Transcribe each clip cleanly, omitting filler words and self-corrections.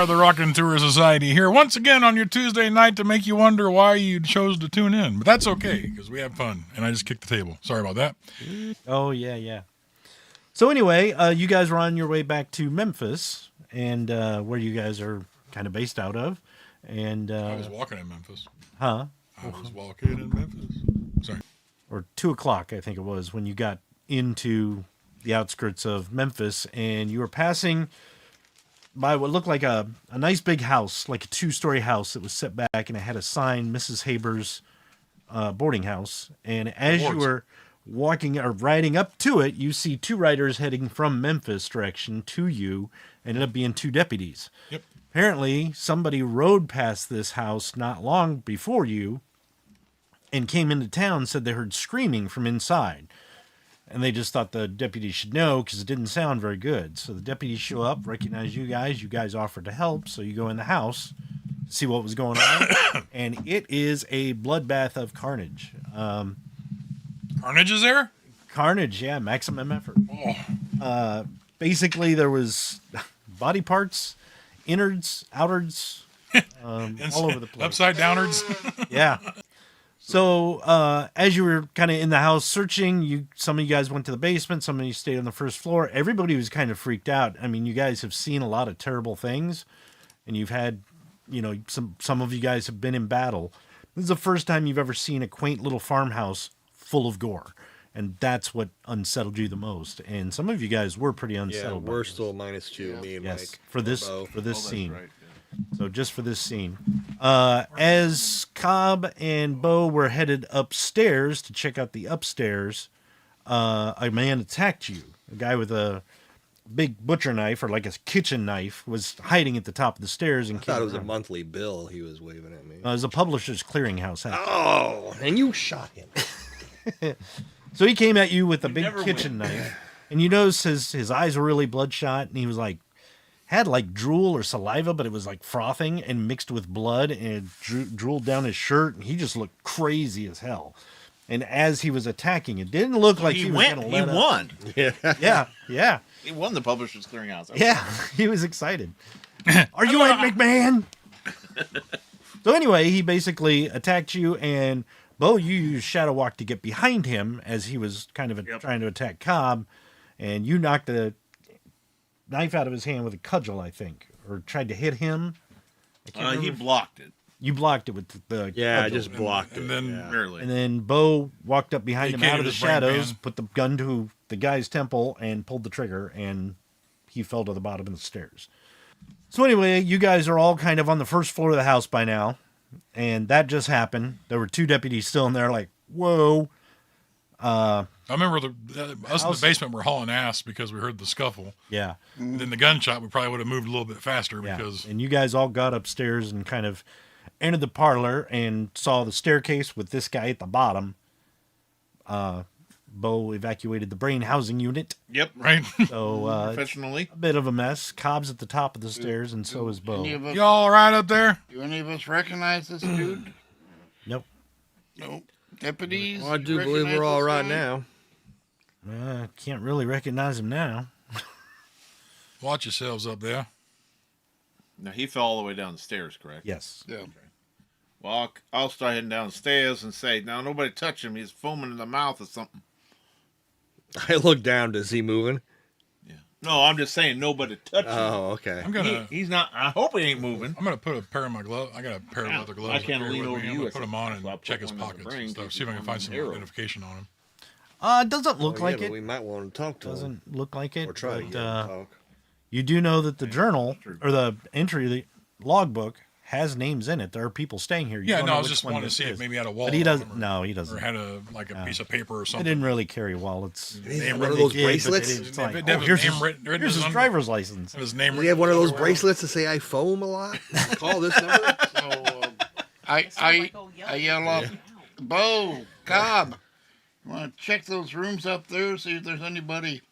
are the Raconteur Society here once again on your Tuesday night to make you wonder why you chose to tune in. But that's okay, because we have fun, and I just kicked the table. Sorry about that. Oh, yeah. So anyway, you guys were on your way back to Memphis, and where you guys are kind of based out of. And I was walking in Memphis. Huh? I was walking in Memphis. Sorry. Or 2 o'clock, I think it was, when you got into the outskirts of Memphis, and you were passing by what looked like a nice big house, like a 2-story house that was set back, and it had a sign, Mrs. Haber's boarding house. And as you were walking or riding up to it, you see 2 riders heading from Memphis direction to you. Ended up being 2 deputies. Yep. Apparently, somebody rode past this house not long before you and came into town, said they heard screaming from inside. And they just thought the deputies should know because it didn't sound very good. So the deputies show up, recognize you guys. You guys offer to help. So you go in the house, see what was going on. And it is a bloodbath of carnage. Carnage is there? Carnage, yeah. Maximum effort. Oh. Basically, there was body parts, innards, outards, all over the place. Upside downards. Yeah. So as you were kind of in the house searching, some of you guys went to the basement, some of you stayed on the first floor. Everybody was kind of freaked out. I mean, you guys have seen a lot of terrible things, and you've had, some of you guys have been in battle. This is the first time you've ever seen a quaint little farmhouse full of gore, and that's what unsettled you the most. And some of you guys were pretty unsettled. Yeah, we're still -2, me and Yes, Mike. for this scene. Right, yeah. So just for this scene. As Cobb and Bo were headed upstairs to check out the upstairs, a man attacked you. A guy with a big butcher knife, or like a kitchen knife, was hiding at the top of the stairs. And I thought it was a monthly bill he was waving at me. It was a publisher's clearinghouse. Oh, and you shot him. So he came at you with a big kitchen knife, and you notice his eyes were really bloodshot, and he was had like drool or saliva, but it was like frothing and mixed with blood, and it drooled down his shirt, and he just looked crazy as hell. And as he was attacking, it didn't look like he was going to let up. He won. Yeah. He won the Publishers Clearinghouse. Yeah, he was excited. Are you Ed McMahon? So anyway, he basically attacked you, and Bo, you used Shadow Walk to get behind him as he was kind of trying to attack Cobb, and you knocked the knife out of his hand with a cudgel, I think, or tried to hit him. He blocked it. You blocked it with the Yeah, I cudgel. just blocked it. And then Barely. And then Bo walked up behind him out of the Vacated his brain shadows, pan. put the gun to the guy's temple, and pulled the trigger, and he fell to the bottom of the stairs. So anyway, you guys are all kind of on the first floor of the house by now, and that just happened. There were 2 deputies still in there like, whoa. I remember us in the basement were hauling ass because we heard the scuffle. Yeah. And then the gunshot, we probably would have moved a little bit faster Yeah. because And you guys all got upstairs and kind of entered the parlor and saw the staircase with this guy at the bottom. Bo evacuated the brain housing unit. Yep. right. So Professionally. a bit of a mess. Cobb's at the top of the stairs, and so is Bo. You all right up there? Do any of us recognize this dude? Nope. No. Deputies? Well, I do believe we're all right now. Can't really recognize him now. Watch yourselves up there. Now, he fell all the way down the stairs, correct? Yes. Yeah. Well, I'll start heading downstairs and say, now, nobody touch him. He's foaming in the mouth or something. I look down to see moving. Yeah. No, I'm just saying nobody touch him. Oh, okay. I'm gonna He's not. I hope he ain't moving. I'm gonna put a pair of my gloves. I got a pair of leather gloves. I can't up here lean with over me. you I'm gonna or put them on something, so I'll and put check his one in the pockets brain and stuff. in See if I can case find he's some arrow. identification on him. It doesn't look like but it. we might want to talk to him. Doesn't look like it. Or try to but, get him to talk. you do know that the journal or the entry, the logbook, has names in it. There are people staying here. You Yeah, don't no, know I was which just one wanting to this see if is. maybe had a wallet. But he doesn't. on him No, he Or doesn't. had a piece of paper or They something. didn't really carry wallets. Did he have one of those bracelets? It's like, If it had his here's name his, written- written here's his under- driver's license. Have his name. Does he have one of those everywhere. bracelets to say I foam a lot? Call this number. So I yell up, Bo, Cobb, you want to check those rooms up there, see if there's anybody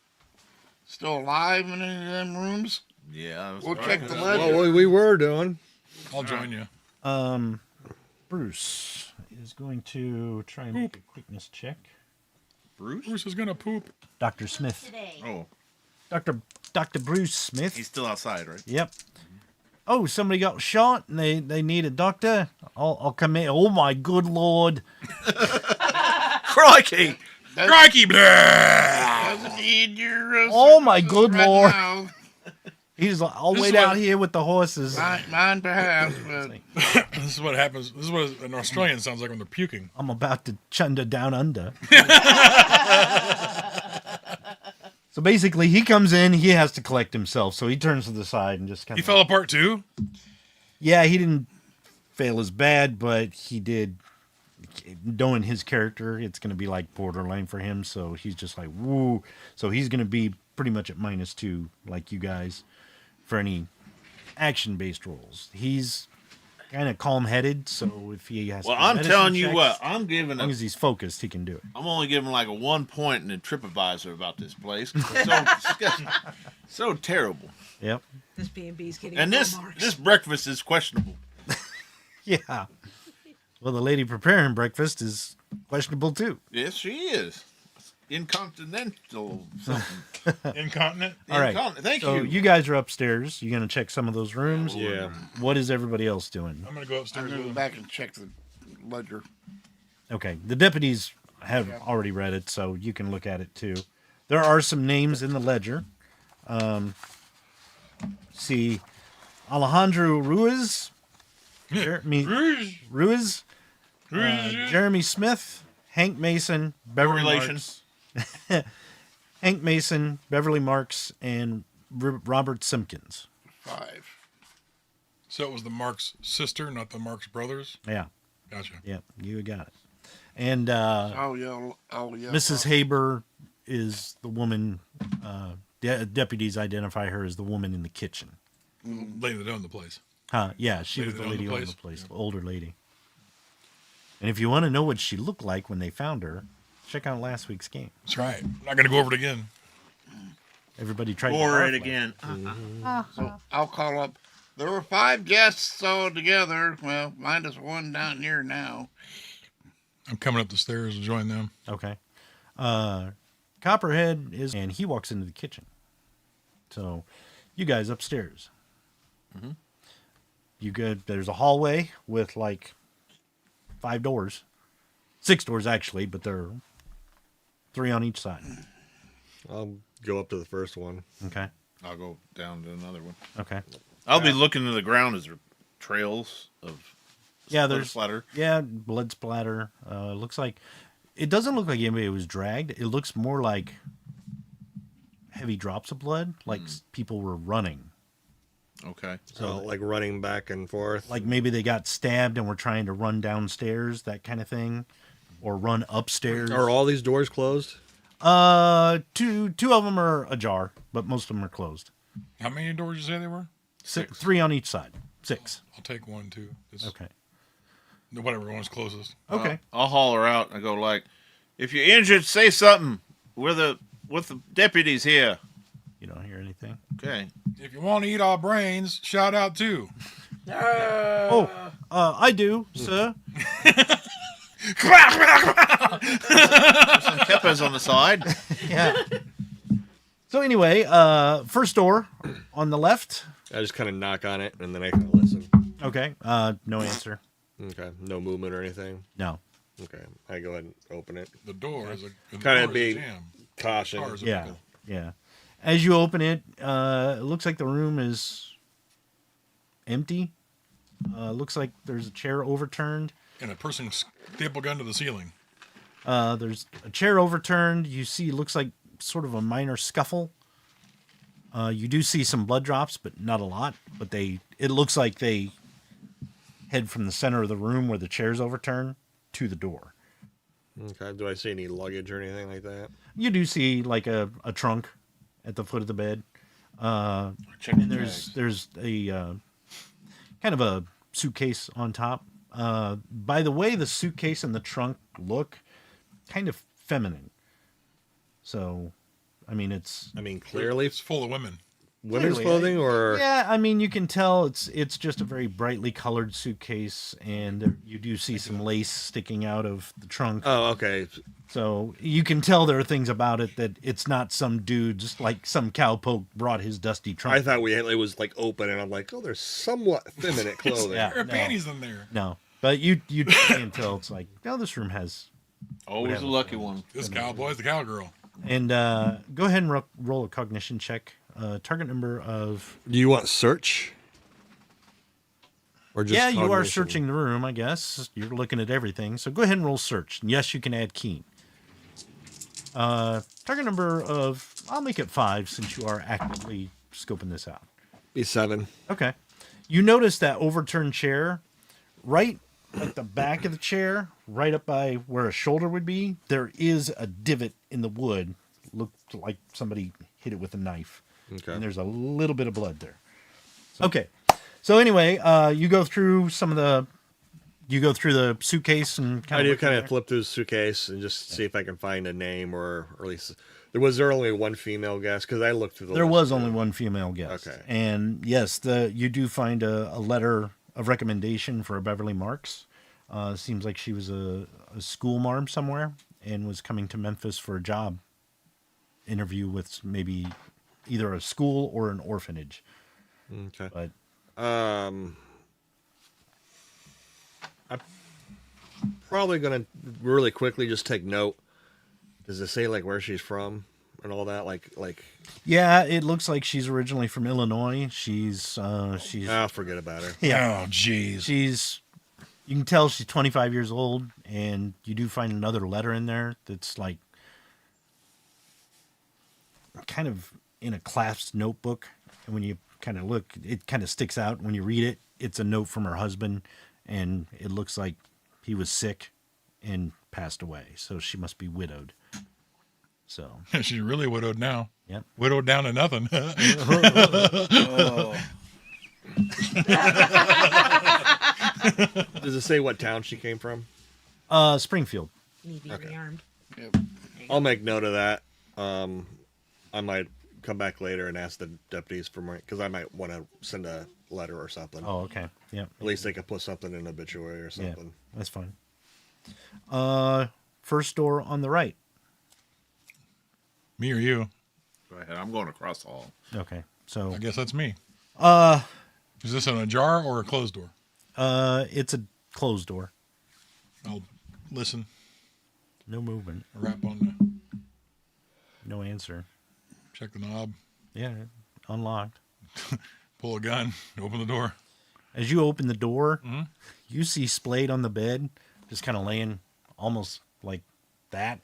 still alive in any of them rooms? Yeah. We'll check the Well, ledger. we were doing. I'll join you. Bruce is going to try and make a quickness check. Bruce is gonna poop. Dr. Smith. Oh, Dr. Bruce Smith. he's still outside, right? Yep. oh, somebody got shot and they need a doctor. I'll come in. Oh my good lord! Crikey! Crikey, blah! Doesn't need your Oh, my good right lord. now. He's like, I'll This wait is out what- here with the horses. Mine perhaps, but This is what happens. This is what an Australian sounds like when they're puking. I'm about to chunder down under. So basically, he comes in. He has to collect himself. So he turns to the side and just kind He of. fell apart too. Yeah, he didn't fail as bad, but he did. Knowing his character, it's going to be like borderline for him. So he's just like, woo. So he's going to be pretty much at -2, like you guys, for any action-based roles. He's kind of calm-headed, so if he has. Well, to I'm medicine telling you checks, what, I'm giving As long as he's focused, he can do it. I'm only giving like a 1 point in the TripAdvisor about this place. It's so disgusting, so terrible. Yep. This B&B's getting And full this marks. breakfast is questionable. Yeah. Well, the lady preparing breakfast is questionable too. Yes, she is. Incontinental something. Incontinent. All right. Thank So you. you guys are upstairs. You're going to check some of those rooms. Yeah. What is everybody else doing? I'm gonna go I'm upstairs gonna with go him. back and check the ledger. Okay. The deputies have already read it, so you can look at it too. There are some names in the ledger. See, Alejandro Ruiz, Jeremy Ruiz, Jeremy Smith, Hank Mason, Beverly Relations. Marks, Hank Mason, Beverly Marks, and Robert Simpkins. 5. So it was the Marks sister, not the Marks brothers. Yeah, Gotcha. yeah, you got it. And Oh yeah. Mrs. Haber is the woman. Deputies identify her as the woman in the kitchen. Lady that owned the place. Huh? Yeah, she was the lady who owned the place, the older lady. And if you want to know what she looked like when they found her, check out last week's game. That's right. I'm not gonna go over it again. Everybody tried to Or barf it like- again. So I'll call up. There were 5 guests all together. Well, -1 down here now. I'm coming up the stairs to join them. Okay. Copperhead is, and he walks into the kitchen. So, you guys upstairs. You good? There's a hallway with like 5 doors, 6 doors actually, but there are 3 on each side. I'll go up to the first one. Okay. I'll go down to another one. Okay. I'll be looking to the ground. Is there trails of Yeah, blood there's splatter? Yeah, blood splatter. Looks like it doesn't look like anybody was dragged. It looks more like heavy drops of blood, like people were running. Okay. So like running back and forth. Like maybe they got stabbed and were trying to run downstairs, that kind of thing, or run upstairs. Are all these doors closed? Two of them are ajar, but most of them are closed. How many doors did you say there were? 3 on each side. 6. I'll take 1, 2. It's Okay. whatever one's closest. Okay. I'll holler out and go like, "If you're injured, say something. With the deputies here." You don't hear anything. Okay. If you want to eat our brains, shout out too. I do, sir. Some peppers on the side. Yeah. So anyway, first door on the left. I just kind of knock on it and then I kind of listen. Okay. No answer. Okay. No movement or anything. No. Okay. I go ahead and open it. The door is a Kinda door is a big. jam. Caution. Doors are Yeah. pickle. Yeah. As you open it, it looks like the room is empty. Looks like there's a chair overturned. And a person staple gun to the ceiling. There's a chair overturned. You see, looks like sort of a minor scuffle. You do see some blood drops, but not a lot. But it looks like they head from the center of the room where the chair's overturned to the door. Okay. Do I see any luggage or anything like that? You do see like a trunk at the foot of the bed. Check And the there's a kind of a suitcase on top. By the way, the suitcase and the trunk look kind of feminine. So, I mean, it's Clearly It's full of women. women's clearly, clothing or yeah. I mean, you can tell it's just a very brightly colored suitcase, and you do see some lace sticking out of the trunk. oh, okay. So you can tell there are things about it that it's not some dude, just like some cowpoke brought his dusty trunk. I thought it was like open, and I'm like, oh, there's somewhat feminine clothing. Yeah. There are No. panties in there. No, but you can tell it's like, no, this room has. Always a lucky one. This cowboy's the cowgirl. And go ahead and roll a cognition check. Target number of. Do you want search? Or just Yeah, you are cognition? searching the room, I guess. You're looking at everything. So go ahead and roll search. And yes, you can add keen. Target number of, I'll make it 5 since you are actively scoping this out. Be 7. Okay. You notice that overturned chair, right at the back of the chair, right up by where a shoulder would be, there is a divot in the wood. Looked like somebody hit it with a knife. Okay. And there's a little bit of blood there. Okay. So anyway, you go through the suitcase and I do kind of flip through the suitcase and just see if I can find a name or at least there only one female guest because I looked through the There list. was only one female guest. Okay. And yes, you do find a letter of recommendation for a Beverly Marks. Seems like she was a school marm somewhere and was coming to Memphis for a job interview with maybe either a school or an orphanage. Okay. But I'm probably gonna really quickly just take note. Does it say like where she's from and all that? Like yeah, it looks like she's originally from Illinois. She's forget about her. yeah. Oh, jeez. You can tell she's 25 years old, and you do find another letter in there that's like kind of in a clasped notebook. And when you kind of look, it kind of sticks out. When you read it, it's a note from her husband, and it looks like he was sick and passed away. So she must be widowed. So, She's really widowed now. yep. Widowed down to nothing. Does it say what town she came from? Springfield. Need to be rearmed. Yep. I'll make note of that. I might come back later and ask the deputies for more because I might want to send a letter or something. Oh, okay. Yep. At least they could put something in an obituary or Yeah, something. that's fine. First door on the right. Me or you? Go ahead. I'm going across the hall. Okay. So I guess that's me. Uh, Is this an ajar or a closed door? it's a closed door. I'll listen. No movement. Rap on the. No answer. Check the knob. Yeah, unlocked. Pull a gun. Open the door. As you open the door, Mhm. you see Splayed on the bed, just kind of laying almost like that.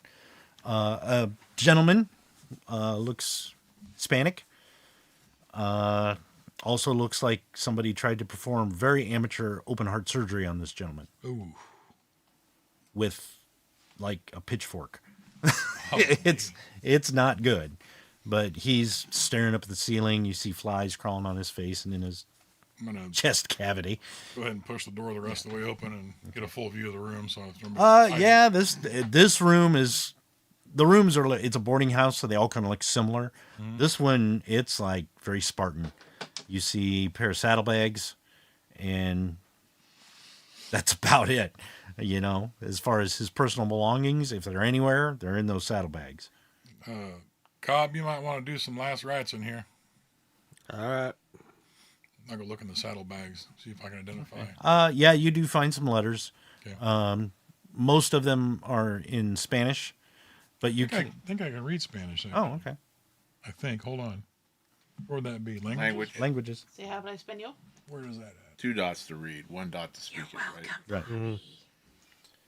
A gentleman looks Hispanic. Also looks like somebody tried to perform very amateur open heart surgery on this gentleman Ooh. with like a pitchfork. It's not good, but he's staring up at the ceiling. You see flies crawling on his face and in his I'm gonna chest cavity. go ahead and push the door the rest of the way open and get a full view of the room. So it's Yeah, this room is it's a boarding house, so they all kind of look similar. This one, it's like very Spartan. You see a pair of saddlebags, and that's about it. You know, as far as his personal belongings, if they're anywhere, they're in those saddlebags. Cobb, you might want to do some last rites in here. All right. I'll go look in the saddlebags, see if I can identify. Yeah, you do find some letters. Okay. Most of them are in Spanish, but you I can. think I can read Spanish. Oh, okay. I think. Hold on. Where would that be? Language. Languages. Se habla español? Where is that at? 2 dots to read, 1 dot to speak it. Right? Right.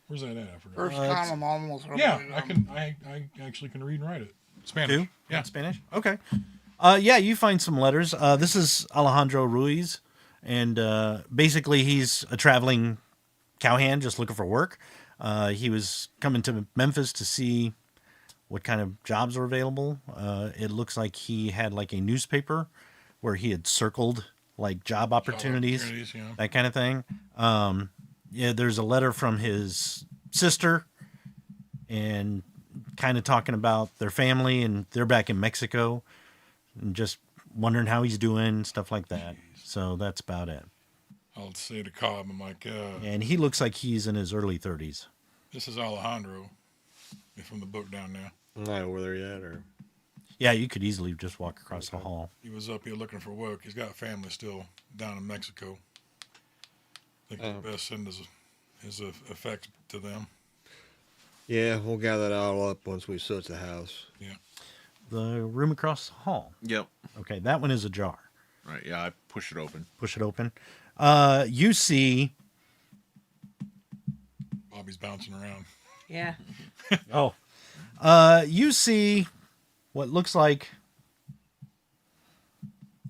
Where's that at? I forgot. First column almost. Yeah, I can. I actually can read and write it. Spanish. Two? Yeah. Spanish? Okay. Yeah, you find some letters. This is Alejandro Ruiz, and basically he's a traveling cowhand just looking for work. He was coming to Memphis to see what kind of jobs are available. It looks like he had like a newspaper where he had circled like job opportunities, yeah. that kind of thing. Yeah, there's a letter from his sister and kind of talking about their family, and they're back in Mexico and just wondering how he's doing, stuff like that. So that's about it. I'll say to Cobb, I'm like, And he looks like he's in his early 30s. this is Alejandro. from the book down there. I'm not over there yet, or Yeah, you could easily just walk across the hall. He was up here looking for work. He's got family still down in Mexico. I think it's best send his effects to them. yeah, we'll gather that all up once we search the house. Yeah. The room across the hall. Yep. Okay, that one is ajar. Right. Yeah, I push it open. Push it open. You see. Bobby's bouncing around. Yeah. Oh. You see what looks like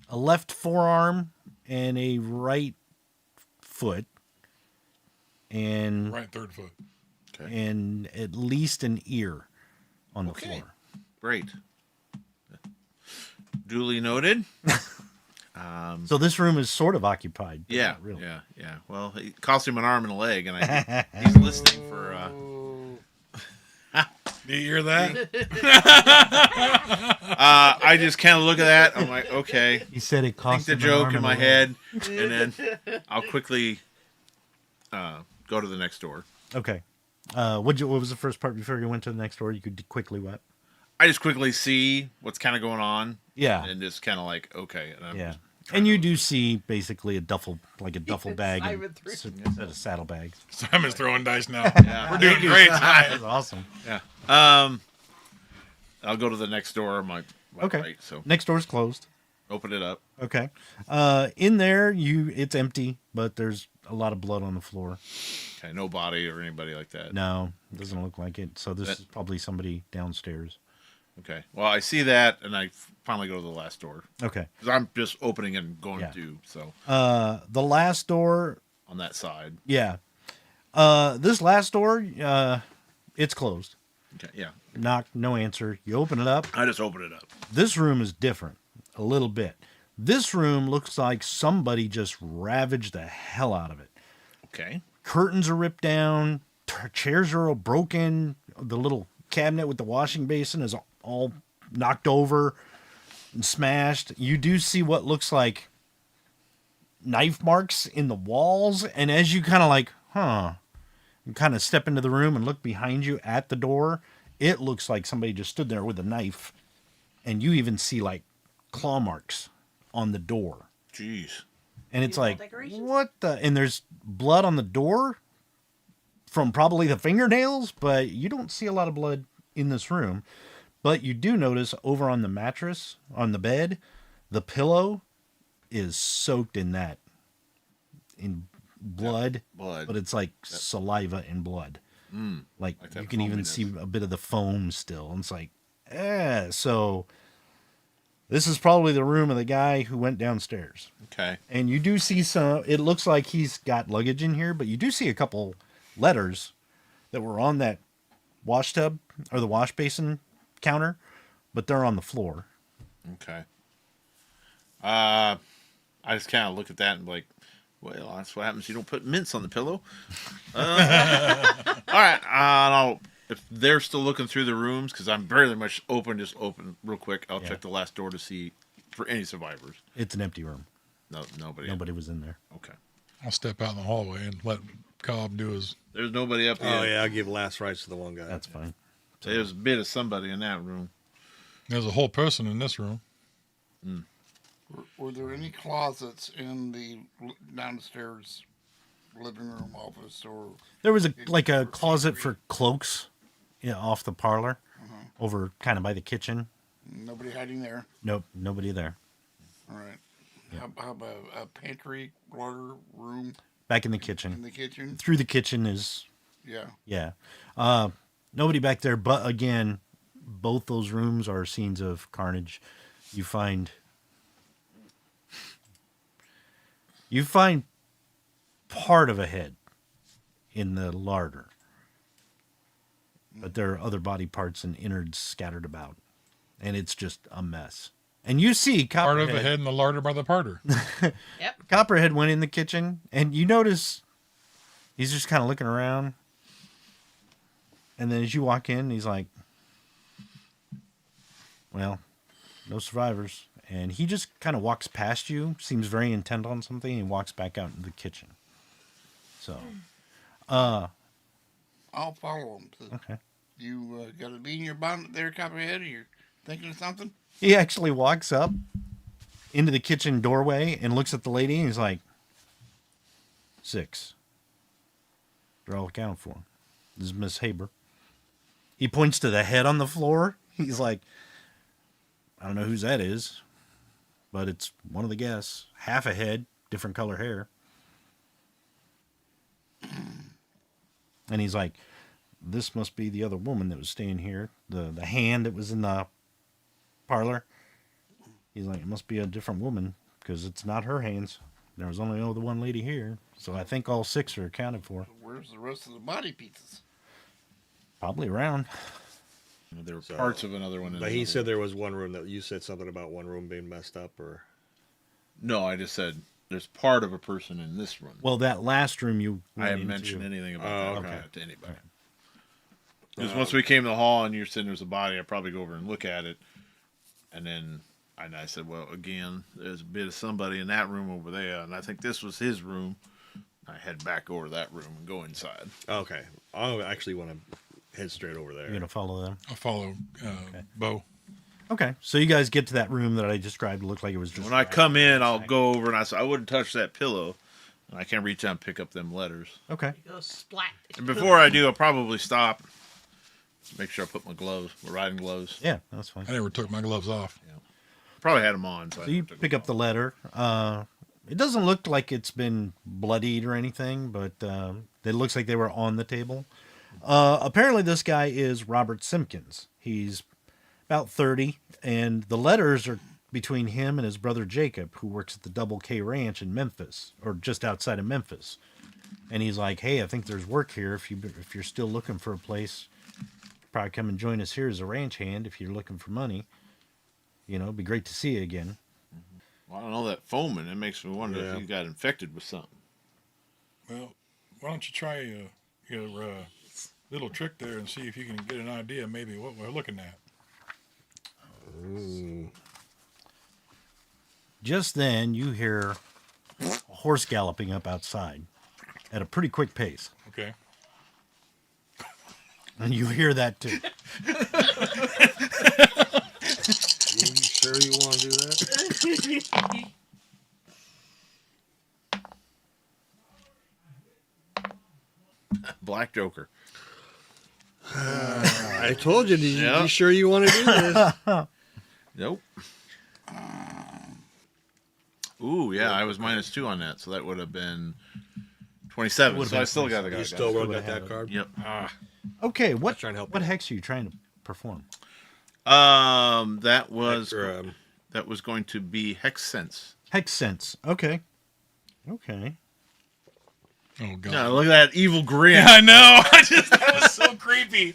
a left forearm and a right foot and Right third foot. Okay. and at least an ear on the Okay. floor. Great. Duly noted. So this room is sort of occupied. but Yeah. not really. Yeah. Well, it cost him an arm and a leg, and he's listening for. Do you hear that? I just kind of look at that. I'm like, okay. He said it Think cost the him an joke arm in and my a leg. head, and then I'll quickly go to the next door. Okay. What was the first part before you went to the next door? You could quickly what? I just quickly see what's kind of going on. Yeah. And just kind of like, okay. And I'm Yeah. just And you do see basically a duffel bag Simon and threw- a set of saddlebags. Simon's throwing dice now. Yeah. We're doing great tonight. That's awesome. Yeah. I'll go to the next door. My Okay. right, so Next door's closed. open it up. Okay. In there, it's empty, but there's a lot of blood on the floor. Okay. No body or anybody like that. No, doesn't look like it. So this is probably somebody downstairs. Okay. Well, I see that, and I finally go to the last door Okay. because I'm just opening and going Yeah. to. So The last door, on that side. yeah. This last door, it's closed. Okay. Yeah. Knock, no answer. You open it up. I just open it up. This room is different a little bit. This room looks like somebody just ravaged the hell out of it. Okay. Curtains are ripped down, chairs are all broken, the little cabinet with the washing basin is all knocked over and smashed. You do see what looks like knife marks in the walls, and as you kind of you kind of step into the room and look behind you at the door, it looks like somebody just stood there with a knife, and you even see like claw marks on the door. Jeez. And it's Beautiful like, decorations. what the? And there's blood on the door from probably the fingernails, but you don't see a lot of blood in this room. But you do notice over on the mattress, on the bed, the pillow is soaked in blood, Blood. but it's like saliva and blood. Like Like that you can even foaminess. see a bit of the foam still. And it's like, so this is probably the room of the guy who went downstairs. Okay. And you do see it looks like he's got luggage in here, but you do see a couple letters that were on that wash tub or the wash basin counter, but they're on the floor. Okay. I just kind of look at that and be like, well, that's what happens. You don't put mints on the pillow. All right. If they're still looking through the rooms, because I'm very much just open real quick. I'll check the last door to see for any survivors. It's an empty room. No, nobody. Nobody was in there. Okay. I'll step out in the hallway and let Cobb do his. There's nobody up here. Oh yeah, I'll give last rites to the one guy. That's fine. There's a bit of somebody in that room. There's a whole person in this room. Were there any closets in the downstairs living room, office, or There was a closet for cloaks, off the parlor, over kind of by the kitchen. nobody hiding there? Nope, nobody there. All right. How about a pantry, water room Back in the in kitchen. the kitchen? Through the kitchen is Yeah. nobody back there, but again, both those rooms are scenes of carnage. You find part of a head in the larder, but there are other body parts and innards scattered about, and it's just a mess. And you see Part Copperhead. of the head in the larder by the parter. Yep. Copperhead went in the kitchen, and you notice he's just kind of looking around. And then as you walk in, he's like, well, no survivors. And he just kind of walks past you, seems very intent on something, and walks back out into the kitchen. So, I'll follow him. okay. You got a bee in your bonnet there, Copperhead? Or you're thinking of something? He actually walks up into the kitchen doorway and looks at the lady, and he's like, 6. They're all accounted for. This is Miss Haber. He points to the head on the floor. He's like, I don't know whose that is, but it's one of the guests. Half a head, different color hair. And he's like, this must be the other woman that was staying here. The hand that was in the parlor. He's like, it must be a different woman because it's not her hands. There was only the one lady here. So I think all 6 are accounted for. Where's the rest of the body pieces? Probably around. There were parts of another one. But he said there was one room that you said something about one room being messed up, or No, I just said there's part of a person in this room. Well, that last room you I went haven't into- mentioned anything about that okay. to anybody. Because once we came to the hall and you're saying there's a body, I'd probably go over and look at it. And then I said, well, again, there's a bit of somebody in that room over there. And I think this was his room. I head back over to that room and go inside. okay. I actually want to head straight over there. You're going to follow them? I'll follow Bo. Okay. So you guys get to that room that I described. It looked like it was just... When I come in, I'll go over and I say, I wouldn't touch that pillow. And I can't reach out and pick up them letters. Okay. Go splat. And before I do, I'll probably stop. Make sure I put my gloves, my riding gloves. Yeah, that's fine. I never took my gloves off. Probably had them on. So you pick up the letter. It doesn't look like it's been bloodied or anything, but it looks like they were on the table. Apparently this guy is Robert Simpkins. He's about 30, and the letters are between him and his brother Jacob, who works at the Double K Ranch in Memphis, or just outside of Memphis. And he's like, hey, I think there's work here. If you're still looking for a place, probably come and join us here as a ranch hand if you're looking for money. You know, it'd be great to see you again. Well, I don't know, that foaming, it makes me wonder Yeah. if he got infected with something. Well, why don't you try your little trick there and see if you can get an idea maybe what we're looking at. Just then, you hear a horse galloping up outside at a pretty quick pace. Okay. And you hear that too. You sure you want to do that? Black Joker. I told you. Yeah. You sure you want to do this? Nope. Ooh, yeah, I was -2 on that, so that would have been 27. Would've So been I still got the You guy. still got Would've that had it. card? Yep. Okay, what trying to help what you. hex are you trying to perform? That was Or, that was going to be Hex Sense. Hex sense. Okay. Okay. Oh god. No, look at that evil grin. Yeah, I know. That was so creepy.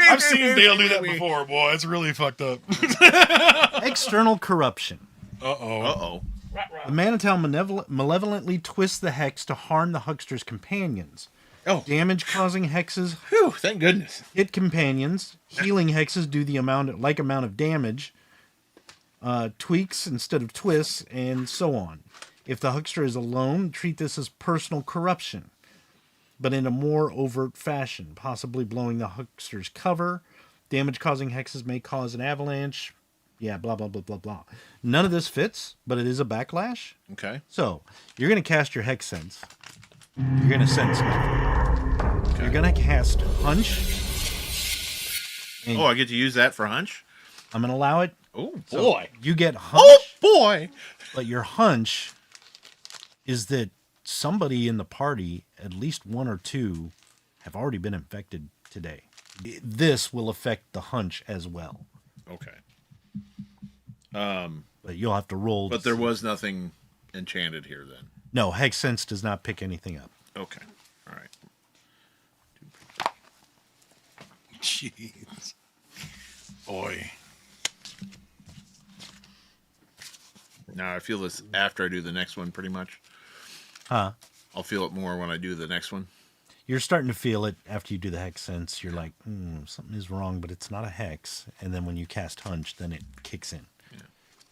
I've seen Dale do that before, boy. It's really fucked up. External corruption. Uh-oh. Uh-oh. The Manitou malevolently twists the hex to harm the huckster's companions. Oh. Damage-causing hexes Whew, thank goodness. hit companions. Healing hexes do the amount of damage. Tweaks instead of twists, and so on. If the huckster is alone, treat this as personal corruption, but in a more overt fashion, possibly blowing the huckster's cover. Damage-causing hexes may cause an avalanche. Yeah, blah, blah, blah, blah, blah. None of this fits, but it is a backlash. Okay. So, you're going to cast your hex sense. You're going to sense nothing. You're going to cast hunch. And Oh, I get to use that for hunch? I'm going to allow it. Oh, So boy. you get hunch, Oh, boy. but your hunch is that somebody in the party, at least one or two, have already been infected today. This will affect the hunch as well. Okay. But you'll have to roll. But to there see. was nothing enchanted here then. No, hex sense does not pick anything up. Okay. All right. Jeez. Boy. Now I feel this after I do the next one pretty much. Huh? I'll feel it more when I do the next one. You're starting to feel it after you do the hex sense. You're like, something is wrong, but it's not a hex. And then when you cast hunch, then it kicks in. Yeah.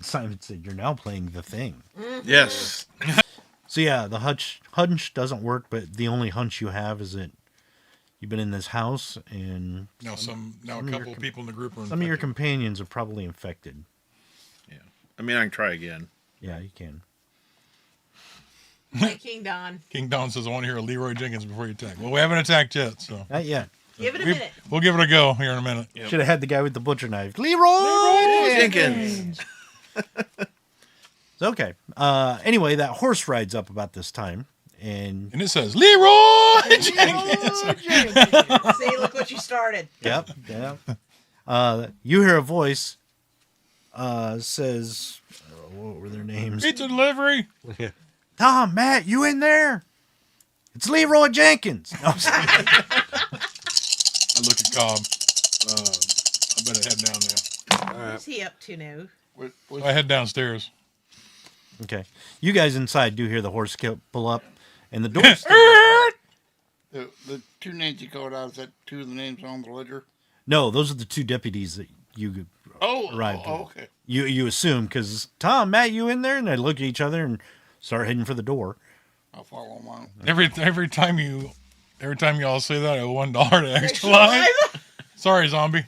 Simon said, you're now playing the thing. Yes. So yeah, the hunch doesn't work, but the only hunch you have is that You've been in this house, and Now a of your couple of people in the group are some of your infected. companions are probably infected. Yeah. I mean, I can try again. Yeah, you can. Like King Don. King Don says, I want to hear a Leroy Jenkins before you attack. Well, we haven't attacked yet, so Not yet. Give it a minute. we'll give it a go here in a minute. Yep. Should have had the guy with the butcher knife. Leroy Jenkins. It's okay. Anyway, that horse rides up about this time, and And it says, Leroy Jenkins. See, look what you started. yep. You hear a voice. Says, what were their names? Pizza delivery. Tom, Matt, you in there? It's Leroy Jenkins. No, I'm sorry. I look at Cobb. I better head down now. What's he up to now? So I head downstairs. Okay. You guys inside do hear the horse pull up, and the door. The two names you called out, is that two of the names on the ledger? No, those are the two deputies that you arrived with. Okay. You assume, because Tom, Matt, you in there? And they look at each other and start heading for the door. I'll follow them on. Every time y'all say that, I owe $1 to extra life. Sorry, zombie.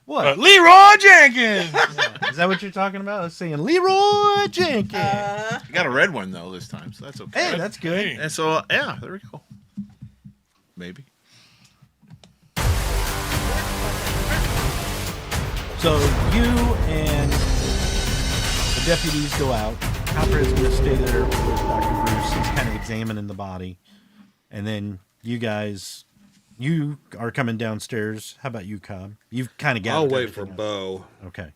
What? Leroy Jenkins. Is that what you're talking about? I was saying Leroy Jenkins. I got a red one, though, this time, so that's okay. Hey, that's good. Hey. And so, yeah, there we go. Maybe. So you and the deputies go out. Copper is going to stay there with Dr. Bruce. He's kind of examining the body. And then you are coming downstairs. How about you, Cobb? You've kind of got. I'll wait for Bo Okay.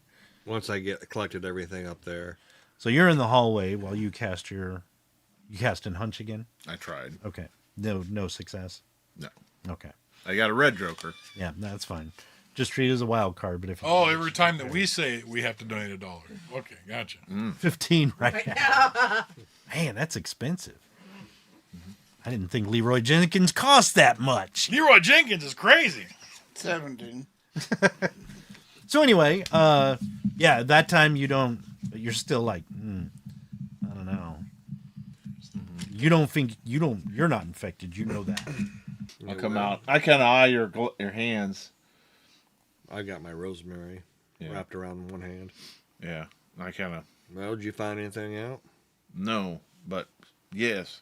once I collected everything up there. So you're in the hallway while you cast and hunch again? I tried. Okay. No success? No. Okay. I got a red joker. Yeah, that's fine. Just treat it as a wild card, but if Oh, every time that we say it, we have to donate $1. Okay, gotcha. 15 right now. Man, that's expensive. I didn't think Leroy Jenkins cost that much. Leroy Jenkins is crazy. 17. So anyway, yeah, that time you're still like, I don't know. You're not infected. You know that. I'll come out. I kind of eye your hands. I got my rosemary wrapped around one hand. Yeah. I kind of, Well, did you find anything out? no, but yes.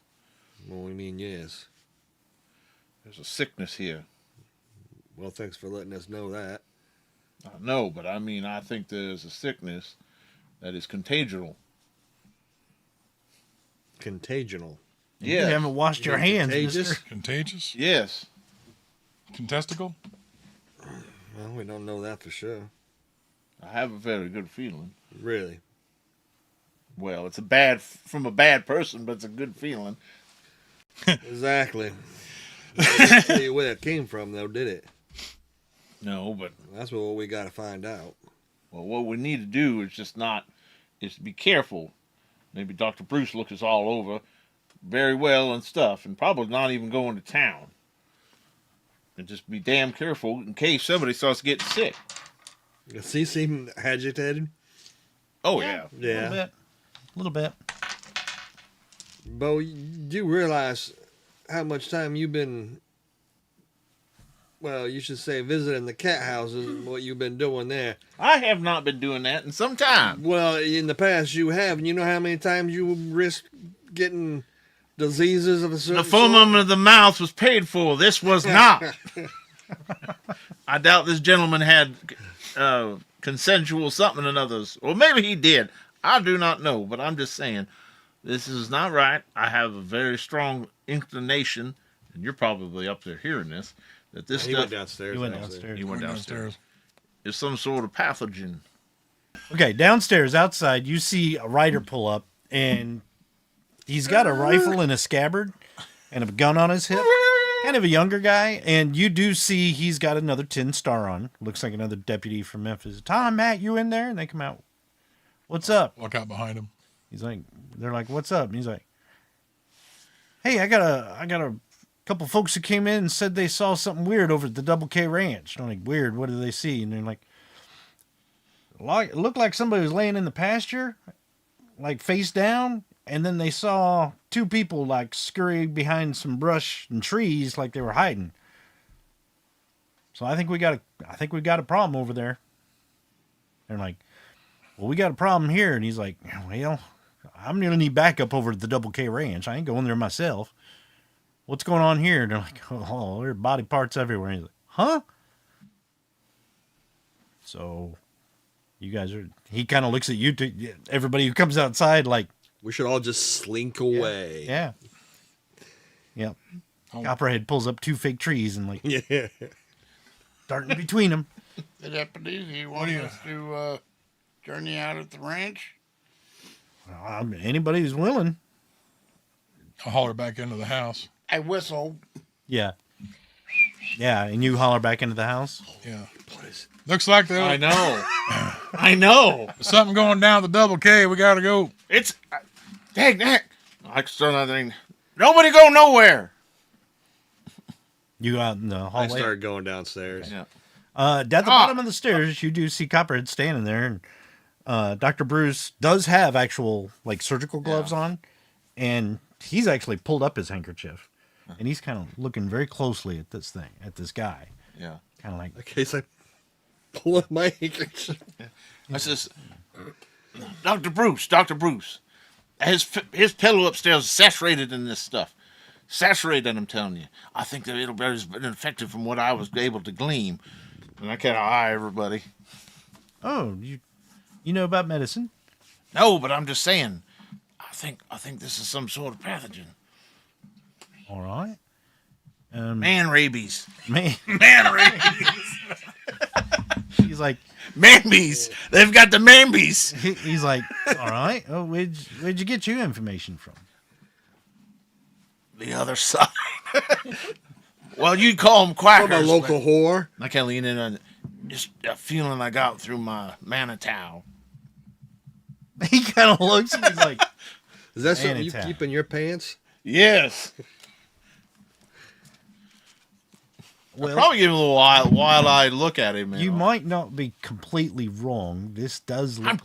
Well, we mean yes. There's a sickness here. Well, thanks for letting us know that. No, but I mean, I think there's a sickness that is contagional. Contagional. You Yes. haven't washed your hands, Contagious? mister. Contagious? Yes. Contesticle? Well, we don't know that for sure. I have a very good feeling. Really. Well, it's from a bad person, but it's a good feeling. Exactly. Didn't tell you where it came from, though, did it? No, but That's what we got to find out. well, what we need to do is is be careful. Maybe Dr. Bruce looks us all over very well and stuff, and probably not even going to town. And just be damn careful in case somebody starts getting sick. Does he seem agitated? Oh, yeah. A little bit. Bo, do you realize how much time you've been, well, you should say visiting the cat houses and what you've been doing there? I have not been doing that in some time. Well, in the past you have, and you know how many times you risk getting diseases of a certain The foaming of the mouth was paid for. This was not. I doubt this gentleman had consensual something or others. Or maybe he did. I do not know, but I'm just saying, this is not right. I have a very strong inclination, and you're probably up there hearing this, that this He stuff went downstairs. He went actually. downstairs. he went downstairs is some sort of pathogen. Okay, downstairs outside, you see a rider pull up, and he's got a rifle in a scabbard and a gun on his hip. Kind of a younger guy, and you do see he's got another tin star on. Looks like another deputy from Memphis. Tom, Matt, you in there? And they come out. What's up? Walk out behind him. He's like, they're like, what's up? And he's like, hey, I got a couple folks who came in and said they saw something weird over at the Double K Ranch. And I'm like, weird? What did they see? And they're like, it looked like somebody was laying in the pasture, like face down. And then they saw two people like scurry behind some brush and trees like they were hiding. So I think we got a problem over there. They're like, well, we got a problem here. And he's like, well, I'm going to need backup over at the Double K Ranch. I ain't going there myself. What's going on here? And they're like, oh, there are body parts everywhere. And he's like, huh? So you guys are, he kind of looks at you, everybody who comes outside, like, We should all just slink away. yeah. Yep. Copperhead pulls up 2 fake trees and, like, Yeah. darting between them. The deputies, you want us to journey out at the ranch? Anybody who's willing. I'll holler back into the house. I whistle. Yeah. Yeah, and you holler back into the house. Yeah. Looks like I there's know. I know. something going down the Double K. We got to go. It's dang. I can start that thing. Nobody go nowhere. You go out in the I hallway. started going downstairs. Yeah. At the bottom of the stairs, you do see Copperhead standing there, and Dr. Bruce does have actual like surgical gloves on, and he's actually pulled up his handkerchief, and he's kind of looking very closely at this thing, at this guy, Yeah. kind of like, In case I pull up my handkerchief. I says, Dr. Bruce, his pillow upstairs is saturated in this stuff. Saturated, I'm telling you. I think that it'll be infected from what I was able to glean. And I kind of eye everybody. oh, you know about medicine? No, but I'm just saying. I think this is some sort of pathogen. All right, Man rabies. man. Man rabies. He's like, Mambies. They've got the mambies. he's like, all right. Oh, where'd you get your information from? The other side. Well, you'd call them quackers. From a local whore. I can't lean in on just a feeling I got through my Manitow. He kind of looks and he's like, Is that something you Manitow. keep in your pants? Yes. well, Probably give him a little wild-eyed look at him. you might not be completely wrong. This does look I'm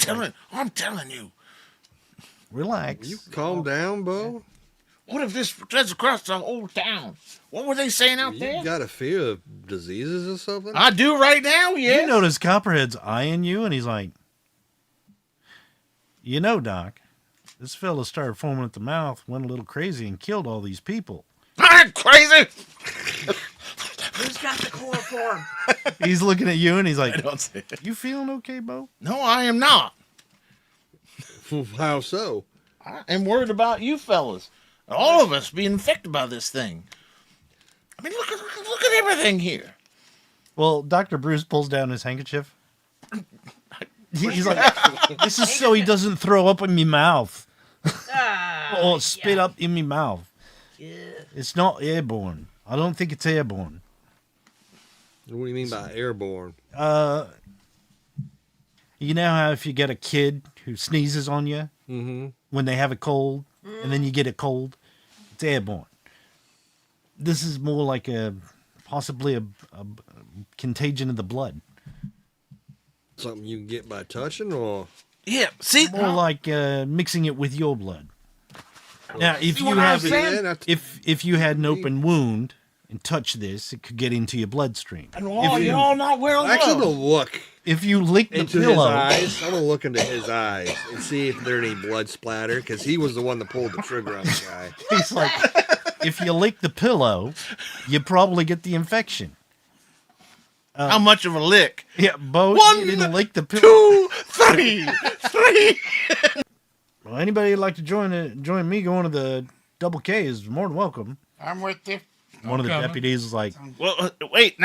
like- telling you. Relax. You calm down, Bo. What if this spreads across the whole town? What were they saying out You there? got a fear of diseases or something? I do right now, yeah. You notice Copperhead's eyeing you, and he's like, you know, Doc, this fella started foaming at the mouth, went a little crazy, and killed all these people. I'm crazy. Who's got the chloroform? He's looking at you, and he's like, Don't say it. you feeling okay, Bo? No, I am not. How so? I am worried about you fellas. All of us being infected by this thing. I mean, look at everything here. Well, Dr. Bruce pulls down his handkerchief. He's like, this is so he doesn't throw up in me mouth. Or spit up in me mouth. It's not airborne. I don't think it's airborne. What do you mean by airborne? You know how if you get a kid who sneezes on you when they have a cold, and then you get a cold, it's airborne. This is more like possibly a contagion of the blood. Something you can get by touching, or Yeah, see? More like mixing it with your blood. Now, if See you what I'm have saying? if you had an open wound and touch this, it could get into your bloodstream. And you're all not wearing actually, I'm gloves. gonna look If you lick the into pillow, his eyes. I'm gonna look into his eyes and see if there's any blood splatter, because he was the one that pulled the trigger on the guy. he's like, if you lick the pillow, you probably get the infection. How much of a lick? Yeah, Bo, One, you didn't lick the pillow. 2, 3, 3. Well, anybody who'd like to join me going to the Double K is more than welcome. I'm with you. One of the coming. deputies is like, Well, wait.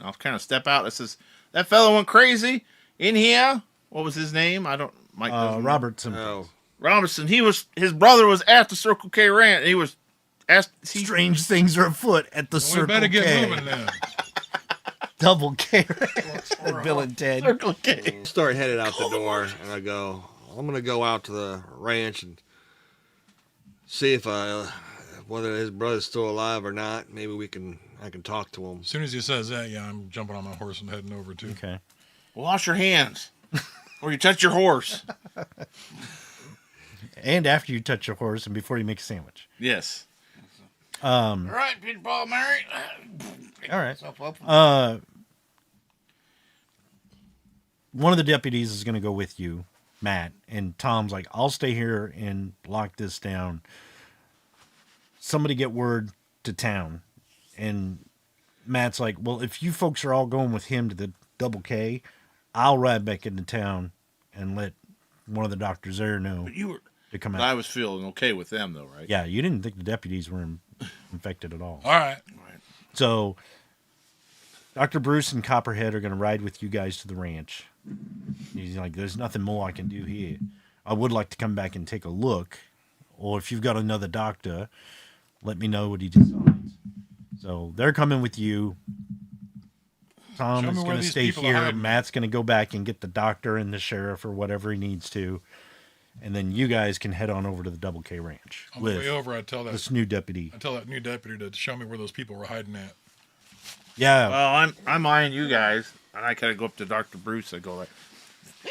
I'll kind of step out. It says, that fellow went crazy in here. What was his name? I don't. Mike doesn't know. Robertson. Oh, Robinson. His brother was at the Circle K Ranch. He was asked. Strange things are afoot at the We Circle better get K. moving then. Double K. Bill and Ted. Circle K. start headed out the door, and I go, I'm gonna go out to the ranch and see if whether his brother's still alive or not. Maybe I can talk to him. As soon as he says that, yeah, I'm jumping on my horse and heading over too. Okay. Wash your hands, or you touch your horse. And after you touch your horse and before you make a sandwich. Yes. All right, Peter Paul Mary. All right. Myself up. One of the deputies is going to go with you, Matt, and Tom's like, I'll stay here and lock this down. Somebody get word to town. And Matt's like, well, if you folks are all going with him to the Double K, I'll ride back into town and let one of the doctors there know But you were. to come out. I was feeling okay with them, though, right? Yeah, you didn't think the deputies were infected at all. All right. So Dr. Bruce and Copperhead are going to ride with you guys to the ranch. He's like, there's nothing more I can do here. I would like to come back and take a look. Or if you've got another doctor, let me know what he decides. So they're coming with you. Tom Show is me where going to these stay people are here. hiding. Matt's going to go back and get the doctor and the sheriff or whatever he needs to. And then you guys can head on over to the Double K Ranch On the way with over, I tell this that new deputy. new deputy to show me where those people were hiding at. Yeah. Well, I'm eyeing you guys, and I kind of go up to Dr. Bruce. I go like,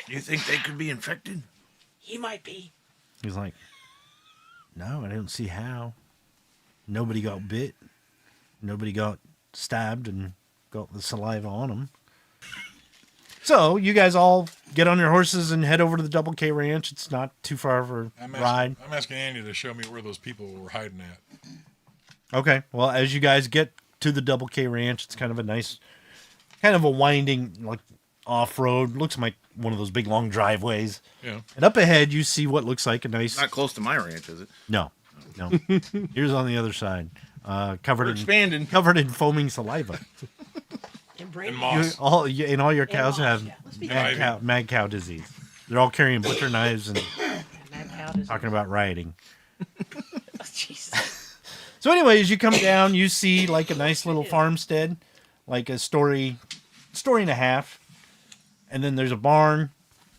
"Do you think they could be infected?" He might be. He's like, no, I don't see how. Nobody got bit. Nobody got stabbed and got the saliva on them. So you guys all get on your horses and head over to the Double K Ranch. It's not too far of a ride. I'm asking Andy to show me where those people were hiding at. Okay. Well, as you guys get to the Double K Ranch, it's kind of a nice, kind of a winding, like off-road. Looks like one of those big long driveways. Yeah. And up ahead, you see what looks like a nice. Not close to my ranch, is it? No. Here's on the other side, covered We're in expanding. covered in foaming saliva. And Brady. And moss. All your cows moss, have yeah. Let's be mad cow disease. They're all carrying butcher knives and Mad cow disease. talking about rioting. Jesus. So, anyways, you come down, you see like a nice little farmstead, like a story and a half, and then there's a barn,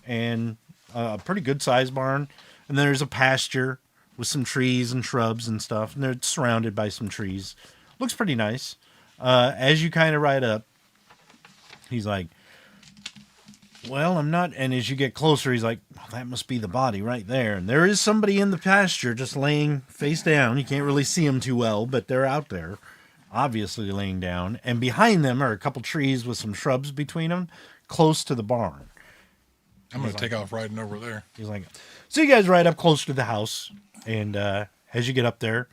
and a pretty good sized barn, and there's a pasture with some trees and shrubs and stuff, and they're surrounded by some trees. Looks pretty nice. As you kind of ride up, he's like, well, I'm not. And as you get closer, he's like, well, that must be the body right there. And there is somebody in the pasture just laying face down. You can't really see them too well, but they're out there, obviously laying down. And behind them are a couple trees with some shrubs between them, close to the barn. I'm going to take off riding over there. He's like, so you guys ride up close to the house. And as you get up there,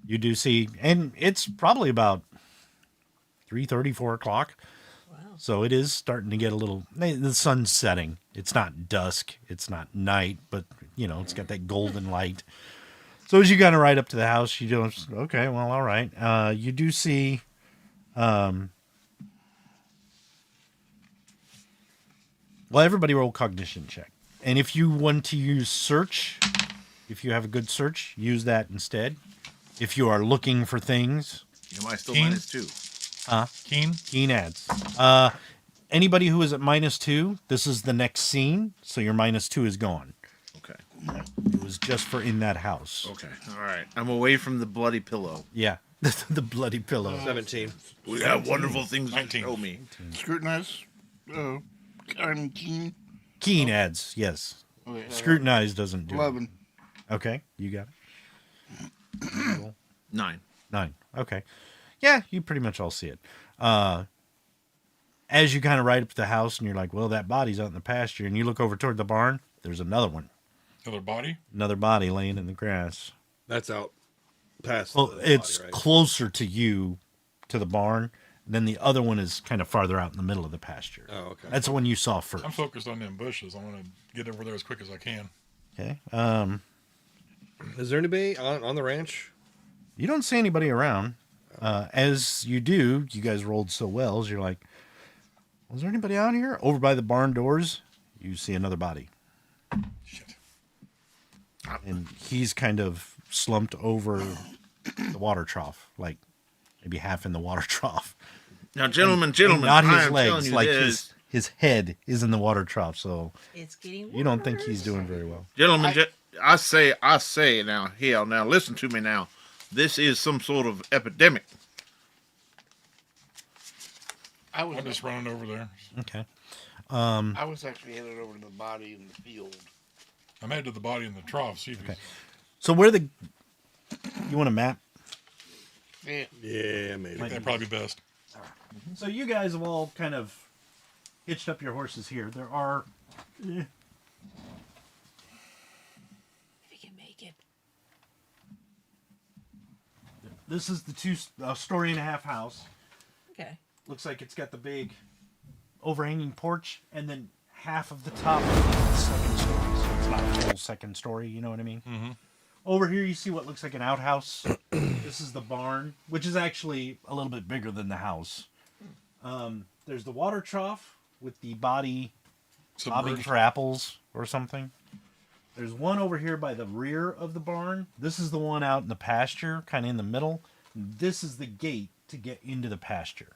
you do see, and it's probably about 3:30, 4 o'clock. So it is starting to get a little, the sun's setting. It's not dusk. It's not night, but, it's got that golden light. So as you kind of ride up to the house, you do, okay, well, all right. You do see, everybody roll cognition check. And if you want to use search, if you have a good search, use that instead. If you are looking for things, Am I still Keen? -2? Keen? adds. Anybody who is at -2, this is the next scene, so your -2 is gone. Okay. It was just for in that house. Okay. All right. I'm away from the bloody pillow. Yeah, the bloody pillow. 17. We have wonderful things 19. to show me. Scrutinize. I'm keen. Keen adds, yes. Okay, Scrutinize doesn't do it. 11. Okay, you got it. 9. 9. Okay. Yeah, you pretty much all see it. As you kind of ride up to the house and you're like, well, that body's out in the pasture, and you look over toward the barn, there's another one. Another body? Another body laying in the grass. That's out past. Well, the it's body, right? closer to you, to the barn, and then the other one is kind of farther out in the middle of the pasture. Oh, okay. That's the one you saw first. I'm focused on them bushes. I want to get over there as quick as I can. Okay. Is there anybody on the ranch? You don't see anybody around. As you do, you guys rolled so well, as you're like, was there anybody out here? Over by the barn doors, you see another body. Shit. And he's kind of slumped over the water trough, like maybe half in the water trough. Now, gentlemen, And not I his am telling legs, you like this. his head is in the water trough, so It's getting you don't think he's doing very well. Gentlemen, I say now, now listen to me now. This is some sort of epidemic. I'm just running over there. Okay. I was actually headed over to the body in the field. I'm headed to the body in the trough. See if he's... So you want a map? Yeah. Yeah, maybe. That'd probably be best. So you guys have all kind of hitched up your horses here. There are... If you can make it. This is the story and a half house. Okay. Looks like it's got the big overhanging porch, and then half of the top is the second story. So it's not a full second story, you know what I mean? Mm-hmm. Over here you see what looks like an outhouse. This is the barn, which is actually a little bit bigger than the house. There's the water trough with the body bobbing Submerged. for apples or something. There's one over here by the rear of the barn. This is the one out in the pasture, kind of in the middle. This is the gate to get into the pasture.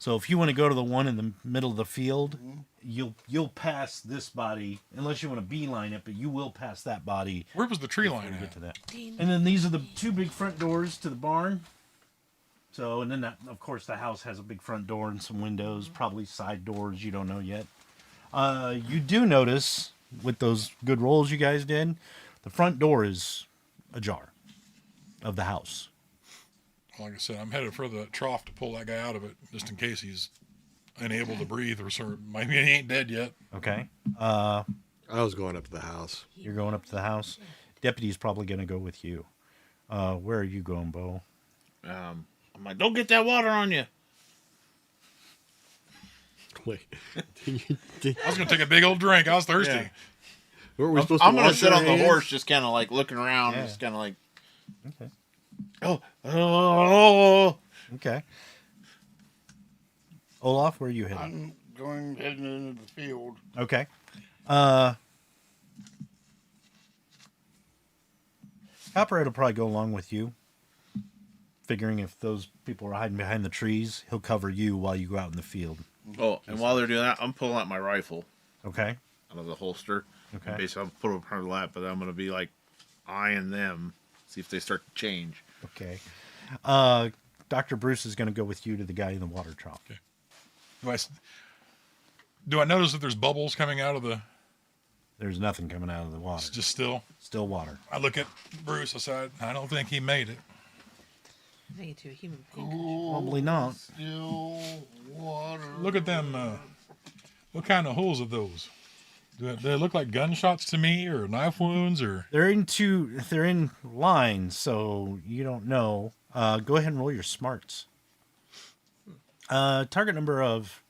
So if you want to go to the one in the middle of the field, you'll pass this body, unless you want to beeline it, but you will pass that body Where was the tree before line you at? get to that. And then these are the two big front doors to the barn. So, and then that, of course, the house has a big front door and some windows, probably side doors, you don't know yet. You do notice, with those good rolls you guys did, the front door is ajar of the house. Like I said, I'm headed for the trough to pull that guy out of it, just in case he's unable to breathe or maybe he ain't dead yet. Okay. I was going up to the house. You're going up to the house. Deputy's probably going to go with you. Where are you going, Bo? I'm like, don't get that water on you. Wait. I was going to take a big old drink. I was thirsty. Yeah. Were we supposed I'm to gonna wash sit our on the hands? horse, just kind of like looking around, Yeah. just kind of like, Okay. oh. Okay. Olaf, where are you heading? I'm heading into the field. Okay. Copperhead will probably go along with you. Figuring if those people are hiding behind the trees, he'll cover you while you go out in the field. Oh, and while they're doing that, I'm pulling out my rifle Okay? out of the holster. Okay. Basically, I'll put it up on her lap, but I'm gonna be like eyeing them, see if they start to change. Okay. Dr. Bruce is going to go with you to the guy in the water trough. Okay. Do I notice that there's bubbles coming out of the... There's nothing coming out of the It's water. just still... Still water. I look at Bruce, I said, I don't think he made it. I think it's a human pink. Probably not. Still water. Look at them. What kind of holes are those? Do they look like gunshots to me, or knife wounds, or... They're in lines, so you don't know. Go ahead and roll your smarts. Target number of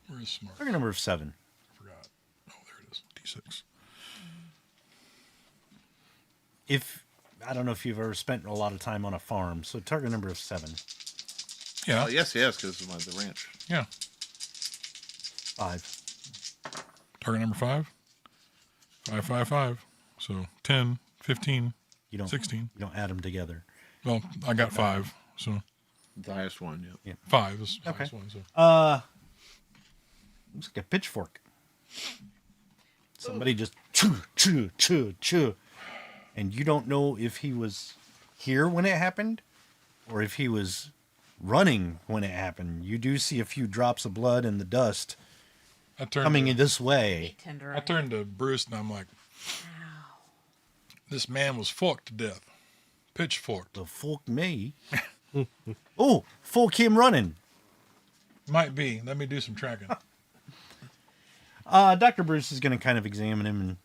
Where is smart? 7. I forgot. Oh, there it is. D6. If I don't know if you've ever spent a lot of time on a farm, so target number of 7. Yeah. Oh, yes, because of the ranch. Yeah. 5. Target number 5. 5, 5, 5. So 10, 15, You don't 16. You don't add them together. Well, I got 5. So The highest one, yeah. 5 is the Okay. highest one. So. Looks like a pitchfork. Somebody just chew. And you don't know if he was here when it happened or if he was running when it happened. You do see a few drops of blood in the dust I turned coming to, in this way. Tender. I turned to Bruce and I'm like, this man was forked to death. Pitchforked. The fuck me. Oh, folk him running. Might be. Let me do some tracking. Dr. Bruce is going to kind of examine him,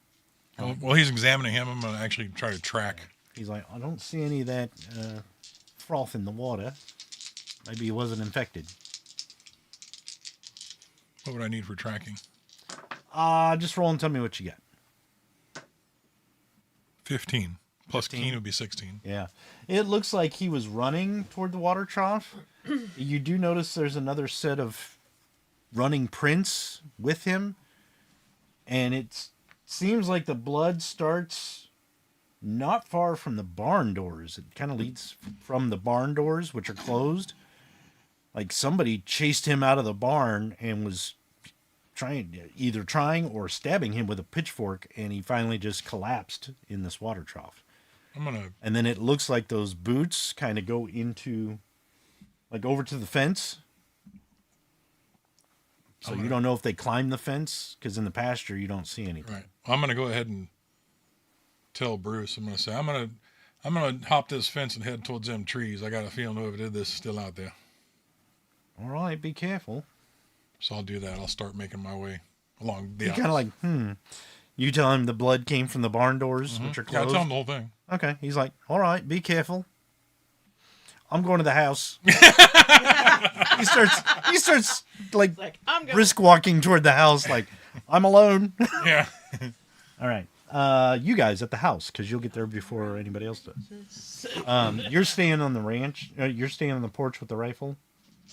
and While he's examining him, I'm going to actually try to track. he's like, I don't see any of that froth in the water. Maybe he wasn't infected. What would I need for tracking? Just roll and tell me what you got. 15. Plus 15. Keen would be 16. Yeah. It looks like he was running toward the water trough. You do notice there's another set of running prints with him. And it seems like the blood starts not far from the barn doors. It kind of leads from the barn doors, which are closed. Like somebody chased him out of the barn and was either trying or stabbing him with a pitchfork. And he finally just collapsed in this water trough. I'm going to... And then it looks like those boots kind of go into, like over to the fence. So you don't know if they climb the fence, because in the pasture you don't see anything. Right. I'm going to go ahead and tell Bruce. I'm going to say, I'm going to hop this fence and head towards them trees. I got a feeling whoever did this is still out there. All right, be careful. So I'll do that. I'll start making my way along the You kind of like, You tell him the blood came from the barn doors, which are Yeah, I'll closed. tell him the whole thing. Okay. He's like, all right, be careful. I'm going to the house. he starts like Like, I'm going. brisk walking toward the house, like, I'm alone. Yeah. All right. You guys at the house, because you'll get there before anybody else does. You're staying on the ranch. You're staying on the porch with the rifle.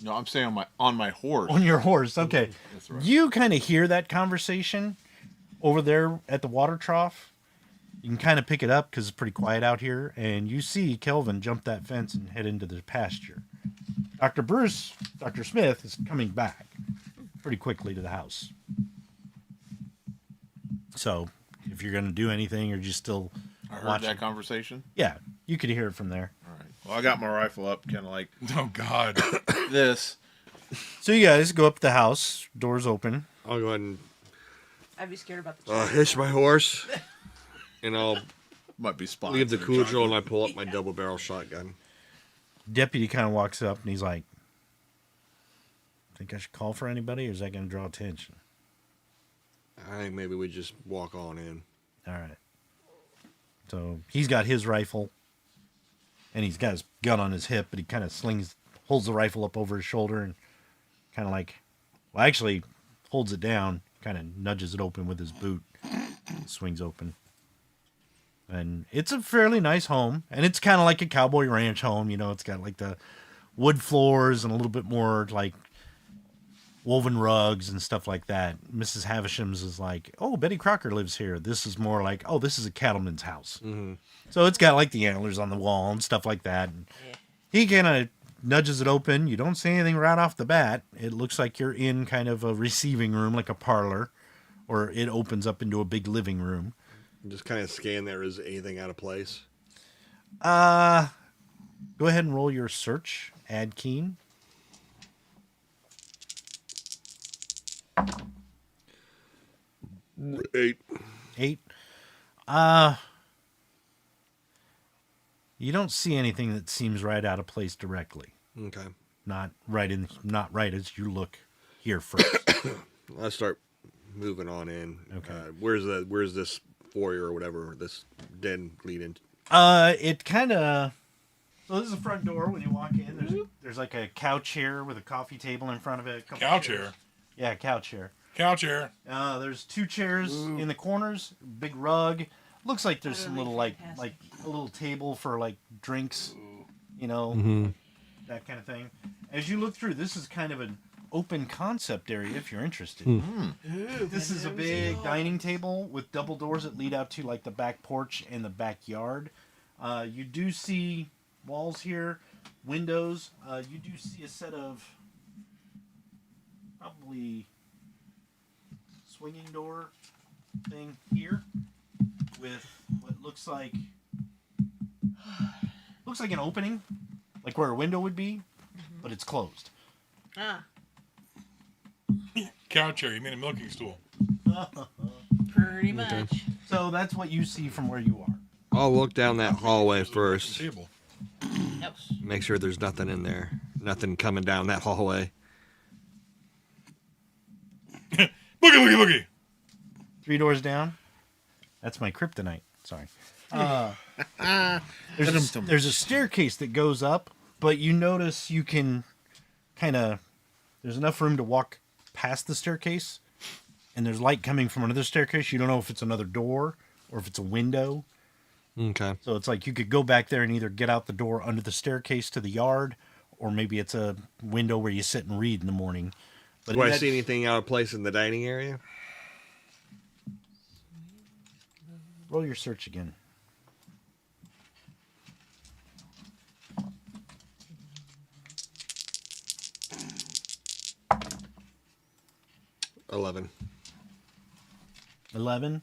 No, I'm staying on my horse. On your horse. Okay. That's right. You kind of hear that conversation over there at the water trough. You can kind of pick it up because it's pretty quiet out here. And you see Kelvin jump that fence and head into the pasture. Dr. Smith is coming back pretty quickly to the house. So if you're going to do anything or just still I heard watching. that conversation. Yeah, you could hear it from there. All right. Well, I got my rifle up, kind of like Oh, God. this. So you guys go up to the house, doors open. I'll go ahead and I'd be scared about the child. hitch my horse, and I'll Might be spotted. leave the cudgel, and I pull up my double barrel shotgun. Deputy kind of walks up and he's like, think I should call for anybody or is that going to draw attention? I think maybe we just walk on in. All right. So he's got his rifle and he's got his gun on his hip, but he kind of holds the rifle up over his shoulder and kind of like, well, actually holds it down, kind of nudges it open with his boot, swings open. And it's a fairly nice home, and it's kind of like a cowboy ranch home. You know, it's got like the wood floors and a little bit more like woven rugs and stuff like that. Mrs. Havisham's is like, oh, Betty Crocker lives here. This is more like, oh, this is a cattleman's house. Mm-hmm. So it's got like the antlers on the wall and stuff like that. And he kind of nudges it open. You don't see anything right off the bat. It looks like you're in kind of a receiving room, like a parlor, or it opens up into a big living room. Just kind of scan there. Is anything out of place? Go ahead and roll your search. Add keen. 8. 8. You don't see anything that seems right out of place directly. Okay. Not right as you look here first. Let's start moving on in. Okay. Where's this foyer or whatever this den lead in? It kind of. So this is the front door when you walk in. There's like a couch here with a coffee table in front of it. A couple Cow chairs. chair. Yeah, couch chair. Cow chair. There's 2 chairs in the corners. Big rug. Looks like there's some little like a little table for like drinks. You know, that kind of thing. As you look through, this is kind of an open concept area if you're interested. This is a big dining table with double doors that lead out to like the back porch and the backyard. You do see walls here, windows. You do see a set of probably swinging door thing here with what looks like an opening, like where a window would be, but it's closed. Ah, Cow chair. You mean a milking stool? pretty much. So that's what you see from where you are. I'll look down that hallway first. Table. Yep. Make sure there's nothing in there. Nothing coming down that hallway. Boogie. 3 doors down. That's my kryptonite. Sorry. There's a staircase that goes up, but you notice you can there's enough room to walk past the staircase, and there's light coming from another staircase. You don't know if it's another door or if it's a window. Okay. So it's like you could go back there and either get out the door under the staircase to the yard, or maybe it's a window where you sit and read in the morning. But Do I see anything out of place in the dining area? Roll your search again. $11. 11.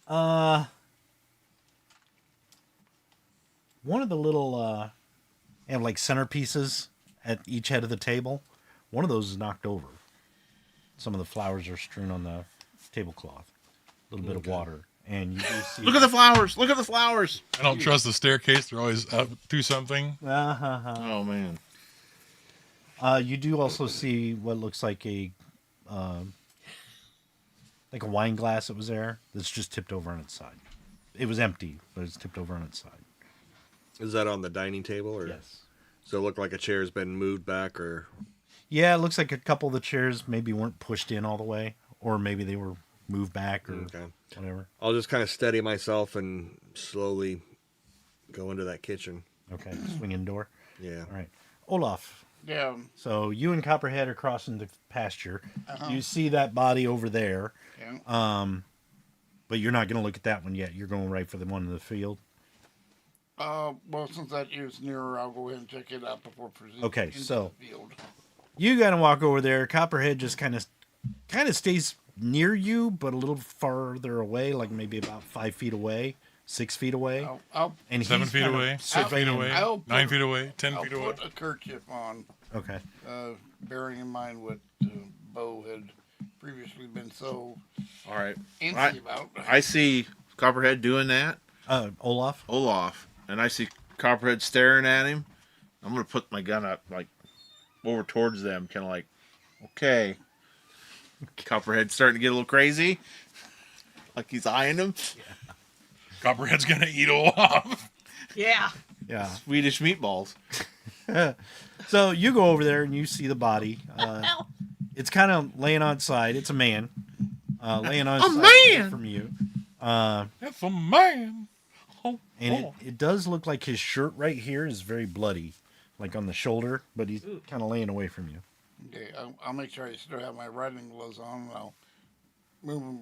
One of the little have like centerpieces at each head of the table. One of those is knocked over. Some of the flowers are strewn on the tablecloth. A little bit of water, and you do see. Look at the flowers! Look at the flowers! I don't trust the staircase. They're always up to something. Oh man. You do also see what looks like a wine glass that was there that's just tipped over on its side. It was empty, but it's tipped over on its side. Is that on the dining table? Or? Yes. So it looked like a chair's been moved back or... Yeah, it looks like a couple of the chairs maybe weren't pushed in all the way, or maybe they were moved back or whatever. I'll just kind of steady myself and slowly go into that kitchen. Okay, swing in door. Yeah. All right. Olaf. Yeah. So you and Copperhead are crossing the pasture. You see that body over there. Yeah. But you're not going to look at that one yet. You're going right for the one in the field. Well, since that is nearer, I'll go ahead and check it out before proceeding. Okay, into so the field. you got to walk over there. Copperhead just kind of stays near you, but a little farther away, like maybe about 5 feet away, 6 feet away. And 7 he's feet kind of away, 6 surveying- feet away, I'll put- 9 feet away, 10 I'll feet away. put a kerchief on, Okay. bearing in mind what Bo had previously been so All right. antsy about. I see Copperhead doing that, Olaf. Olaf, and I see Copperhead staring at him. I'm gonna put my gun up like over towards them, kind of like, okay. Copperhead's starting to get a little crazy, like he's eyeing him. Copperhead's gonna eat Olaf. Yeah. Yeah. Swedish meatballs. So you go over there and you see the body. It's kind of laying on its side. It's a man. Laying on its side away from you. That's a man. Oh, And it does look like his shirt right here is very bloody, like on the shoulder, but he's kind of laying away from you. Okay, I'll make sure I still have my riding gloves on. And I'll move him,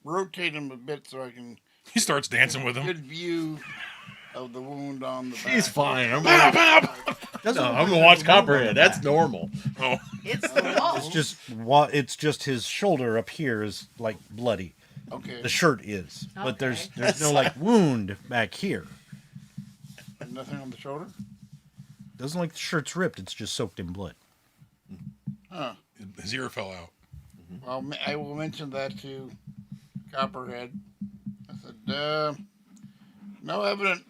rotate him a bit so I can he starts dancing with him. good view of the wound on the back. He's fine. I'm Bop, gonna, bop. Doesn't look I'm like gonna watch there's a wound on Copperhead. the That's back. normal. Oh, It's the wall. It's just his shoulder up here is like bloody. Okay, The shirt is, but there's Okay. no like wound back here. nothing on the shoulder. Doesn't look like the shirt's ripped. It's just soaked in blood. Huh. his ear fell out. Well, I will mention that to Copperhead. I said, no evident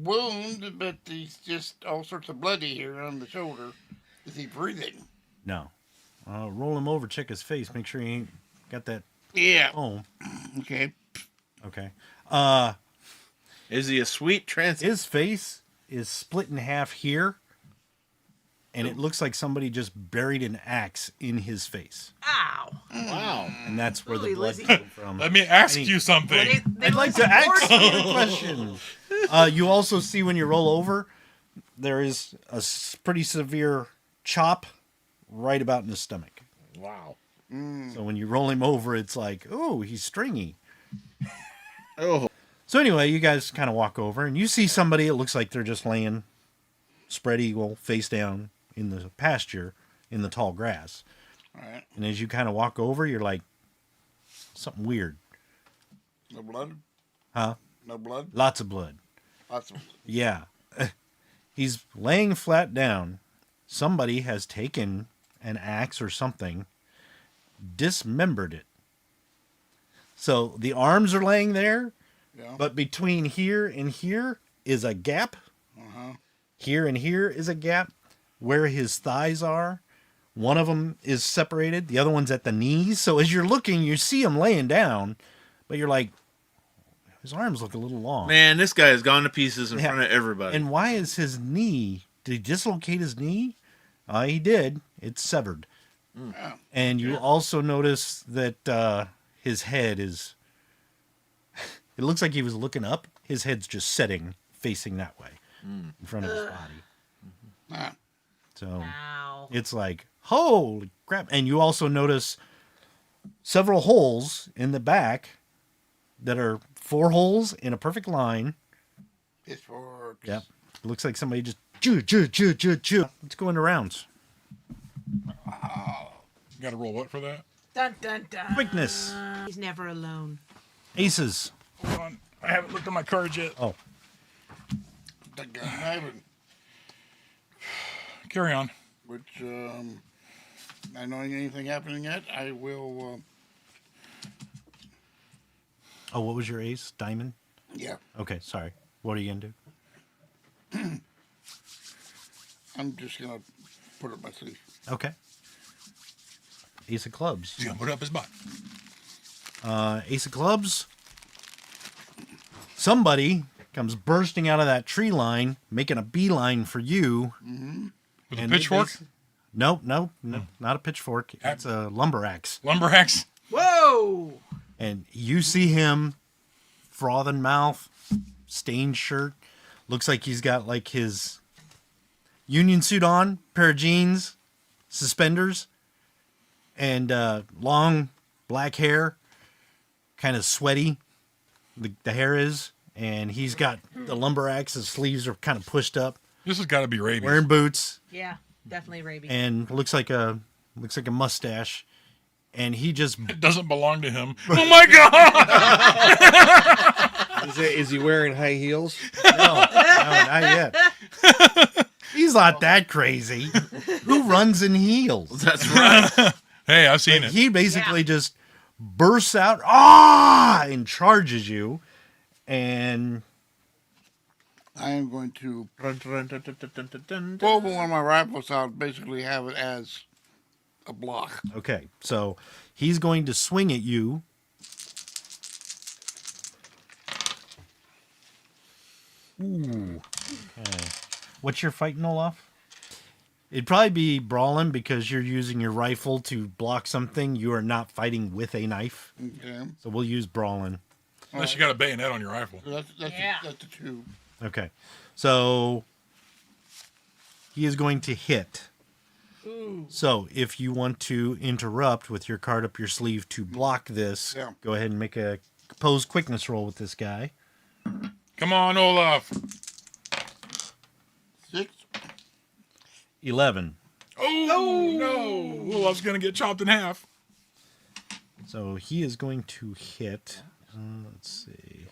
wound, but he's just all sorts of bloody here on the shoulder. Is he breathing? No. Roll him over, check his face, make sure he ain't got that Yeah. foam. Okay. Okay. Is he a sweet trans? His face is split in half here, and it looks like somebody just buried an axe in his face. Ow. Wow. And that's where the Holy blood Lizzie. came from. Let me ask Any- you something. I'd like to ask you a question. You also see when you roll over, there is a pretty severe chop right about in his stomach. Wow. So when you roll him over, it's like, oh, he's stringy. Oh. So anyway, you guys kind of walk over, and you see somebody. It looks like they're just laying spread eagle, face down in the pasture in the tall grass. All right. And as you kind of walk over, you're like, something weird. No blood? Huh? No blood? Lots of blood. Lots of Yeah. He's laying flat down. Somebody has taken an axe or something, dismembered it. So the arms are laying there, Yeah. but between here and here is a gap. Uh-huh. Here and here is a gap where his thighs are. One of them is separated. The other one's at the knees. So as you're looking, you see him laying down, but you're like, his arms look a little long. Man, this guy has gone to pieces in Yeah. front of everybody. And why is his knee? Did he dislocate his knee? He did. It's severed. Yeah. And you also notice that his head is. It looks like he was looking up. His head's just setting, facing that way, in front of his body. Ah. So Ow. it's like, holy crap! And you also notice several holes in the back that are 4 holes in a perfect line. Pitchfork. Yep. It looks like somebody just chew. Let's go into rounds. Got to roll what for that? Dun dun dun. Quickness. He's never alone. Aces. Hold on. I haven't looked at my cards yet. Oh, The gun having, Carry on. which, not knowing anything happening yet, I will, oh, what was your ace? Diamond? yeah. Okay, sorry. What are you going to do? I'm just going to put it in my sleeve. Okay. Ace of clubs. He's gonna put it up his butt. Ace of clubs. Somebody comes bursting out of that tree line, making a beeline for you. With a And pitchfork? No, not a pitchfork. It's a lumber axe. Lumber axe? Whoa! And you see him, frothing mouth, stained shirt. Looks like he's got like his union suit on, pair of jeans, suspenders, and long black hair, kind of sweaty. The hair is, and he's got the lumber axe. His sleeves are kind of pushed up. This has got to be rabies. Wearing boots, Yeah, definitely rabies. and looks like a mustache. And he just It doesn't belong to him. Oh my God! Is he wearing high heels? no, not yet. He's not that crazy. Who runs in heels? That's right. Hey, I've seen it. He basically Yeah. just bursts out and charges you, and I am going to Dun, dun, dun, dun, dun, dun, dun, dun. pull one of my rifles out, basically have it as a block. okay, so he's going to swing at you. Ooh. Okay. What's your fighting, Olaf? It'd probably be brawling because you're using your rifle to block something. You are not fighting with a knife, Okay. so we'll use brawling. Unless you got a bayonet on your rifle. So that's Yeah. that's a 2. Okay, so he is going to hit. Ooh. So if you want to interrupt with your card up your sleeve to block this, Yeah. go ahead and make a pose quickness roll with this guy. Come on, Olaf. 6. 11. Oh, no. Olaf's going to get chopped in half. So he is going to hit. Let's see.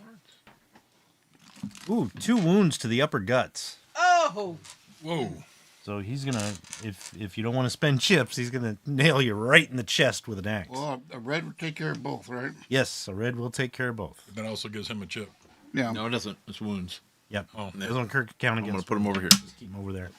Ooh, 2 wounds to the upper guts. Oh! Whoa. So he's gonna, if you don't want to spend chips, he's gonna nail you right in the chest with an axe. Well, a red would take care of both, right? Yes, a red will take care of both. That also gives him a chip. Yeah. No, it doesn't. It's wounds. Yep. Oh. Those don't count I'm against. going to put them over here. Keep them over there.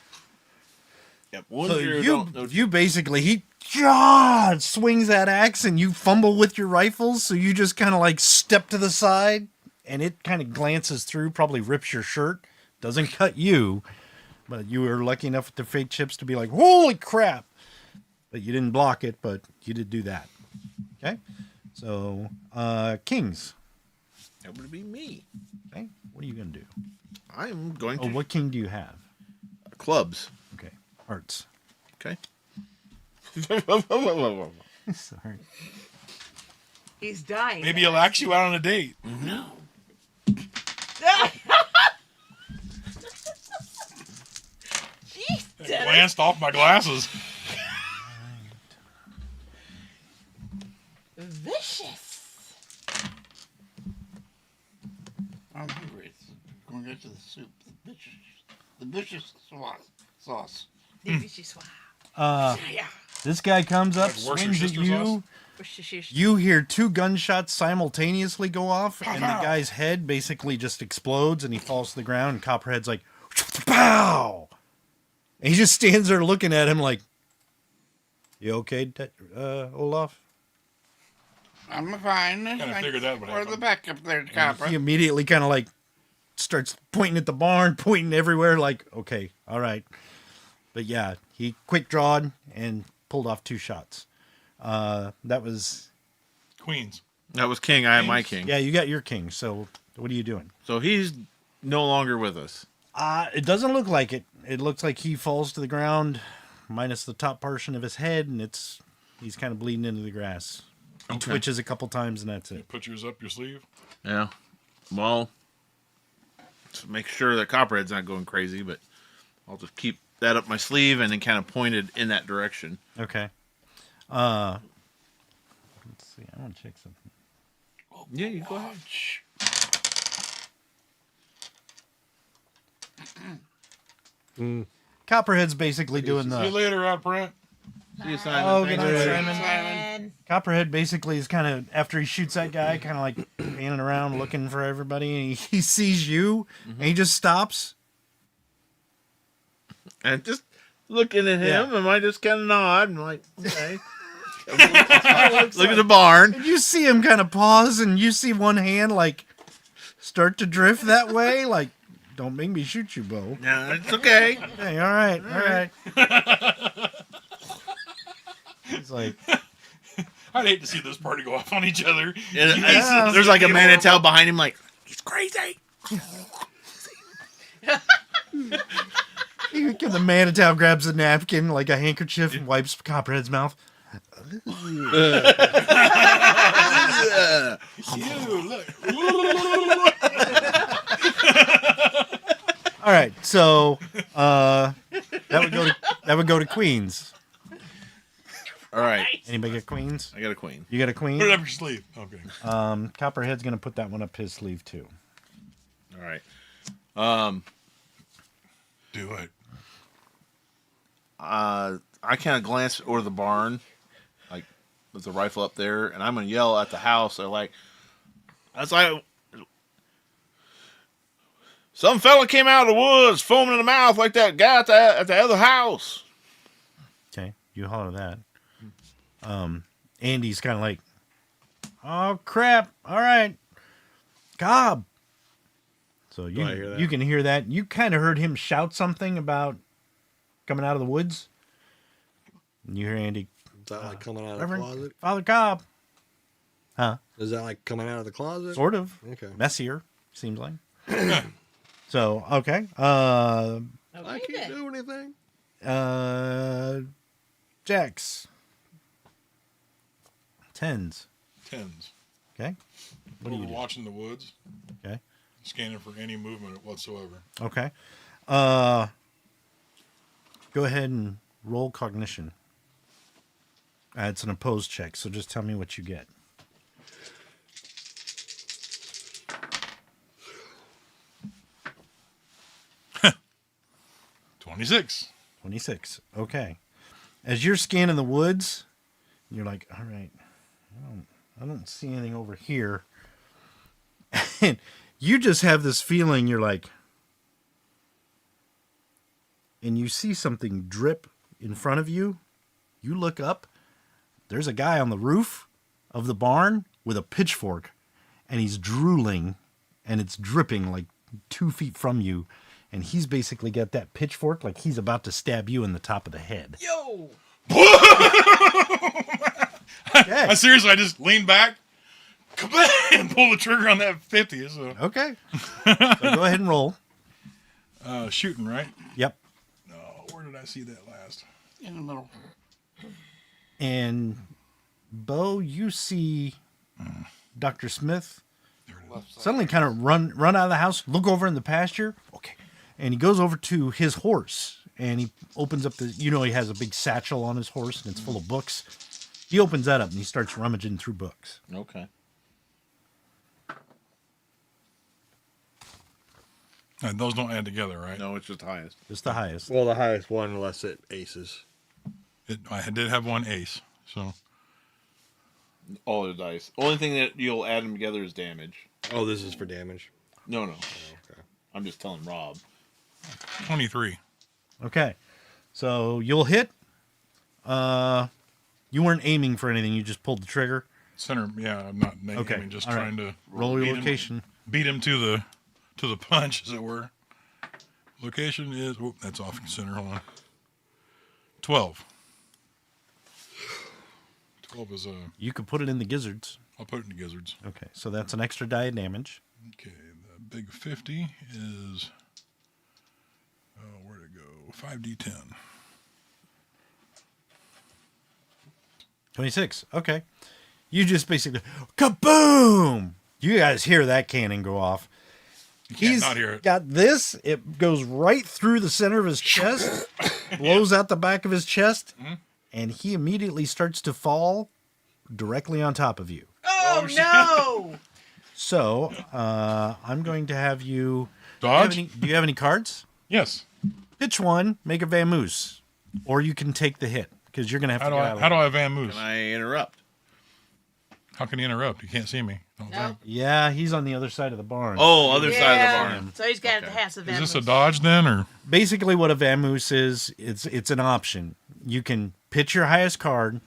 Yep. Wounds So here you don't- no- you basically he God swings that axe and you fumble with your rifles, so you just kind of like step to the side and it kind of glances through, probably rips your shirt, doesn't cut you, but you were lucky enough with the fake chips to be like, holy crap! But you didn't block it, but you did do that. Okay, so kings. That would be me. Okay, what are you gonna do? I'm going to Oh, what king do you have? clubs. Okay, hearts. Okay. Sorry. He's dying. Maybe he'll axe you out on a date. Jeez, I Dennis. glanced off my glasses. Vicious. I'm hungry. It's going right to the soup. The vicious sauce. Vicious. Uh, this guy comes up, Like Worcestershire swings at sauce? you. Vicious. You hear 2 gunshots simultaneously go off, and the guy's head basically just explodes, and he falls to the ground. And Copperhead's like, "Pow!" And he just stands there looking at him like, "You okay, Olaf?" I'm fine. Kinda figured that would Or the happen. backup there, Copper. He immediately kind of like starts pointing at the barn, pointing everywhere, like, "Okay, all right." But yeah, he quick drawed and pulled off 2 shots. That was Queens. That was king. I had my king. yeah. You got your king. So what are you doing? So he's no longer with us. It doesn't look like it. It looks like he falls to the ground, minus the top portion of his head, and he's kind of bleeding into the grass. He Okay. twitches a couple times, and that's it. Put yours up your sleeve. Yeah. Well, to make sure that Copperhead's not going crazy, but I'll just keep that up my sleeve and then kind of pointed in that direction. Okay. Let's see. I want to check something. Yeah, you go ahead. Copperhead's basically doing See you the. later, out Brent. See you, Simon. Oh, Thank good you. night, Simon. Simon. Copperhead basically is kind of, after he shoots that guy, kind of like panning around looking for everybody, and he sees you, and he just stops. And just looking at him, Yeah. and I just kind of nod and like, okay. Look at the barn. And you see him kind of pause, and you see one hand like start to drift that way. Like, don't make me shoot you, Bo. No, it's okay. Hey, all right. He's like, I'd hate to see this party go off on each other. Yeah. There's like a manatee behind him, like, he's crazy. the manatee grabs a napkin like a handkerchief and wipes Copperhead's mouth. Ew, look. All right, so that would go to Queens. All right. Anybody get Queens? I got a queen. You got a Queen? Put it up your sleeve. Okay. Copperhead's gonna put that one up his sleeve too. All right. Do it. I kind of glance over the barn, like with the rifle up there, and I'm gonna yell at the house. They're like, "That's like some fella came out of the woods, foaming in the mouth like that guy at the other house." Okay, you holler that. Andy's kind of like, oh crap! All right, Cobb. So I hear that? you can hear that. You kind of heard him shout something about coming out of the woods. And you hear Andy, Is that like coming out of the Reverend closet? Father Cobb. Huh? Is that like coming out of the closet? Sort of. Okay. Messier, seems like. So, okay. I Okay, can't then. do anything. Jax. Tens. Tens. Okay. What do you We're do? watching the woods, Okay. scanning for any movement whatsoever. Okay. Go ahead and roll cognition. It's an opposed check, so just tell me what you get. $26. 26. Okay. As you're scanning the woods, you're like, all right, I don't see anything over here. And you just have this feeling, you're like, and you see something drip in front of you. You look up, there's a guy on the roof of the barn with a pitchfork, and he's drooling, and it's dripping like 2 feet from you. And he's basically got that pitchfork like he's about to stab you in the top of the head. Yo! I seriously, I just leaned back, kabam, and pull the trigger on that 50. So, Okay. So go ahead and roll. shooting, right? Yep. No, where did I see that last? In the middle. And Bo, you see Dr. Smith suddenly kind of run out of the house, look over in the pasture. Okay. And he goes over to his horse and he opens up he has a big satchel on his horse and it's full of books. He opens that up and he starts rummaging through books. Okay. And those don't add together, right? No, it's just the highest. It's the highest. Well, the highest one, unless it aces. I did have one ace, so All the dice. Only thing that you'll add them together is damage. Oh, this is for damage. No. Okay. I'm just telling Rob. 23. Okay. So you'll hit. You weren't aiming for anything. You just pulled the trigger. Center, yeah, I'm not aiming, Okay, just all right. trying to Roll your beat him- location. beat him to the punch, as it were. Location is, that's off center, hold on. 12. 12 is You could put it in the gizzards. I'll put it in the gizzards. Okay. So that's an extra die of damage. Okay, the big 50 is, where'd it go? 5d10. 26. Okay. You just basically kaboom! You guys hear that cannon go off. Can't not hear it. Got this. It goes right through the center of his chest, blows out the back of his chest, and he immediately starts to fall directly on top of you. Oh, no! So, I'm going to have you... Dodge? Do you have any cards? Yes. Pitch one, make a vamoose. Or you can take the hit, because you're going to have to get out of How do it. I Van Moose? Can I interrupt? How can you interrupt? You can't see me. No. Yeah, he's on the other side of the barn. Oh, other side of the Yeah. barn. So he's got Okay. the house of Is this a animals. dodge then, or Basically, what a vamoose is, it's an option. You can pitch your highest card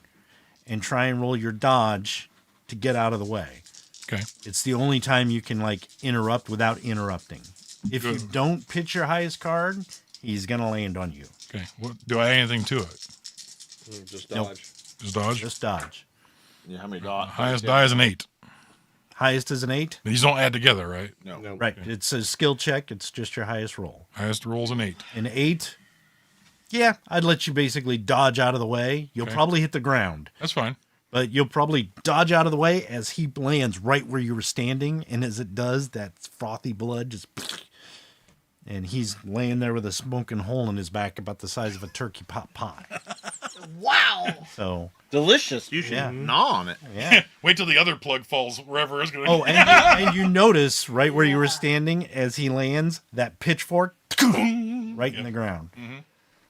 and try and roll your dodge to get out of the way. okay? It's the only time you can like interrupt without interrupting. If you Good. don't pitch your highest card, he's gonna land on you. Okay. What do I add anything to it? Just Nope. dodge. Just dodge. Just dodge. Yeah, how many dots? Highest die is an 8. Highest is an 8. These don't add together, right? No. No. Right. It's a skill check. It's just your highest roll. Highest rolls an 8. An 8. Yeah, I'd let you basically dodge out of the way. You'll Okay. probably hit the ground, That's fine. but you'll probably dodge out of the way as he lands right where you were standing. And as it does, that frothy blood just. And he's laying there with a smoking hole in his back about the size of a turkey pot pie. Wow. So, Delicious. You should Yeah. gnaw on it. yeah. Wait till the other plug falls wherever it's going to. Oh, and you notice right where you were standing as he lands, that pitchfork right in the ground.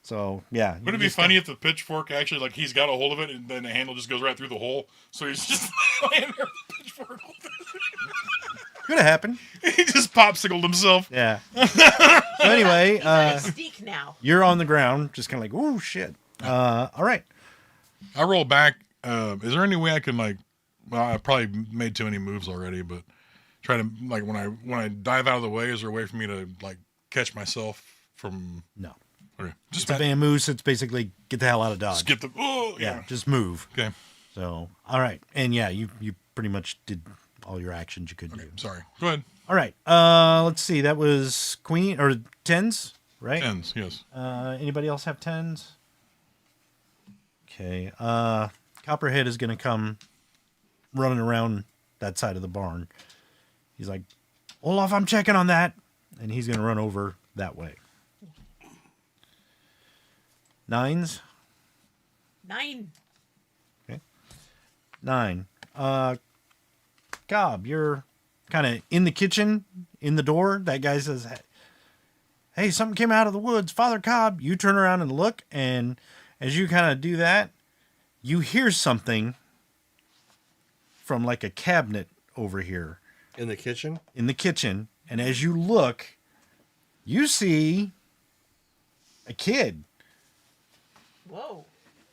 So, yeah. Wouldn't it be funny if the pitchfork actually, like, he's got a hold of it and then the handle just goes right through the hole? So he's just laying there with the pitchfork. Could have happened. He just popsicled himself. Yeah. So anyway, Steak now. you're on the ground, just kind of like, oh, shit. All right. I roll back. Is there any way I can, like, well, I probably made too many moves already, but try to, like, when I dive out of the way, is there a way for me to, like, catch myself from? No. Okay. It's a vamoose. It's basically get the hell out of Dodge. Skip the. Oh, Yeah, yeah. just move. Okay. So, all right. And yeah, you pretty much did all your actions you could do. Sorry. Go ahead. All right. Let's see. That was queen or tens, right? 10s, yes. Anybody else have tens? Okay. Copperhead is going to come running around that side of the barn. He's like, Olaf, I'm checking on that. And he's going to run over that way. 9s. 9. 9. Cobb, you're kind of in the kitchen, in the door. That guy says, hey, something came out of the woods. Father Cobb, you turn around and look. And as you kind of do that, you hear something from like a cabinet over here In the kitchen? in the kitchen. And as you look, you see a kid. Whoa.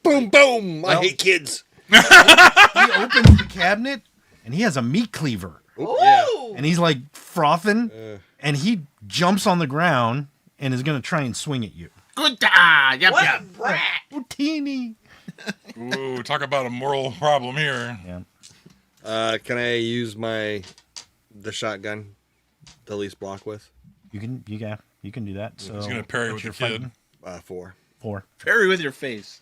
Boom, boom! Well- I hate kids. He opens the cabinet and he has a meat cleaver. Ooh, yeah. Ooh. And he's like frothing. Uh, And he jumps on the ground and is going to try and swing at you. Good time. Yep, What yep. a brat. Oh, teeny. Ooh, talk about a moral problem here. Yeah. can I use the shotgun to least block with? You can do that. So He's gonna parry what's with your the kid. fighting? 4. 4. Parry with your face.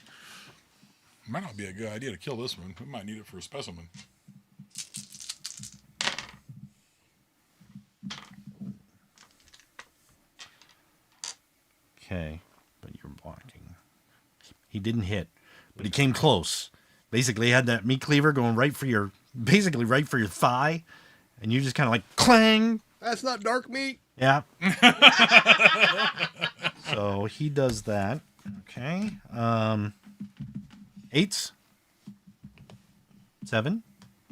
Might not be a good idea to kill this one. We might need it for a specimen. Okay, but you're blocking. He didn't hit, but he came close. Basically, he had that meat cleaver going right for your thigh, and you just kind of like clang. That's not dark meat. Yeah. So he does that. Okay. 8s. 7.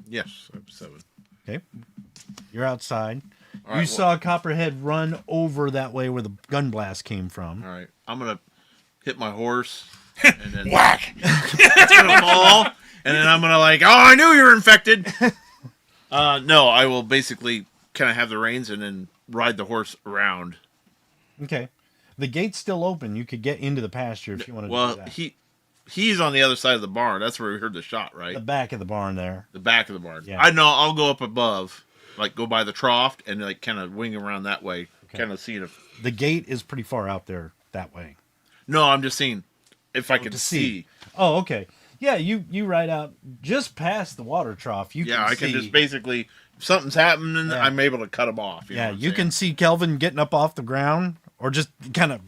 Yes, I'm 7. Okay. You're outside. All You right, saw Copperhead run over that way where the gun blast came from. All right, I'm gonna hit my horse and then Whack! it's gonna fall, and then I'm gonna like, oh, I knew you were infected. No, I will basically kind of have the reins and then ride the horse around. Okay. The gate's still open. You could get into the pasture if you wanted to do Well, that. he's on the other side of the barn. That's where we heard the shot, right? The back of the barn there. The back of the barn. Yeah. I know. I'll go up above, like go by the trough and like kind of wing around that way, kind of seeing if. The gate is pretty far out there that way. No, I'm just seeing if I could to see. Oh, okay. Yeah, you ride out just past the water trough. You Yeah, can I see, can just basically if something's happening. Yeah. I'm able to cut them off. Yeah, know what you I'm can saying? see Kelvin getting up off the ground or just kind of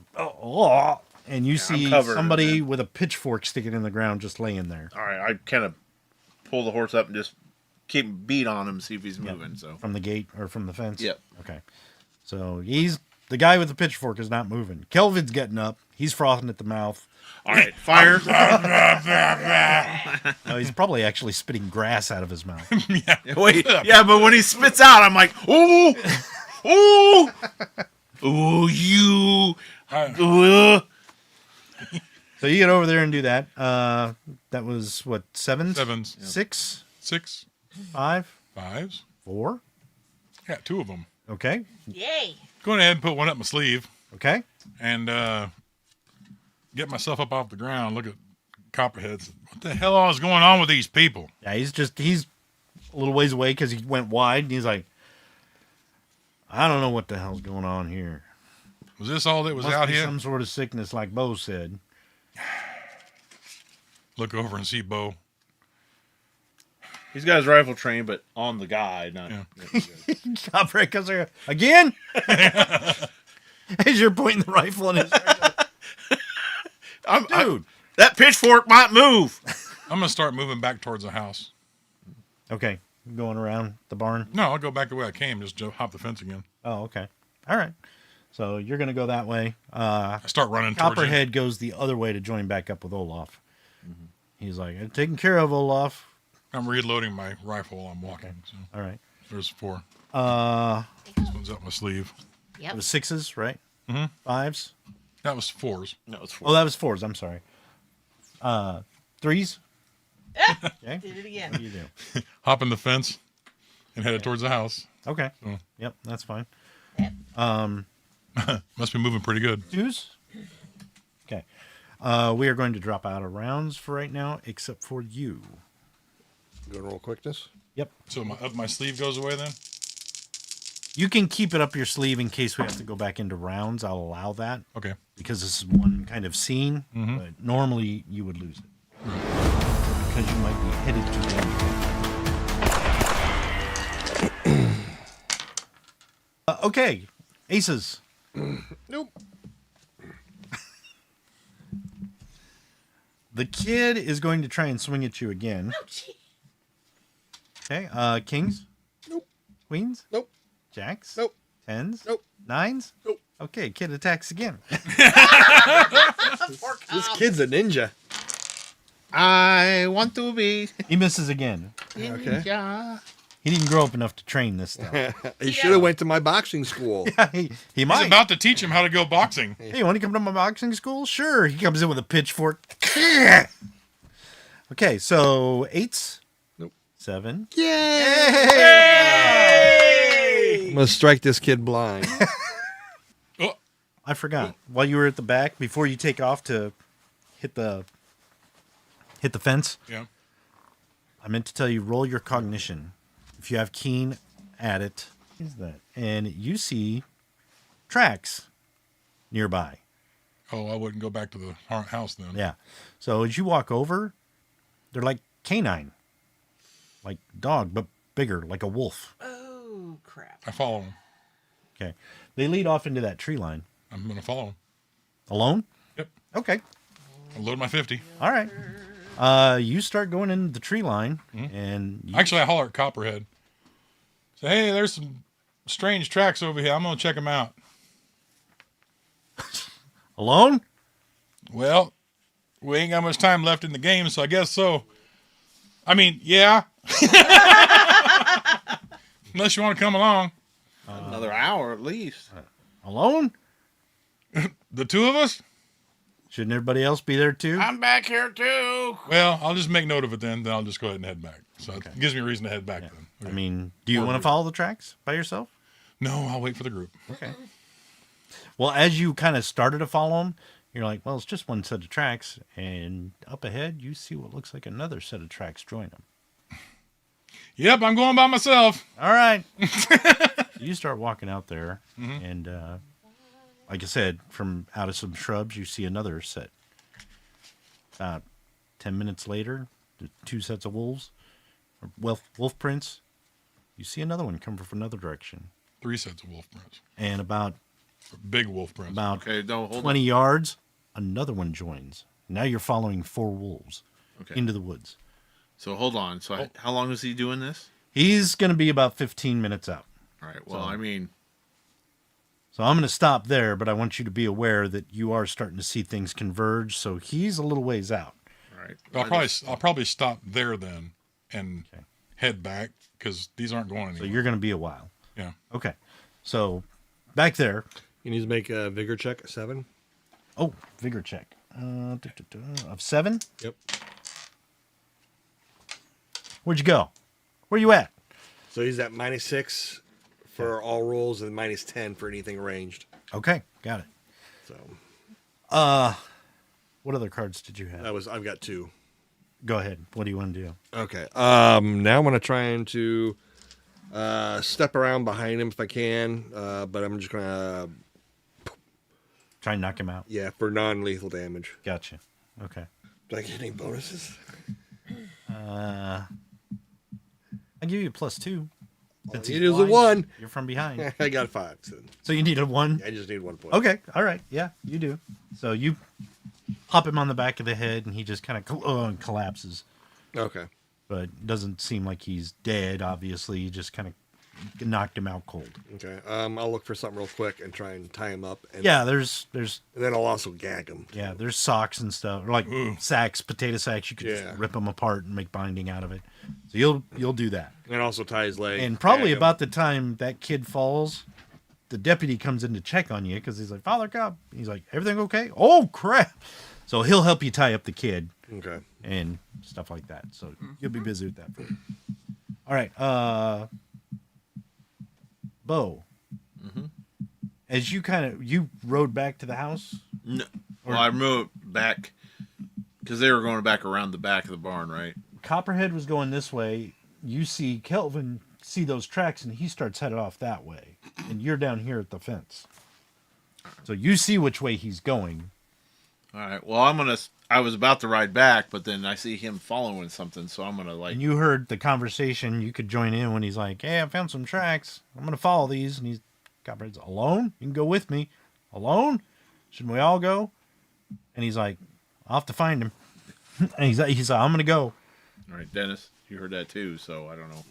and you see covered, somebody man. with a pitchfork sticking in the ground just laying there All right, I kind of pull the horse up and just keep beat on him, see if he's moving. So from the gate or from the fence. Yep. Okay. So he's The guy with the pitchfork is not moving. Kelvin's getting up. He's frothing at the mouth. All right, fire. No, he's probably actually spitting grass out of his mouth. Wait, yeah, but when he spits out, I'm like, ooh, ooh, ooh, you. So you get over there and do that. That was what, 7? Sevens. 6? 6. 5? 5s. 4? Yeah, 2 of them. Okay. Yay. Going ahead and put one up my sleeve Okay. and get myself up off the ground. Look at Copperheads. What the hell is going on with these people? Yeah, he's a little ways away because he went wide, and he's like, I don't know what the hell's going on here. Was this all that was Must out be here? some sort of sickness, like Bo said. Look over and see Bo. He's got his rifle trained, but on the guy, not. Yeah. Copperhead comes there again. As you're pointing the rifle in his dude. That pitchfork might move. I'm going to start moving back towards the house. Okay, going around the barn. No, I'll go back the way I came. Just hop the fence again. Oh, okay. All right. So you're gonna go that way. I start running towards you. Copperhead goes the other way to join back up with Olaf. He's like, "I'm taking care of Olaf." I'm reloading my rifle while I'm walking. So All right. there's 4. Uh, This one's up my sleeve. it Yep. was 6s, right? Mhm. 5s. That was 4s. No, it's Oh, that was 4s. I'm sorry. 3s. Okay. Did it again. What do you do? Hopping the fence and headed towards the house. Okay. Oh. Yep, that's fine. Must be moving pretty good. 2s. Okay. We are going to drop out of rounds for right now, except for you. Going to roll quickness. Yep. So my sleeve goes away then? You can keep it up your sleeve in case we have to go back into rounds. I'll allow that Okay. because this is one kind of scene, but normally you would lose it. Because you might be headed to danger. Okay. Aces. Nope. The kid is going to try and swing at you again. Oh, gee. Okay. Kings? Nope. Queens? Nope. Jacks? Nope. 10s? Nope. 9s? Nope. Okay, kid attacks again. Poor This Cobb. kid's a ninja. I want to be. He misses again. Okay. He didn't grow up enough to train this stuff. He should have went to my boxing school. he He's might. about to teach him how to go boxing. Hey, you want to come to my boxing school? Sure. He comes in with a pitchfork. Okay, so 8s. Nope. 7. Yay! I'm gonna strike this kid blind. Oh, I forgot. While you were at the back, before you take off to hit the fence, yeah. I meant to tell you, roll your cognition. If you have keen, add it. What is that? And you see tracks nearby. Oh, I wouldn't go back to the house then. Yeah. So as you walk over, they're like canine. Like dog, but bigger, like a wolf. Oh, crap. I follow him. Okay. They lead off into that tree line. I'm going to follow him. Alone? Yep. Okay. I load my 50. All right. You start going into the tree line, and you, Actually, I holler at Copperhead. Say, hey, there's some strange tracks over here. I'm going to check them out. alone? Well, we ain't got much time left in the game, so I guess so. I mean, yeah. Unless you want to come along. Another hour at least. Alone? The 2 of us? Shouldn't everybody else be there too? I'm back here too. Well, I'll just make note of it then. Then I'll just go ahead and head back. So it gives me a reason to head back then. I Okay. mean, do you want to follow the tracks by yourself? No, I'll wait for the group. Okay. Well, as you kind of started to follow them, you're like, well, it's just one set of tracks. And up ahead, you see what looks like another set of tracks join them. Yep, I'm going by myself. All right. You start walking out there, and like I said, from out of some shrubs, you see another set. About 10 minutes later, the 2 sets of wolves, or wolf prints. You see another one come from another direction. 3 sets of wolf prints. And about Big wolf prints. Okay, don't hold 20 yards, another one joins. Now you're following 4 wolves Okay. into the woods. So hold on. So how long is he doing this? He's going to be about 15 minutes out. All right. Well, I mean, So I'm going to stop there, but I want you to be aware that you are starting to see things converge. So he's a little ways out. All right. I'll probably stop there then and head back because these aren't going anywhere. So you're going to be a while. Yeah. Okay. So back there. You need to make a vigor check, 7. Oh, vigor check. Of 7? Yep. Where'd you go? Where you at? So he's at -6 for all rolls and -10 for anything ranged. Okay, got it. So What other cards did you have? I've got 2. Go ahead. What do you want to do? Okay. Now I'm gonna try to step around behind him if I can, but I'm just gonna Try and knock him out. for non-lethal damage. Gotcha. Okay. Do I get any bonuses? I'll give you a +2. Since It he's is a blind, 1. You're from behind. I got 5. So you need a 1? I just need 1 point. Okay. All right. Yeah, you do. So you pop him on the back of the head, and he just kind of collapses. Okay. But it doesn't seem like he's dead, obviously. You just kind of knocked him out cold. Okay. I'll look for something real quick and try and tie him up. And, Yeah, there's and then I'll also gag him. yeah, there's socks and stuff, or like sacks, potato sacks. You could Yeah. just rip them apart and make binding out of it. So you'll do that. And also tie his leg. And probably gag him. about the time that kid falls, the deputy comes in to check on you because he's like, Father Cobb. He's like, everything okay? Oh, crap. So he'll help you tie up the kid Okay. and stuff like that. So you'll be busy with that. All right. Bo. As you rode back to the house? No. Well, I moved back because they were going back around the back of the barn, right? Copperhead was going this way. You see Kelvin see those tracks, and he starts headed off that way. And you're down here at the fence. So you see which way he's going. All right. Well, I was about to ride back, but then I see him following something, so I'm gonna And you heard the conversation. You could join in when he's like, hey, I found some tracks. I'm going to follow these. And Copperhead's alone? You can go with me. Alone? Shouldn't we all go? And he's like, I'll have to find him. And he's like, I'm going to go. All right, Dennis, you heard that too, so I don't know.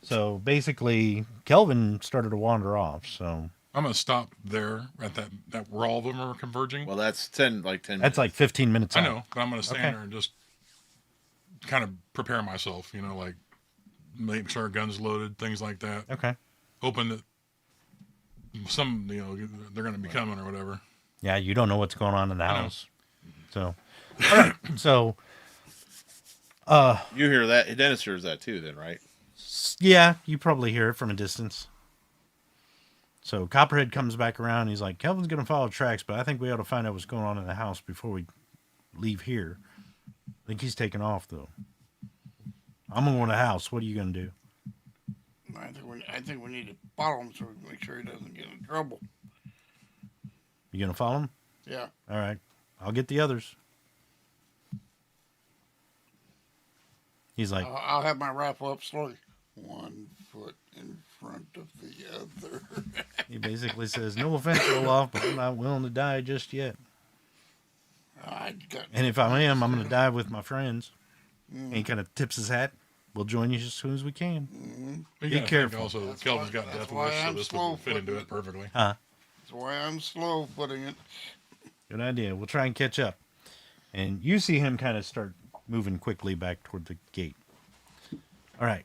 So basically, Kelvin started to wander off. So I'm gonna stop there at that where all of them are converging. Well, that's 10 that's minutes. like 15 minutes I out. know, but I'm gonna stand Okay. there and just kind of prepare myself. Like make sure our guns loaded, things like that. Okay. Hoping that some they're gonna be coming or whatever. Yeah, you don't know what's going on in the I know. house. So, all right. So, You hear that? Dennis hears that too, then, right? yeah, you probably hear it from a distance. So Copperhead comes back around. He's like, Kelvin's going to follow tracks, but I think we ought to find out what's going on in the house before we leave here. I think he's taking off, though. I'm going to go in the house. What are you going to do? I think we need to follow him so we can make sure he doesn't get in trouble. You going to follow him? Yeah. All right. I'll get the others. He's like, I'll have my rifle up slowly. 1 foot in front of the other. he basically says, no offense, Olaf, but I'm not willing to die just yet. And if I am, I'm going to die with my friends. And he kind of tips his hat. We'll join you as soon as we can. You Be gotta think careful. Also, That's Kelvin's why- got that's death why wish, so I'm this slow would fit into footing it perfectly. Huh? That's why I'm slow putting it. Good idea. We'll try and catch up. And you see him kind of start moving quickly back toward the gate. All right.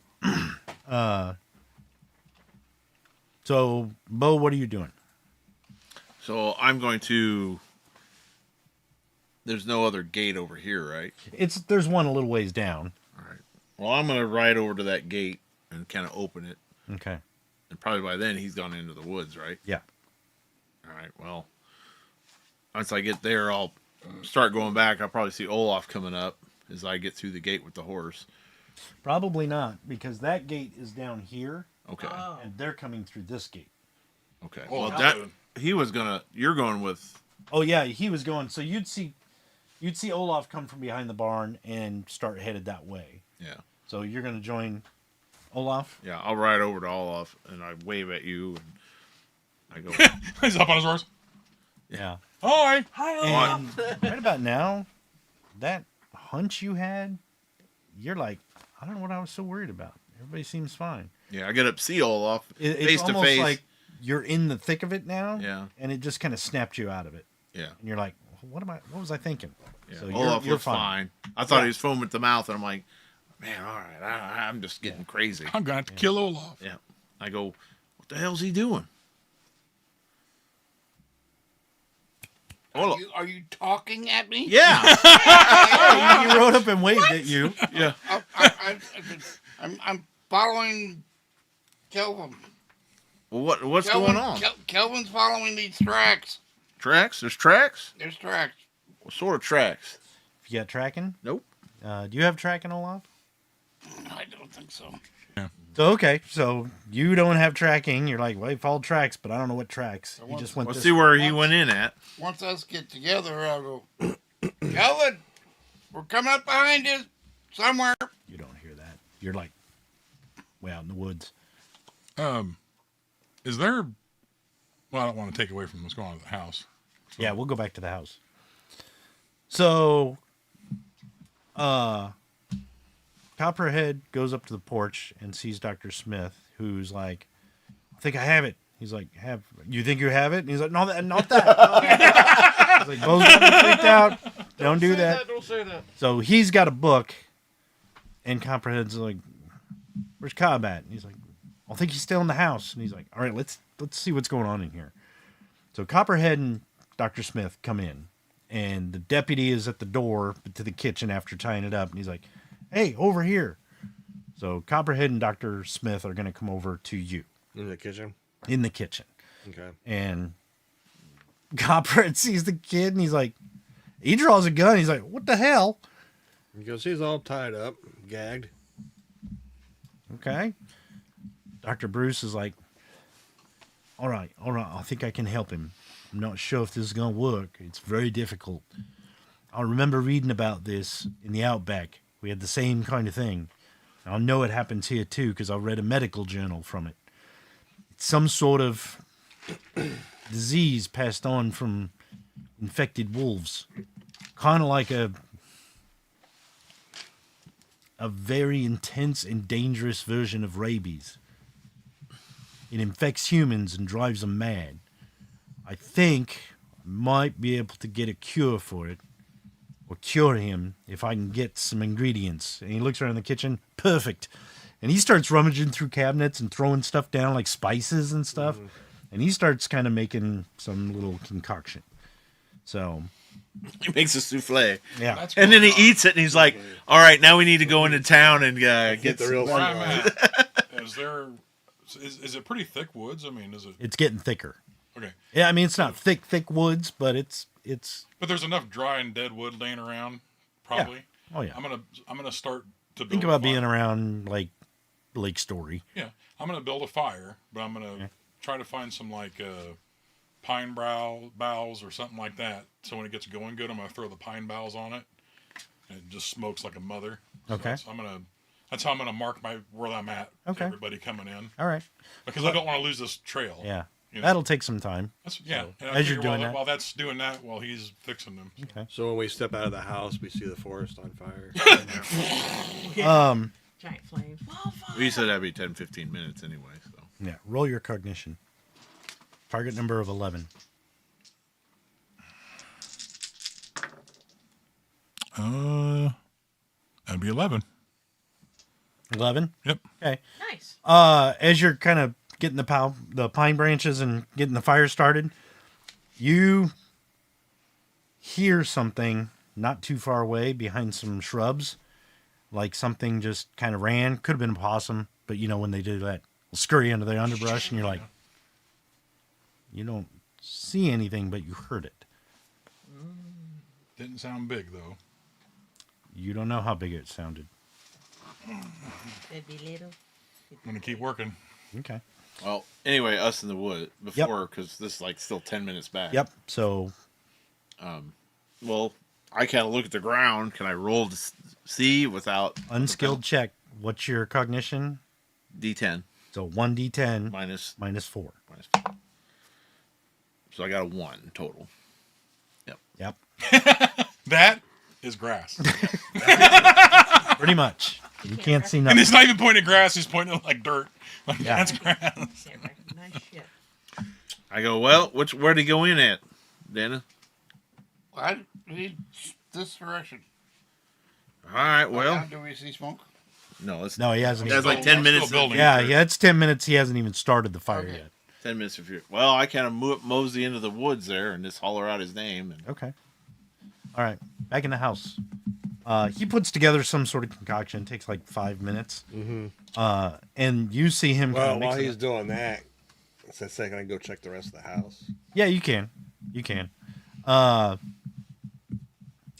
So, Bo, what are you doing? So I'm going to. There's no other gate over here, right? There's one a little ways down. All right. Well, I'm going to ride over to that gate and kind of open it. Okay. And probably by then he's gone into the woods, right? Yeah. All right. Well, once I get there, I'll start going back. I'll probably see Olaf coming up as I get through the gate with the horse. Probably not, because that gate is down here, Okay. Oh. and they're coming through this gate. Okay. Oh, Well, that's that he was gonna. You're going with. Oh yeah, he was going. So you'd see Olaf come from behind the barn and start headed that way. Yeah. So you're going to join Olaf? Yeah. I'll ride over to Olaf and I wave at you and I go. He's up on his horse. Yeah. Hi. Hi, And right about now, that hunch you had, you're like, I don't know what I was so worried about. Everybody seems fine. Yeah. I get up, see Olaf It's face to almost face. like you're in the thick of it now. Yeah. And it just kind of snapped you out of it. Yeah. And you're like, what was I thinking? Yeah. So Olaf you're was fine. I thought Yeah. he was foaming at the mouth, and I'm like, man, all right, I'm just getting crazy. I'm gonna have to kill Olaf. Yeah. I go, what the hell's he doing? Olaf. Are you talking at me? Yeah. He rode up and waved at you. Yeah. I'm following Kelvin. Well, what's going on? Kelvin's following these tracks. Tracks? There's tracks? There's tracks. What sort of tracks? You got tracking? Nope. Do you have tracking, Olaf? I don't think so. So, okay. So, you don't have tracking. You're like, well, he followed tracks, but I don't know what tracks. He just went Let's this see where he went in at. Once us get together, I'll go, Kelvin, we're coming up behind you somewhere. You don't hear that. You're like way out in the woods. Is there? Well, I don't want to take away from what's going on at the house. So, Yeah, we'll go back to the house. So, Copperhead goes up to the porch and sees Dr. Smith, who's like, I think I have it. He's like, you think you have it? And he's like, no, not that. He's like, Bo's got me freaked out. Don't do that. Don't say that. So he's got a book, and Copperhead's like, where's Cobb at? And he's like, I think he's still in the house. And he's like, all right, let's see what's going on in here. So Copperhead and Dr. Smith come in, and the deputy is at the door to the kitchen after tying it up. And he's like, hey, over here. So Copperhead and Dr. Smith are going to come over to you. In the kitchen? In the kitchen. Okay. And Copperhead sees the kid, and he's like, he draws a gun. He's like, what the hell? Because he's all tied up, gagged. Okay. Dr. Bruce is like, all right, I think I can help him. I'm not sure if this is going to work. It's very difficult. I remember reading about this in the Outback. We had the same kind of thing. I know it happens here too because I read a medical journal from it. It's some sort of disease passed on from infected wolves. Kind of like a very intense and dangerous version of rabies. It infects humans and drives them mad. I think I might be able to get a cure for it, or cure him if I can get some ingredients. And he looks around the kitchen. Perfect. And he starts rummaging through cabinets and throwing stuff down like spices and stuff. Mm-hmm. And he starts kind of making some little concoction. So He makes a souffle. yeah. That's And then he cool. eats it, and he's like, all right, now we need to go into town and get the real Where thing. I'm at, is there? Is it pretty thick woods? I mean, is it? It's getting thicker. Okay, Yeah, I mean it's not thick woods, but it's but there's enough dry and dead wood laying around. Probably. oh yeah. I'm gonna start to build Think a about fire. being around like Lake Story. Yeah, I'm gonna build a fire, but I'm gonna try to find some like pine boughs or something like that. So when it gets going good, I'm gonna throw the pine boughs on it, and it just smokes like a mother. So Okay. that's how I'm gonna mark where I'm at. Okay. To everybody coming in, All right. because I don't want to lose this trail. Yeah. You know? That'll take some time. Yeah. So, And I as you're figure doing that. while that's doing that, while he's fixing them. Okay. So when we step out of the house, we see the forest on fire. Giant flames. Wildfire. We said that'd be 10, 15 minutes anyway. So Yeah. Roll your cognition. Target number of 11. That'd be 11. 11? Yep. Okay. Nice. As you're kind of getting the pine branches and getting the fire started, you hear something not too far away behind some shrubs. Like something just kind of ran. Could have been a possum, but you know when they do that, will scurry under the underbrush, and you're like, you don't see anything, but you heard it. Didn't sound big though. You don't know how big it sounded. It'd be little. I'm gonna keep working. Okay. well, anyway, us in the wood before because this is like still 10 minutes back. Yep. So Well, I kind of look at the ground. Can I roll to see without unskilled check. What's your cognition? D10 So 1d10 minus 4. 4. So I got a 1 total. Yep. That is grass. Pretty much. You can't see And nothing. he's not even pointing at grass, he's pointing at like dirt. Like Yeah. that's grass. Can't recognize shit. I go, well, where'd he go in at, Dennis? I need this direction. All right, well. Now, do we see smoke? No, it's No, he hasn't. That's Even, like 10 minutes. building. yeah, it's 10 minutes. He hasn't even started the fire Okay. yet. 10 minutes if you're. Well, I kind of mosey into the woods there and just holler out his name. And Okay. All right. Back in the house. He puts together some sort of concoction. It takes like 5 minutes. Mm-hmm. And you see him. Well, kinda while mixing he's it. doing that, it's a second I go check the rest of the house. Yeah, you can. You can.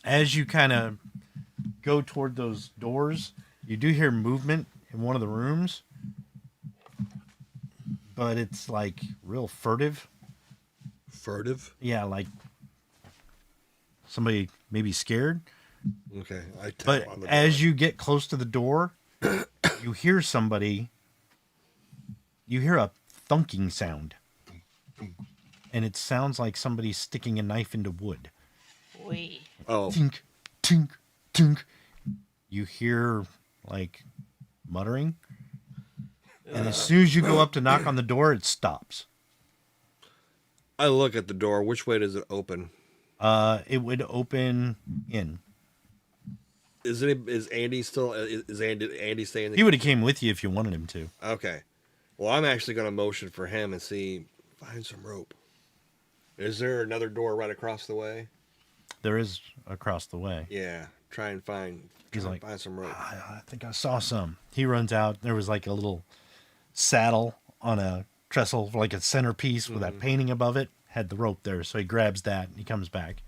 As you kind of go toward those doors, you do hear movement in one of the rooms, but it's like real furtive. Furtive? Yeah, like somebody maybe scared. Okay. I tap But on the as door. you get close to the door, you hear somebody. You hear a thunking sound. And it sounds like somebody sticking a knife into wood. We. Oh, Tink, tink, tink. You hear like muttering. And as soon as you go up to knock on the door, it stops. I look at the door. Which way does it open? It would open in. Is Andy still? Is Andy staying? He would have came with you if you wanted him to. Okay. Well, I'm actually going to motion for him and find some rope. Is there another door right across the way? There is across the way. Yeah. Try and find some rope. I think I saw some. He runs out. There was like a little saddle on a trestle, like a centerpiece with that painting above it. Had the rope there, so he grabs that and he comes back.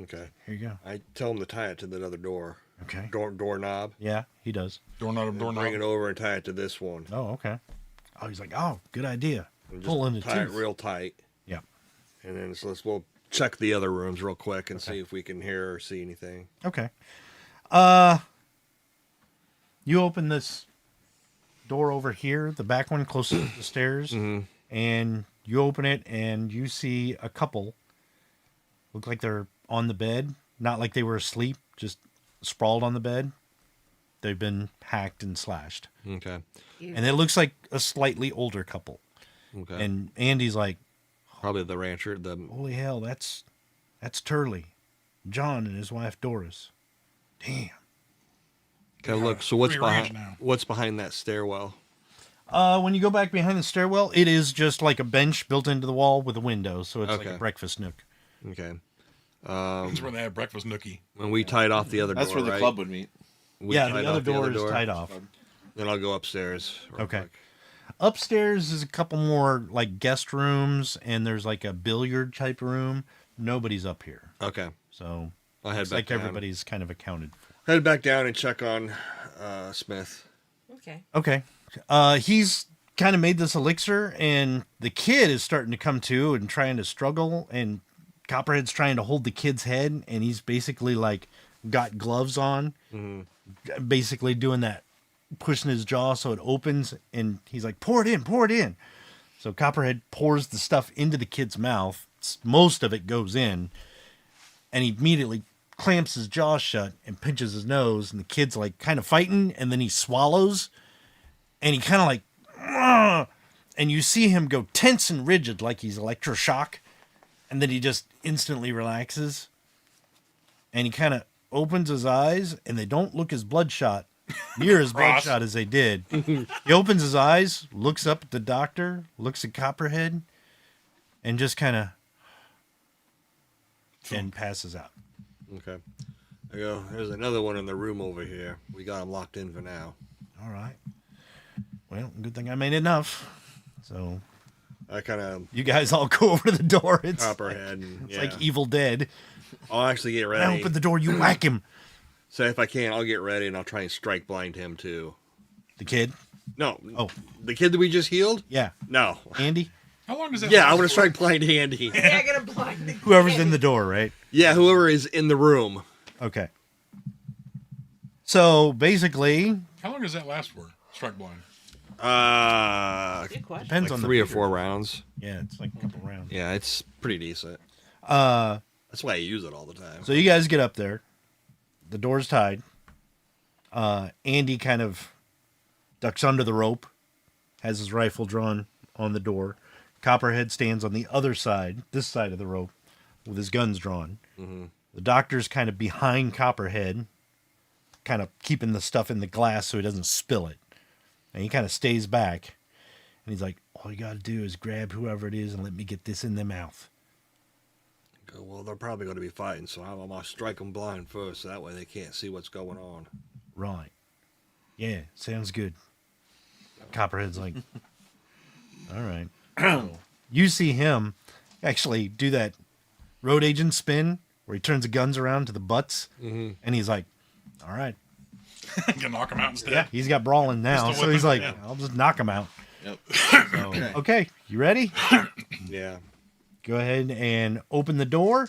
Okay. Here you go. I tell him to tie it to the other door. Okay. Doorknob. Yeah, he does. Doorknob. Bring it over and tie it to this one. Oh, okay. Oh, he's like, oh, good idea. And Pull in the tie it tooth. real tight. Yeah. And then we'll check the other rooms real quick and see if we can hear or see anything. Okay. You open this door over here, the back one closest to the stairs, and you open it and you see a couple look like they're on the bed, not like they were asleep, just sprawled on the bed. They've been hacked and slashed. Okay. And it looks like a slightly older couple. Okay. And Andy's like, Probably the rancher. holy hell, that's Turley. John and his wife Doris. Damn. Okay, look. So what's Free range behind? now. What's behind that stairwell? When you go back behind the stairwell, it is just like a bench built into the wall with a window, so it's like Okay. a breakfast nook. Okay. That's where they have breakfast nookie. When we tied off the other that's door, where the right? club would meet. We Yeah, tied the other off door is tied off. Then I'll go upstairs. real Okay. quick. Upstairs is a couple more like guest rooms, and there's like a billiard type room. Nobody's up here, Okay. so I'll head it's back like down. everybody's kind of accounted for. Head back down and check on Smith. Okay. Okay. He's kind of made this elixir, and the kid is starting to come to and trying to struggle, and Copperhead's trying to hold the kid's head, and he's basically like got gloves on, basically doing that, pushing his jaw so it opens, and he's like, pour it in, pour it in. So Copperhead pours the stuff into the kid's mouth. Most of it goes in, and he immediately clamps his jaw shut and pinches his nose, and the kid's like kind of fighting, and then he swallows, and he kind of like, "Ugh," and you see him go tense and rigid like he's electroshock, and then he just instantly relaxes, and he kind of opens his eyes, and they don't look as bloodshot, near as bloodshot as they did. He opens his eyes, looks up at the doctor, looks at Copperhead, and just kind of, and passes out. Okay. I go, there's another one in the room over here. We got him locked in for now. All right. Well, good thing I made enough. So I kind of you guys all go over to the door. It's Copperhead. And, it's like Evil Dead. I'll actually get I ready. open the door, you whack him. So if I can, I'll get ready and I'll try and strike blind him too. The kid? No. Oh. The kid that we just healed? Yeah. No. Andy? How long does that? Yeah, last I want to for? strike blind Andy. Yeah, I gotta blind the Whoever's in the door, right? Yeah, whoever is in the room. Okay. So basically, How long does that last for? Strike blind. Good question. depends Like on 3 the or 4 rounds. Yeah, it's like a couple rounds. Yeah, it's pretty decent. Uh, That's why I use it all the time. so you guys get up there. The door's tied. Andy kind of ducks under the rope, has his rifle drawn on the door. Copperhead stands on the other side, this side of the rope, with his guns drawn. Mm-hmm. The doctor's kind of behind Copperhead, kind of keeping the stuff in the glass so he doesn't spill it. And he kind of stays back. And he's like, all you got to do is grab whoever it is and let me get this in their mouth. Well, they're probably going to be fighting, so I'm going to strike them blind first, so that way they can't see what's going on. Right. Yeah, sounds good. Copperhead's like, all right. So you see him actually do that road agent spin where he turns the guns around to the butts, and he's like, all right. You can knock him out instead. Yeah, he's got brawling now, Just to so whip he's him, like, yeah. I'll just knock him out. Yep. So, okay, you ready? Yeah. Go ahead and open the door.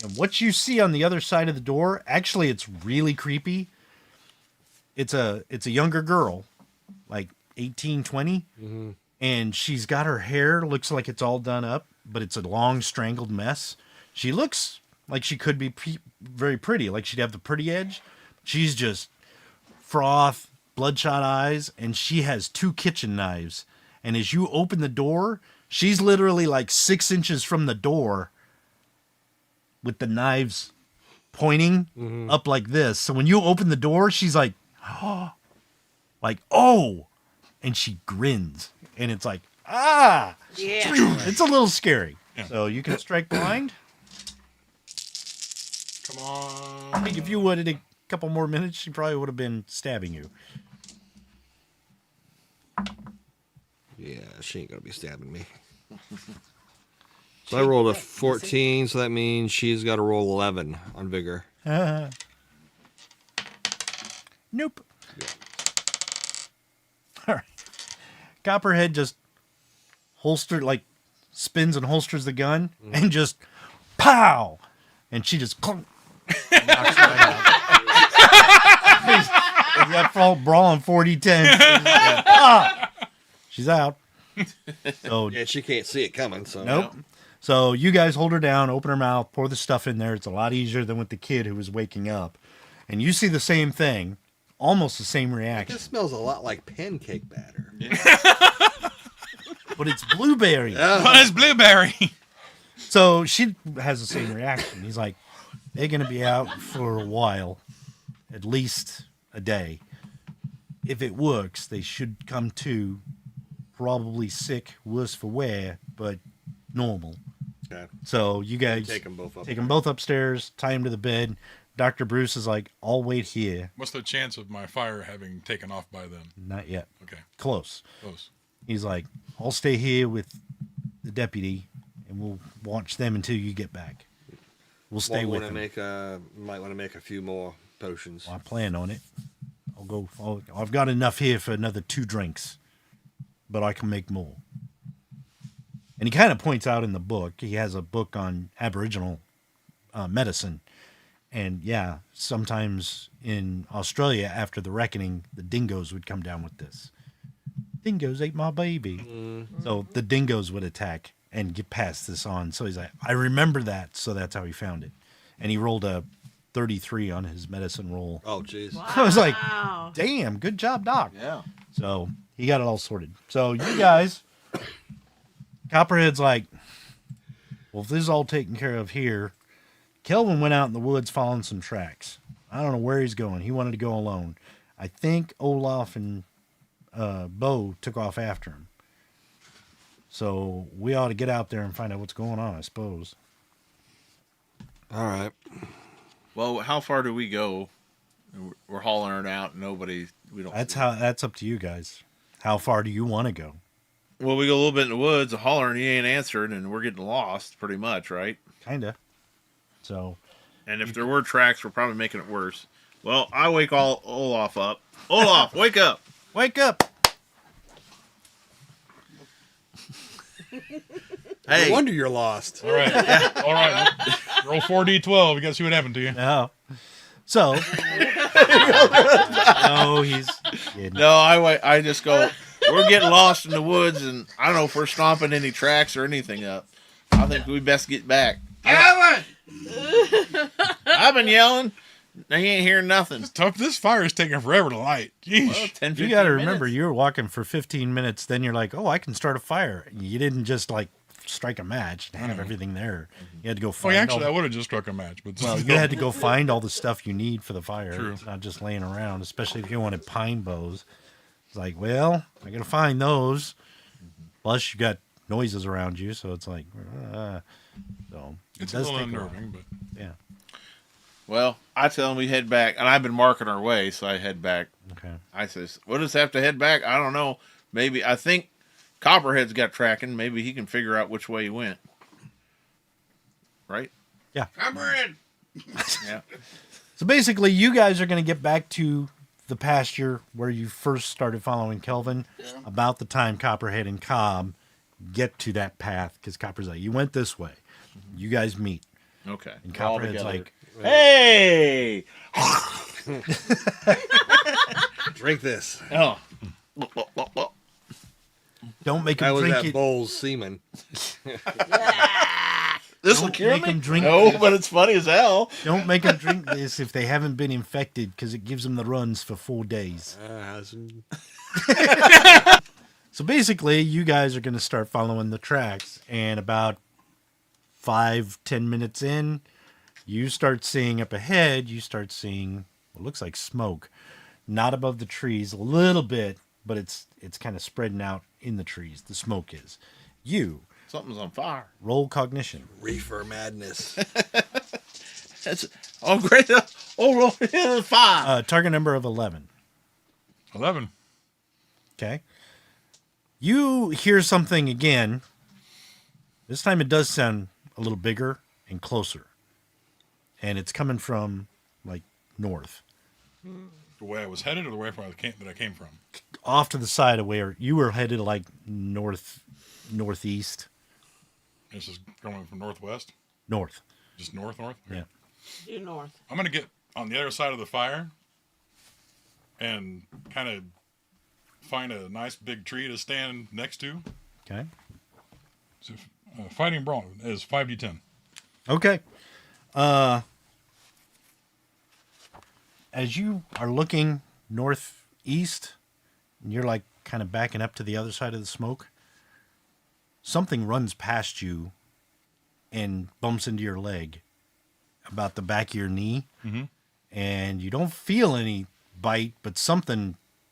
And what you see on the other side of the door, actually, it's really creepy. It's a younger girl, like 18, 20. Mm-hmm. And she's got her hair, looks like it's all done up, but it's a long, strangled mess. She looks like she could be very pretty, like she'd have the pretty edge. She's just froth, bloodshot eyes, and she has 2 kitchen knives. And as you open the door, she's literally like 6 inches from the door with the knives pointing up like this. So when you open the door, she's like, oh, and she grins. And it's like, ah! Yeah. It's a little scary. Yeah. So you can strike blind. Come on. I think if you waited a couple more minutes, she probably would have been stabbing you. Yeah, she ain't going to be stabbing me. So I rolled a 14, so that means she's got to roll 11 on vigor. Nope. Yeah. All right. Copperhead just spins and holsters the gun and just pow, and she just clunk, and knocks right out. He's got brawling 40-10. She's out. So Yeah, she can't see it coming, so. nope. So you guys hold her down, open her mouth, pour the stuff in there. It's a lot easier than with the kid who was waking up. And you see the same thing, almost the same reaction. This smells a lot like pancake batter. But it's blueberry. But it's blueberry. So she has the same reaction. He's like, they're going to be out for a while, at least a day. If it works, they should come to, probably sick, worse for wear, but normal. Okay. So you guys Take them both up. take them both upstairs, tie them to the bed. Dr. Bruce is like, I'll wait here. What's the chance of my fire having taken off by then? Not yet. Okay, Close. close. He's like, I'll stay here with the deputy, and we'll watch them until you get back. We'll stay with them. Might want to make a few more potions. Well, I plan on it. I've got enough here for another 2 drinks, but I can make more. And he kind of points out in the book, he has a book on Aboriginal medicine. And yeah, sometimes in Australia, after the reckoning, the dingoes would come down with this. Dingoes ate my baby. Mm-hmm. So the dingoes would attack and get past this on. So he's like, I remember that. So that's how he found it. And he rolled a 33 on his medicine roll. Oh, jeez. Wow. I was like, damn, good job, Doc. Yeah. So he got it all sorted. So you guys, Copperhead's like, well, if this is all taken care of here, Kelvin went out in the woods following some tracks. I don't know where he's going. He wanted to go alone. I think Olaf and Bo took off after him. So we ought to get out there and find out what's going on, I suppose. All right. Well, how far do we go? We're hauling it out. That's up to you guys. How far do you want to go? Well, we go a little bit in the woods, hollering, he ain't answering, and we're getting lost, pretty much, right? Kinda. So. And if there were tracks, we're probably making it worse. Well, I wake Olaf up. Olaf, wake up! Wake up! Hey. No wonder you're lost. All right. All right. Roll 4d12. You got to see what happened to you. No. So. No, he's kidding. No, I just go, we're getting lost in the woods, and I don't know if we're stomping any tracks or anything up. I think we best get back. Alan! I've been yelling. They ain't hearing nothing. It's tough. This fire is taking forever to light. Jeez. Well, 10, 15 You got to minutes. remember, you were walking for 15 minutes. Then you're like, oh, I can start a fire. You didn't just like strike a match and have everything there. You had to go Well, find. actually, I all would have just struck a match, but well, you had to go find all the stuff you need for the fire. True. It's not just laying around, especially if you wanted pine bows. It's like, well, I got to find those. Plus, you got noises around you, so it's like, so it's it a does little take a while. unnerving. But Yeah. Well, I tell them we head back, and I've been marking our way, so I head back. Okay. I says, we'll just have to head back. I don't know. Maybe, I think Copperhead's got tracking. Maybe he can figure out which way he went. Right? Come in. Yeah. So basically, you guys are going to get back to the pasture where you first started following Kelvin about the time Copperhead and Cobb get to that path, because Copper's like, you went this way. You guys meet. Okay. And We're all Copperhead's together. like, hey! Drink this. Oh. don't make That him was drink that it. bowl's semen. This will Don't kill make me? him drink No, this. but it's funny as hell. Don't make them drink this if they haven't been infected, because it gives them the runs for 4 days. So basically, you guys are going to start following the tracks, and about 5-10 minutes in, you start seeing up ahead, you start seeing what looks like smoke. Not above the trees, a little bit, but it's kind of spreading out in the trees. The smoke is. You Something's on fire. roll cognition. Reefer madness. That's, oh, great. Oh, roll in 5. Target number of 11. 11. Okay. You hear something again. This time it does sound a little bigger and closer. And it's coming from, like, north. The way I was headed or the way that I came from? Off to the side of where you were headed, like, northeast. This is going from northwest? North. Just north? Okay. Yeah. Due north. I'm going to get on the other side of the fire and kind of find a nice big tree to stand next to. Okay. So, fighting brawl is 5d10. Okay. As you are looking northeast, and you're like kind of backing up to the other side of the smoke, something runs past you and bumps into your leg about the back of your knee. Mm-hmm. And you don't feel any bite, but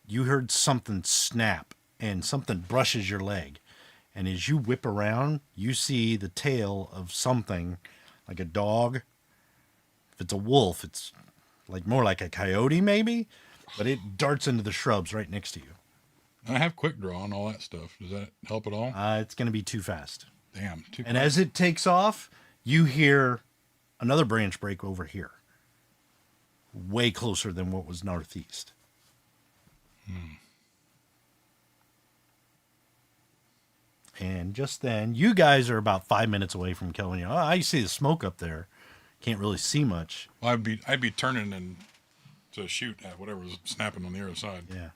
you heard something snap and something brushes your leg. And as you whip around, you see the tail of something like a dog. If it's a wolf, it's like more like a coyote maybe, but it darts into the shrubs right next to you. I have quick draw and all that stuff. Does that help at all? It's going to be too fast. Damn. Too And quick. as it takes off, you hear another branch break over here. Way closer than what was northeast. And just then, you guys are about 5 minutes away from Kelvin. You know, I see the smoke up there. Can't really see much. Well, I'd be turning and to shoot at whatever was snapping on the other side. Yeah.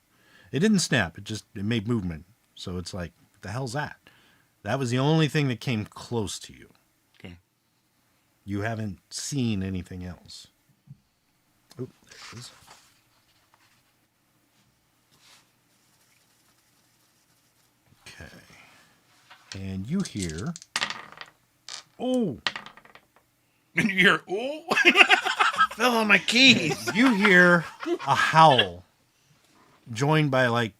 It didn't snap. It made movement. So it's like, what the hell's that? That was the only thing that came close to you. Okay. You haven't seen anything else. Oh, there it is. Okay. And you hear, oh, And you hear, oh, Fell on my keys. you hear a howl joined by like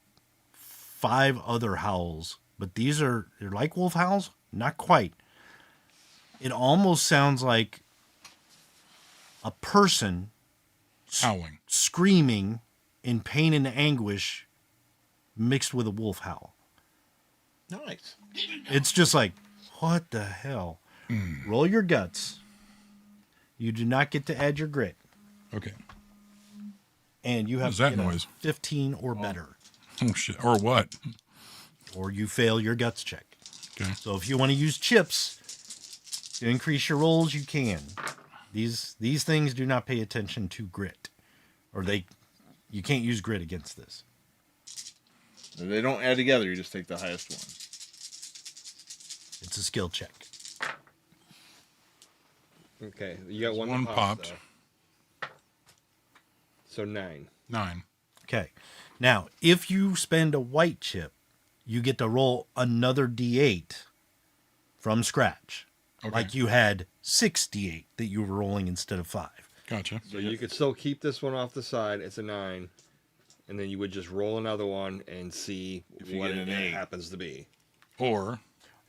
5 other howls, but they're like wolf howls, not quite. It almost sounds like a person howling. screaming in pain and anguish mixed with a wolf howl. Nice. It's just like, what the hell? Roll your guts. You do not get to add your grit. Okay. And you have What's to that get a noise? 15 or better. Oh, shit. Or what? Or you fail your guts check. Okay. So if you want to use chips to increase your rolls, you can. These things do not pay attention to grit. Or you can't use grit against this. They don't add together. You just take the highest one. It's a skill check. Okay, you got one. One that popped. So 9. 9. Okay. Now, if you spend a white chip, you get to roll another D8 from scratch. Okay. Like you had 6 D8 that you were rolling instead of 5. Gotcha. So you could still keep this one off the side. It's a 9. And then you would just roll another one and see If you what get it an 8. happens to be. Or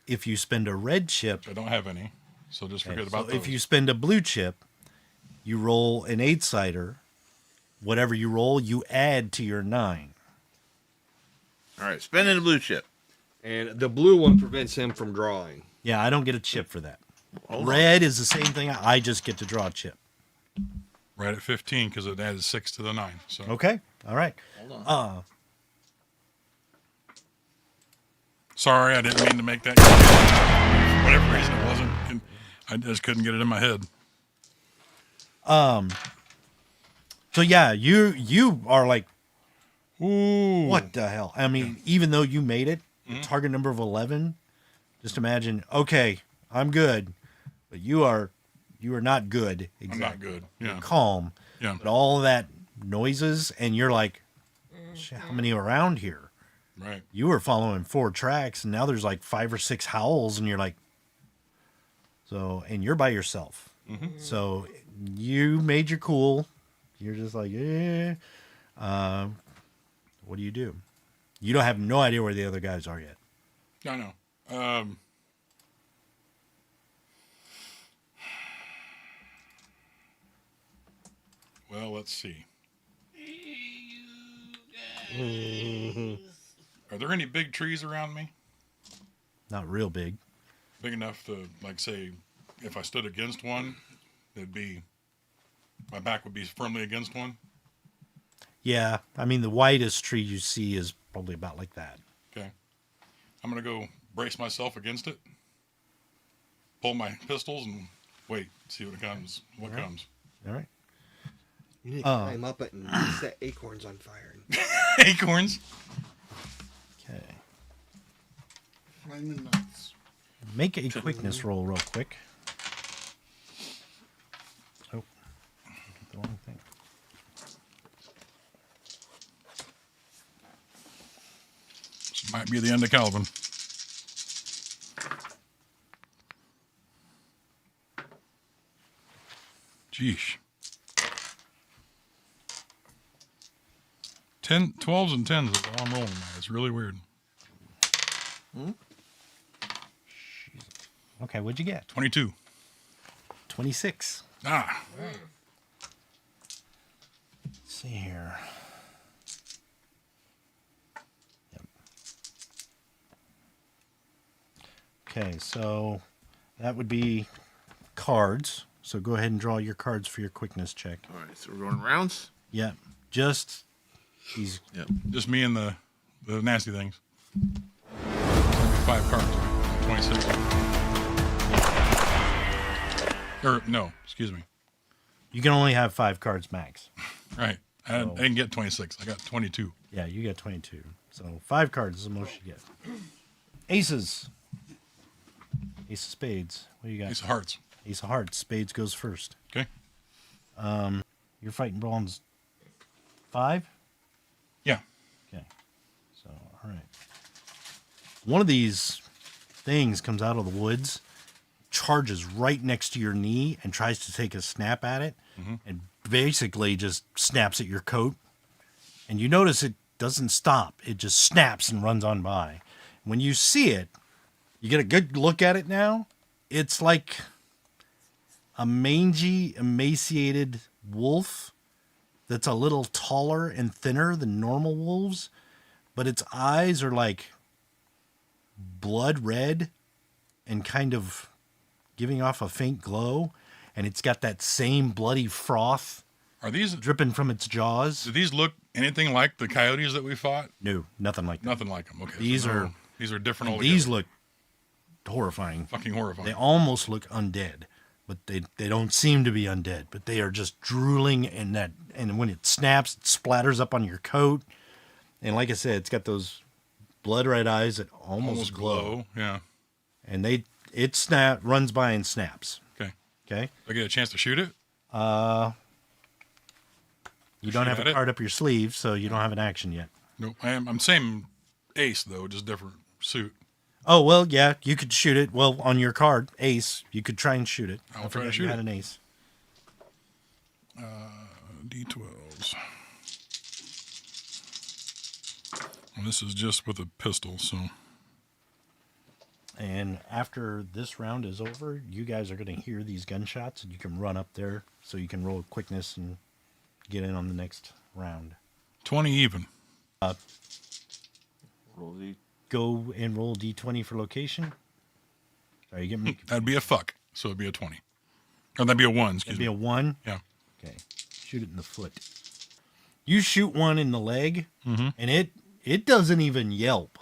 If you spend a red chip, I don't have any, so just forget so about those. if you spend a blue chip, you roll an 8-sider. Whatever you roll, you add to your 9. All right, spending the blue chip. And the blue one prevents him from drawing. Yeah, I don't get a chip for that. Hold on. Red is the same thing. I just get to draw a chip. Right at 15 because it added 6 to the 9. So Okay. All right. Hold on. sorry, I didn't mean to make that. For whatever reason, it wasn't. I just couldn't get it in my head. So yeah, you are like, Ooh. what the hell? I mean, even though you made it, target number of 11. Just imagine. Okay, I'm good, but you are not good. Exactly. I'm not good. Yeah. You're calm. Yeah. But all that noises, and you're like, "Shit, how many around here?" Right. You were following 4 tracks, and now there's like 5 or 6 howls, and you're like, so, and you're by yourself. So you made your cool. You're just like, yeah. What do? You don't have no idea where the other guys are yet. I know. Well, let's see. Are there any big trees around me? Not real big. Big enough to, like, say, if I stood against one, it'd be, my back would be firmly against one? Yeah, I mean, the widest tree you see is probably about like that. Okay. I'm going to go brace myself against it, pull my pistols, and wait, see what comes. What comes. All right. You need to climb up it and set acorns on fire. Acorns. Okay. Flaming nuts. Make a quickness roll real quick. Oh, I did the wrong thing. This might be the end of Calvin. Jeesh. 12s and 10s is all I'm rolling now. It's really weird. Okay, what'd you get? 22. 26. Ah. Let's see here. Yep. Okay, so that would be cards. So go ahead and draw your cards for your quickness check. All right, so we're going rounds. Yep. Just these. Yep. Just me and the nasty things. 5 cards. 26. Or, no, excuse me. You can only have 5 cards max. Right. I didn't get 26. I got 22. Yeah, you got 22. So 5 cards is the most you get. Aces. Ace of spades. What do you got? Ace of hearts. Ace of hearts. Spades goes first. Okay. You're fighting bronze 5? Yeah. Okay. So, all right. One of these things comes out of the woods, charges right next to your knee, and tries to take a snap at it, and basically just snaps at your coat. And you notice it doesn't stop. It just snaps and runs on by. When you see it, you get a good look at it now. It's like a mangy, emaciated wolf that's a little taller and thinner than normal wolves, but its eyes are like blood red and kind of giving off a faint glow, and it's got that same bloody froth Are these, dripping from its jaws. do these look anything like the coyotes that we fought? No, nothing like that. Nothing like them. Okay. These so are- these are different altogether. These look horrifying. fucking horrifying. They almost look undead, but they don't seem to be undead. But they are just drooling, and when it snaps, it splatters up on your coat. And like I said, it's got those blood red eyes that almost glow. Yeah. And it runs by and snaps. Okay. Okay. Do I get a chance to shoot it? You don't have Shoot a at it? card up your sleeve, so you don't have an action yet. Nope. I'm same ace though, just different suit. Oh, well, yeah, you could shoot it. Well, on your card, ace, you could try and shoot it. I'll I try to forgot shoot you had it. an ace. D12s. Well, this is just with a pistol, so And after this round is over, you guys are going to hear these gunshots, and you can run up there so you can roll quickness and get in on the next round. 20 even. Roll the Go and roll D20 for location. Sorry, you get me. That'd be a fuck, so it'd be a 20. Or that'd be a 1, excuse It'd be me. a 1. Yeah. Okay. Shoot it in the foot. You shoot one in the leg, and it doesn't even yelp.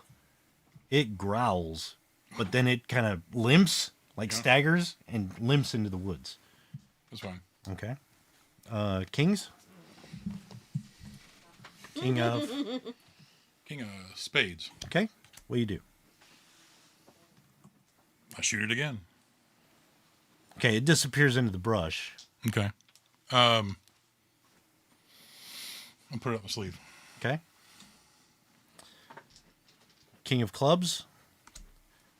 It growls, but then it kind of limps, like staggers, and limps into the woods. That's fine. Okay. Kings? King of... King of spades. Okay. What do you do? I shoot it again. Okay, it disappears into the brush. Okay. I'll put it up my sleeve. Okay. King of clubs.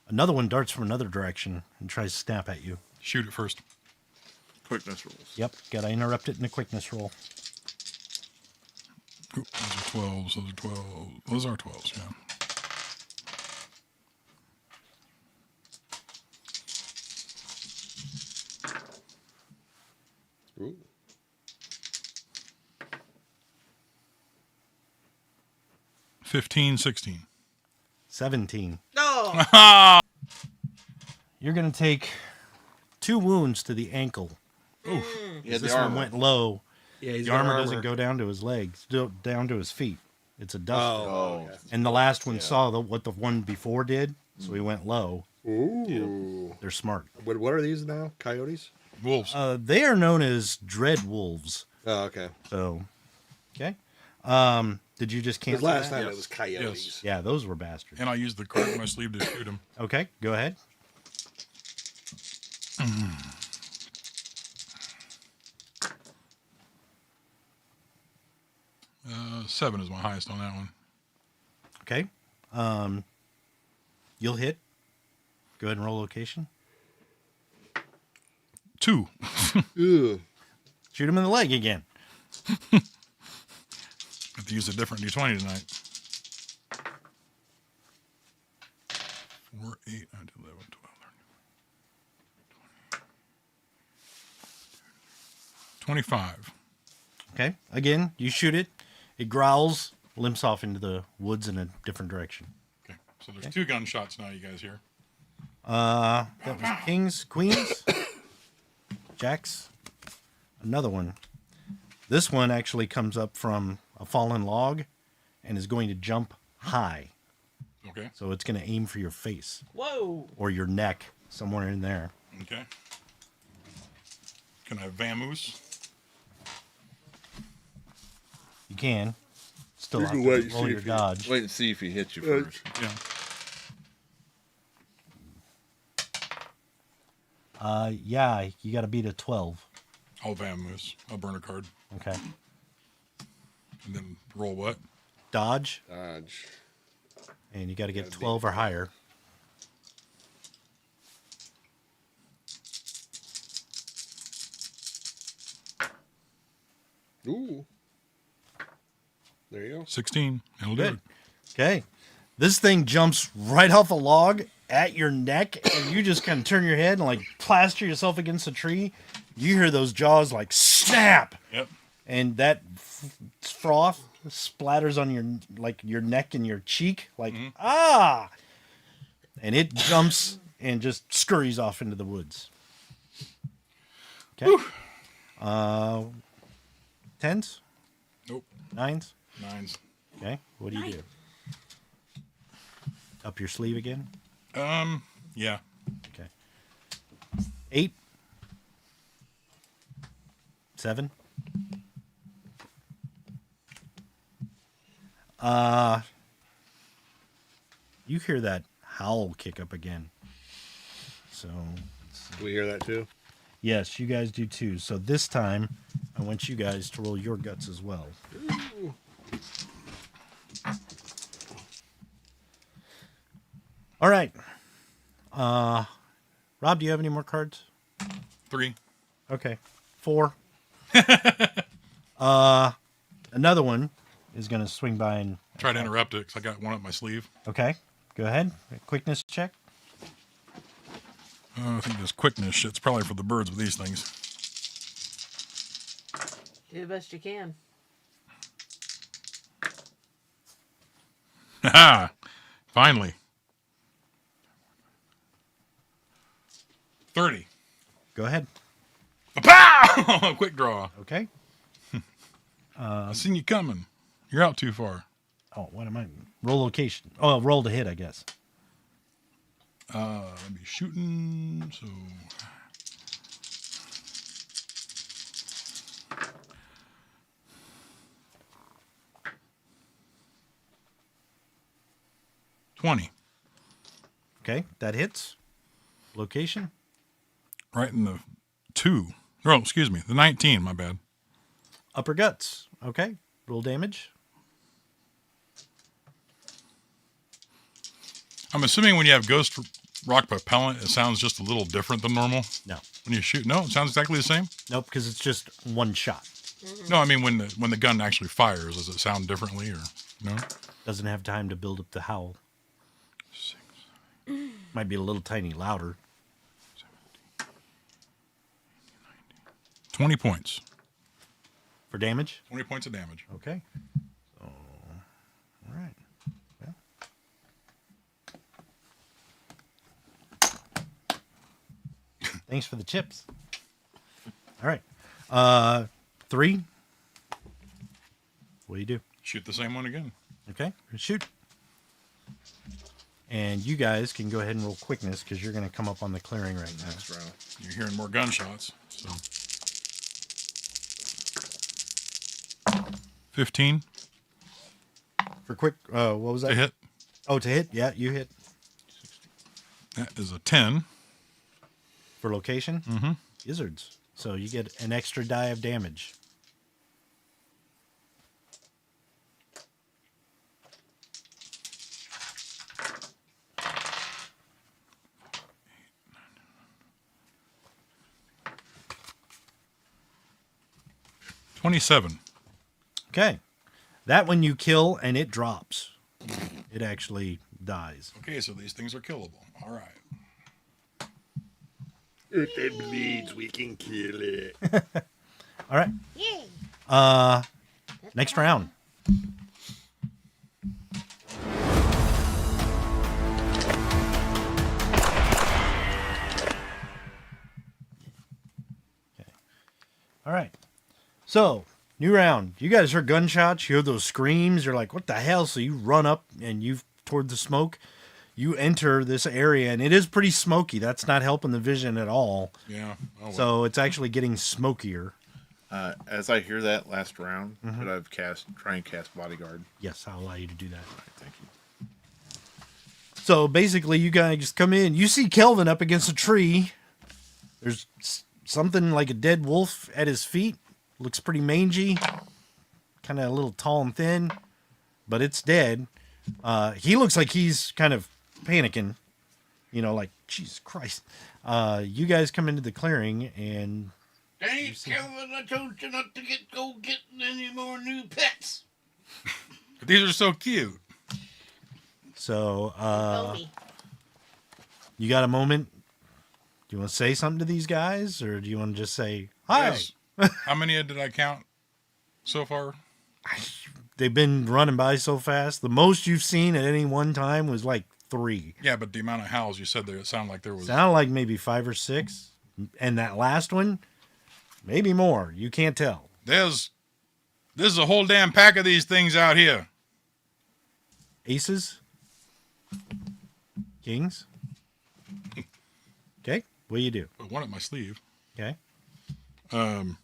Another one darts from another direction and tries to snap at you. Shoot it first. quickness rolls. Yep, gotta interrupt it in a quickness roll. Ooh, those are 12s. Those are 12. Those are 12s, yeah. Ooh. 15, 16. 17. No. You're gonna take 2 wounds to the ankle. Yeah, This the one armor. went low. Yeah, he's The got armor doesn't go down to his legs, down to his feet. It's a duster. Oh. Okay. And the last one saw what the one before did, so he went low. Ooh. They're smart. What are these now? Coyotes? Wolves. They are known as Dread Wolves. Oh, okay. So, okay. Did you just Because cancel last that? time it was coyotes. Yeah, those were bastards. And I used the card in my sleeve to shoot him. Okay, go ahead. Seven is my highest on that one. Okay. You'll hit. Go ahead and roll location. 2. Ew. Shoot him in the leg again. Have to use a different D20 tonight. 4, 8, 9, 10, 11, 12, 13, 25. Okay. Again, you shoot it. It growls, limps off into the woods in a different direction. Okay. So there's 2 gunshots now, you guys hear. That was kings, queens, jacks. Another one. This one actually comes up from a fallen log and is going to jump high. Okay. So it's going to aim for your face Whoa. or your neck, somewhere in there. Okay. Can I vamoose? You can. Still You have can to wait and roll see your if you- dodge. Wait and see if he hits you first. Yeah. Yeah, you got to beat a 12. I'll vamoose. I'll burn a card. Okay. And then roll what? Dodge, Dodge. and you got to get 12 or higher. Ooh. There you go. 16. That'll do it. Good. Okay. This thing jumps right off a log at your neck, and you just kind of turn your head and like plaster yourself against a tree. You hear those jaws like snap, Yep. and that froth splatters on your neck and your cheek, like ah, and it jumps and just scurries off into the woods. Okay. 10s, Nope. 9s. 9s. Okay. What do you do? Up your sleeve again. Yeah. Okay. 8. 7. You hear that howl kick up again. So, Do we hear that too? yes, you guys do too. So this time, I want you guys to roll your guts as well. All right. Rob, do you have any more cards? 3. Okay. 4. Another one is going to swing by and... Try to interrupt it because I got one up my sleeve. Okay. Go ahead. Quickness check. I think this quickness shit's probably for the birds with these things. Do the best you can. Ha! Finally. 30. Go ahead. Pow! Quick draw. Okay. I seen you coming. You're out too far. Oh, what am I? Roll location. Oh, roll to hit, I guess. Let me shooting. So 20. Okay, that hits. Location. Right in the 2. Oh, excuse me. The 19, my bad. Upper guts. Okay. Roll damage. I'm assuming when you have ghost rock propellant, it sounds just a little different than normal. No. When you shoot, no, it sounds exactly the same. Nope, because it's just one shot. No, I mean when the gun actually fires, does it sound differently or no? Doesn't have time to build up the howl. 6. Might be a little tiny louder. 20 points. For damage? 20 points of damage. Okay. So, all right. Well. Thanks for the chips. All right. 3. What do you do? Shoot the same one again. Okay. Shoot. And you guys can go ahead and roll quickness because you're going to come up on the clearing right now. Next round. You're hearing more gunshots. So 15 For quick, what was that? to hit. Oh, to hit? Yeah, you hit. That is a 10. For location? Mm-hmm. Gizzards. So you get an extra die of damage. $27. Okay. That one you kill and it drops. It actually dies. Okay, so these things are killable. All right. If it bleeds, we can kill it. All right. Yay. Next round. Okay. All right. So, new round. You guys heard gunshots. You hear those screams. You're like, what the hell? So you run up and you toward the smoke. You enter this area, and it is pretty smoky. That's not helping the vision at all. Yeah. Oh, well. So it's actually getting smokier. As I hear that last round, could I try and cast Bodyguard? Yes, I'll allow you to do that. All right, thank you. So basically, you guys just come in. You see Kelvin up against a tree. There's something like a dead wolf at his feet. Looks pretty mangy. Kind of a little tall and thin, but it's dead. He looks like he's kind of panicking. You know, like, Jesus Christ. You guys come into the clearing, and... Dang it, Kelvin, I told you not to go getting any more new pets. But these are so cute. So, Toby. you got a moment? Do you want to say something to these guys, or do you want to just say, hi? Yes. How many did I count so far? They've been running by so fast. The most you've seen at any one time was like 3. Yeah, but the amount of howls you said there, it sounded like there was... Sounded like maybe 5 or 6. And that last one, maybe more. You can't tell. This is a whole damn pack of these things out here. Aces? Kings? Okay, what do you do? Put one at my sleeve. Okay. I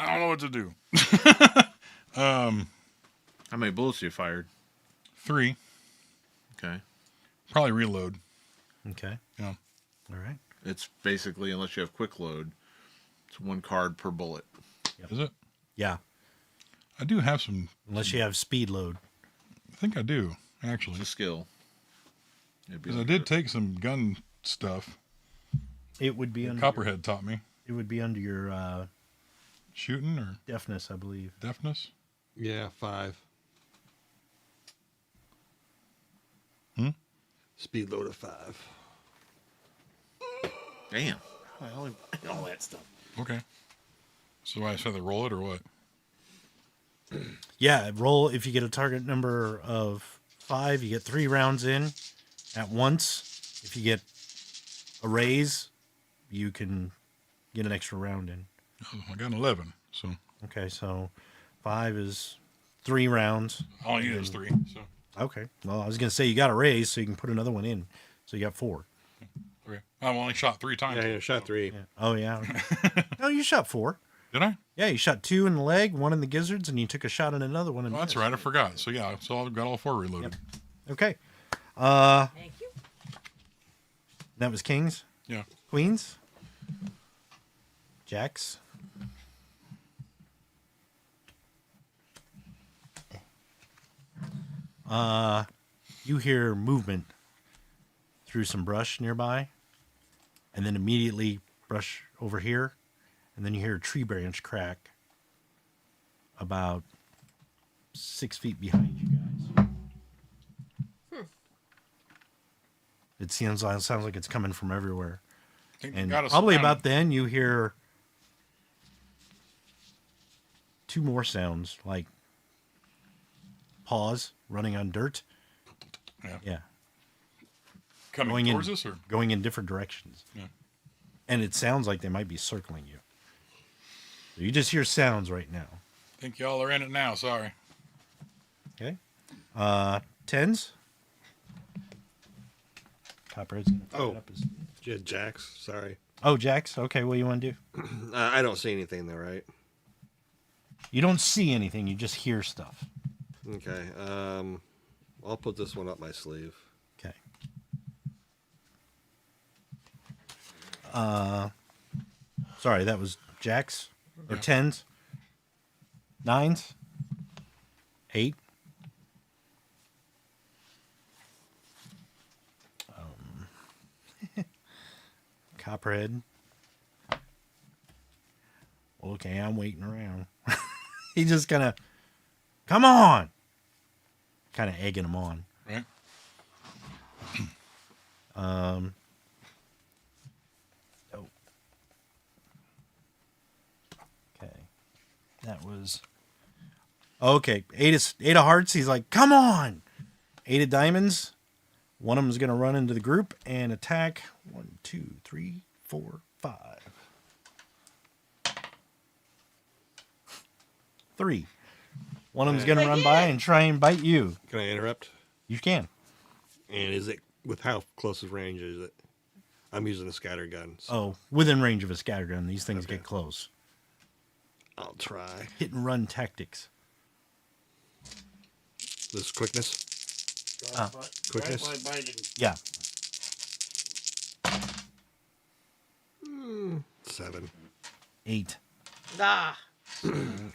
don't know what to do. How many bullets you fired? 3. Okay. Probably reload. Okay. Yeah. All right. It's basically, unless you have quick load, it's 1 card per bullet. Is it? Yeah. I do have some. Unless you have speed load. I think I do, It's actually. a skill. It'd be Because I like did take some gun stuff. It would be under Copperhead taught me. It would be under your Shooting or deafness, I believe. deafness? Yeah, 5. Speed load of 5. Damn. All that stuff. Okay. So I just have to roll it or what? Yeah, roll if you get a target number of 5, you get 3 rounds in at once. If you get a raise, you can get an extra round in. Oh, I got an 11. So Okay, so 5 is 3 rounds. all I need is 3. So Okay. Well, I was going to say you got a raise, so you can put another one in. So you got 4. okay. I've only shot 3 times. Yeah, shot 3. Yeah. Oh, yeah. No, you shot 4. Did I? Yeah, you shot 2 in the leg, 1 in the gizzards, and you took a shot in another one. And Oh, that's right. I forgot. So yeah, so I've got all 4 reloaded. Okay. Thank you. That was kings, Yeah. queens, jacks. You hear movement through some brush nearby, and then immediately brush over here, and then you hear a tree branch crack about 6 feet behind you guys. It sounds like it's coming from everywhere. I think they And got us probably surrounded. about then you hear 2 more sounds, like paws running on dirt. Yeah. Yeah. Coming going towards in, us or? going in different directions. Yeah. And it sounds like they might be circling you. So you just hear sounds right now. I think y'all are in it now. Sorry. Okay. 10s. Copperhead's gonna pick Oh. it up his... Jacks, sorry. Oh, Jax. Okay, what do you want to do? I don't see anything there, right? You don't see anything. You just hear stuff. Okay. I'll put this one up my sleeve. Okay. Sorry, that was jacks or 10s, 9s, 8. Copperhead. Okay, I'm waiting around. He just kind of, come on, kind of egging him on. Right. Oh. Okay. That was okay. 8 of hearts. He's like, come on. 8 of diamonds. One of them's gonna run into the group and attack. 1, 2, 3, 4, 5. 3. One of them's gonna run by and try and bite you. Can I interrupt? You can. And is it with how close of range is it? I'm using a scatter gun. So Oh, within range of a scattergun, these things Okay. get close. I'll try. Hit and run tactics. This quickness. Quickness. Drive-by biting. Yeah. 7. 8. Ah.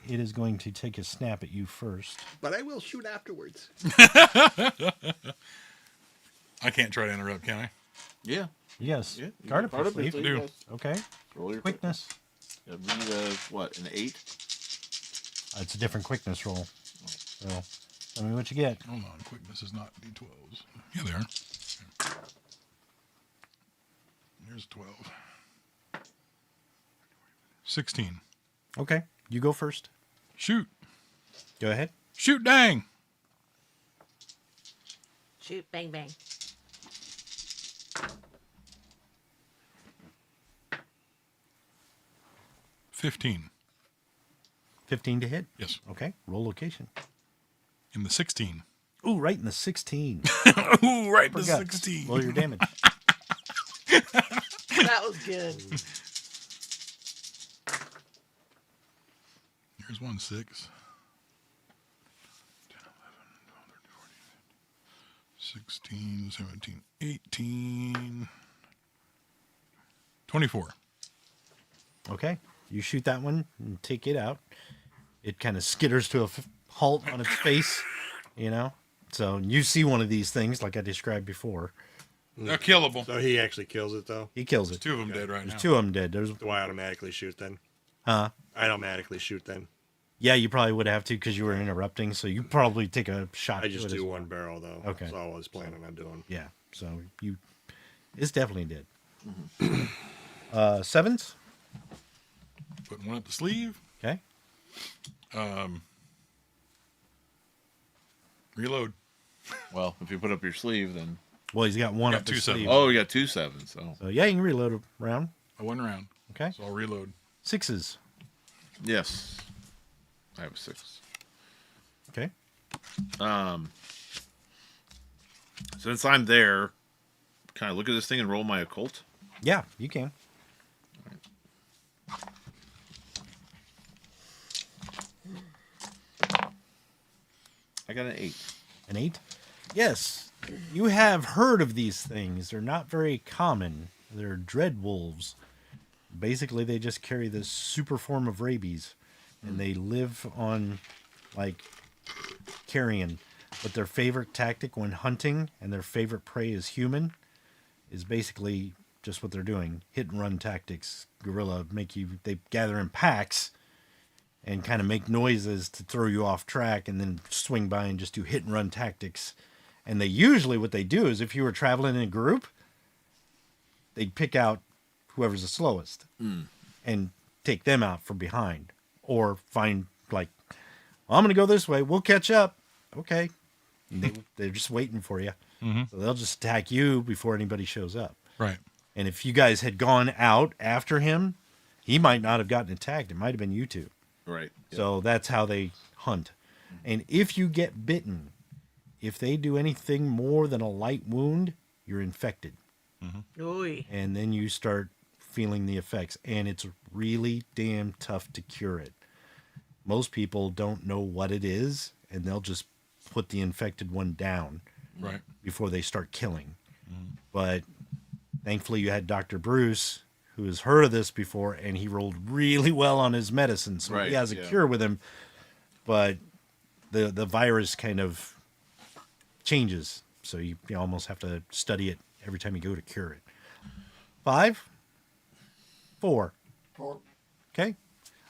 It is going to take a snap at you first. But I will shoot afterwards. I can't try to interrupt, can I? Yeah. Yes. Yeah. Guard Part up of it, sleeve. do. yes. Okay. Roll your Quickness. Yeah, read what, an 8? It's a different quickness roll. So, tell me what you get. Hold on. Quickness is not D12s. Yeah, they are. Here's 12. 16. Okay. You go first. Shoot. Go ahead. Shoot, dang. Shoot, bang, bang. $15. 15 to hit. Yes. Okay. Roll location. In the 16. Ooh, right in the 16. Ooh, right in the Forgot. 16. Roll your damage. That was good. Here's 1, 6. 10, 11, 12, 13, 14, 15, 16, 17, 18, 24. Okay. You shoot that one and take it out. It kind of skitters to a halt on its face, you know? So you see one of these things like I described before. They're killable. So he actually kills it, though. He kills There's it. 2 of them dead right now. There's 2 of them dead. There's, Do I automatically shoot then? huh? I automatically shoot then. Yeah, you probably would have to because you were interrupting. So you probably take a shot. I just to it do as well. one barrel, though. Okay. That's all I was planning on doing. Yeah. So it's definitely dead. 7s. Putting one up the sleeve. Okay. Reload. Well, if you put up your sleeve, then Well, he's got one Got up 2 his sevens. sleeve. oh, you got 2 7s. Oh, So yeah, you can reload a round. I went around. Okay. So I'll reload. 6s. yes, I have a 6. Okay. Since I'm there, can I look at this thing and roll my occult? Yeah, you can. I got an 8. An 8? Yes. You have heard of these things. They're not very common. They're dread wolves. Basically, they just carry this super form of rabies. And they live on, like, carrion. But their favorite tactic when hunting and their favorite prey is human is basically just what they're doing. Hit and run tactics. Guerrilla they gather in packs and kind of make noises to throw you off track and then swing by and just do hit and run tactics. And they usually, what they do is if you were traveling in a group, they'd pick out whoever's the slowest and take them out from behind. Or find, like, well, I'm going to go this way. We'll catch up. Okay. And they're just waiting for you. Mm-hmm. So they'll just attack you before anybody shows up. Right. And if you guys had gone out after him, he might not have gotten attacked. It might have been you two. Right. So that's how they hunt. And if you get bitten, if they do anything more than a light wound, you're infected. Oy. And then you start feeling the effects. And it's really damn tough to cure it. Most people don't know what it is, and they'll just put the infected one down Right. before they start killing. But thankfully you had Dr. Bruce, who has heard of this before, and he rolled really well on his medicine. So Right, he has a yeah. cure with him, but the virus kind of changes. So you almost have to study it every time you go to cure it. 5, 4. For Okay.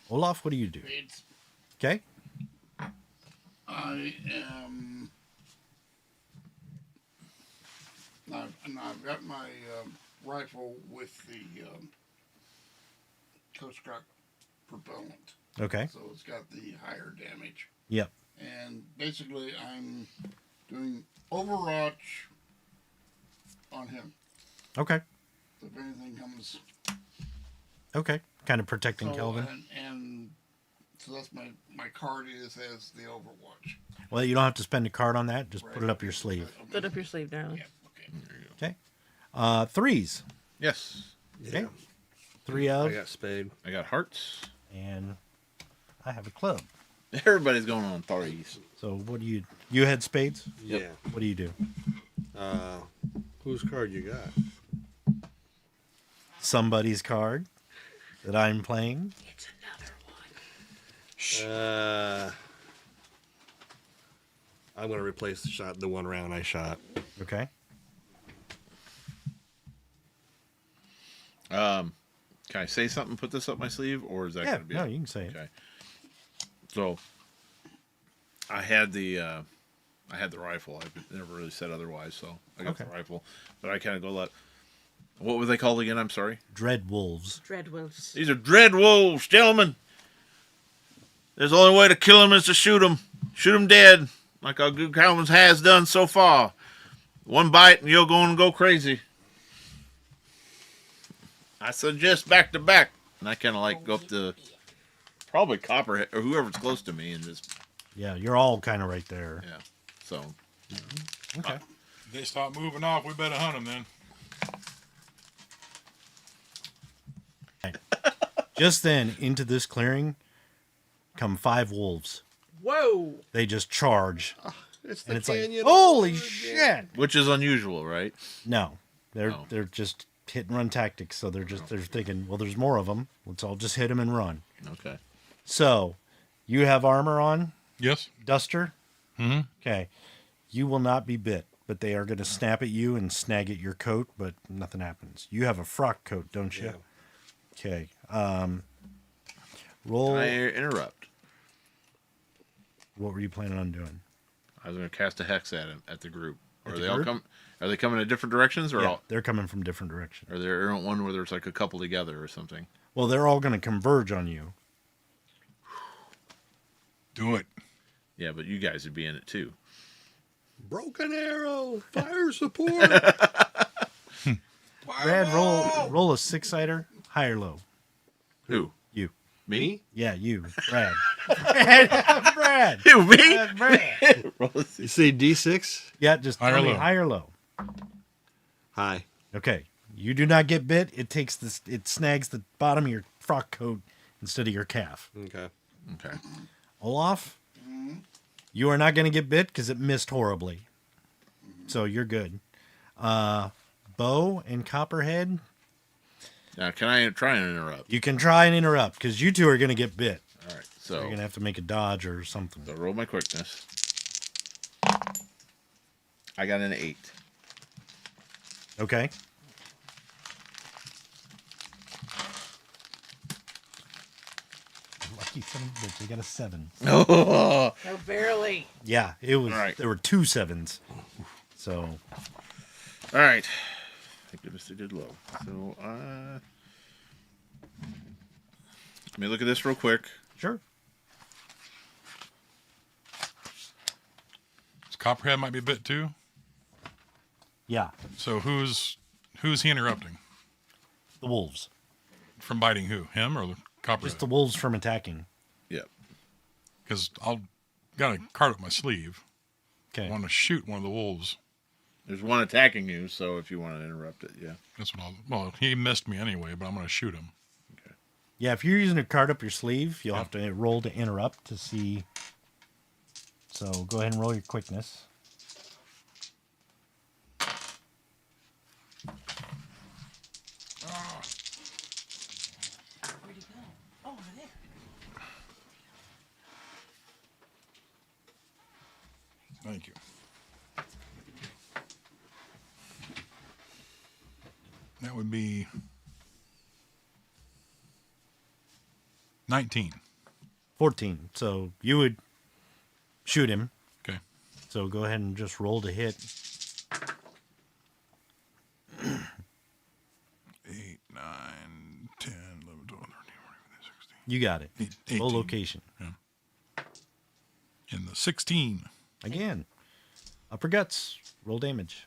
Olaf, what do you do? it's, Okay. I am. I've got my rifle with the Coast Guard propellant, Okay. so it's got the higher damage. Yep. And basically, I'm doing Overwatch on him. Okay. So if anything comes, Okay. Kind of protecting so, Kelvin. and so that's my card is as the Overwatch. Well, you don't have to spend a card on that. Just put Right. it up your sleeve. Put up your sleeve, darling. Yeah. Okay. Okay. 3s. Yes. Okay. 3 of. I got spade. I got hearts. And I have a club. Everybody's going on 3s. So what do you had spades? Yeah. What do you do? Whose card you got? Somebody's card that I'm playing. It's another one. I'm gonna replace the one round I shot. Okay. Can I say something? Put this up my sleeve, or is that Yeah, going to be? no, you can say it. Okay. So, I had the rifle. I've never really said otherwise, so I got the Okay. rifle. But I kind of go what were they called again? I'm sorry. Dread Wolves. Dread Wolves. These are dread wolves, gentlemen. There's the only way to kill them is to shoot them. Shoot them dead, like our good Calvin has done so far. One bite and you're going to go crazy. I suggest back to back. And I kind of like go up to probably Copperhead or whoever's close to me and just, Yeah, you're all kind of right there. yeah. So, Okay. If they stop moving off, we better hunt them then. Just then, into this clearing come 5 wolves. Whoa. They just charge. It's the And it's like, canyon. holy over shit! again. Which is unusual, right? No, they're Oh. they're just hit and run tactics. So they're thinking, well, there's more of them. Let's all just hit them and run. Okay. So, you have armor on, Yes. Duster. Mm-hmm. Okay, you will not be bit, but they are going to snap at you and snag at your coat, but nothing happens. You have a frock coat, don't you? Okay. Roll. Can I interrupt? What were you planning on doing? I was going to cast a hex at him at the group. Or At are the they all group? come? Are they coming in different directions, or Yeah, all? they're coming from different directions. Or there one where there's like a couple together or something? Well, they're all going to converge on you. Do it. Yeah, but you guys would be in it too. Broken arrow. Fire support. Brad, roll a 6-sider, high or low. Who? You. Me? Yeah, you, Brad. Brad. Who? Me? Brad. You see D6? Yeah, just High or tell me low? high or low. High. Okay. You do not get bit. It takes this. It snags the bottom of your frock coat instead of your calf. Okay. Okay. Olaf, you are not going to get bit because it missed horribly. So you're good. Bo and Copperhead, Now, can I try and interrupt? you can try and interrupt because you two are going to get bit. All right. So So, you're going to have to make a dodge or something. so roll my quickness. I got an 8. Okay. Lucky son of a bitch, they got a 7. Oh. Oh, barely. Yeah, it was. All right. There were 2 7s. So All right. Thank goodness they did low. So, let me look at this real quick. sure. Copperhead might be a bit too. Yeah, So who's he interrupting the wolves. from biting who? Him or the Copperhead? Just the wolves from attacking. Yep. Because I'll got a card up my sleeve. Okay. I want to shoot one of the wolves. There's one attacking you, so if you want to interrupt it, yeah. That's what I'll. Well, he missed me anyway, but I'm going to shoot him. Yeah, if you're using a card up your sleeve, you'll have to roll to interrupt to see. So go ahead and roll your quickness. Where'd he go? Oh, over there. Thank you. That would be 19. 14. So you would shoot him. Okay. So go ahead and just roll to hit. 8, 9, 10, 11, 12, 13, 14, 16. You got it. 18. Full location. In the 16. Again. Upper guts. Roll damage.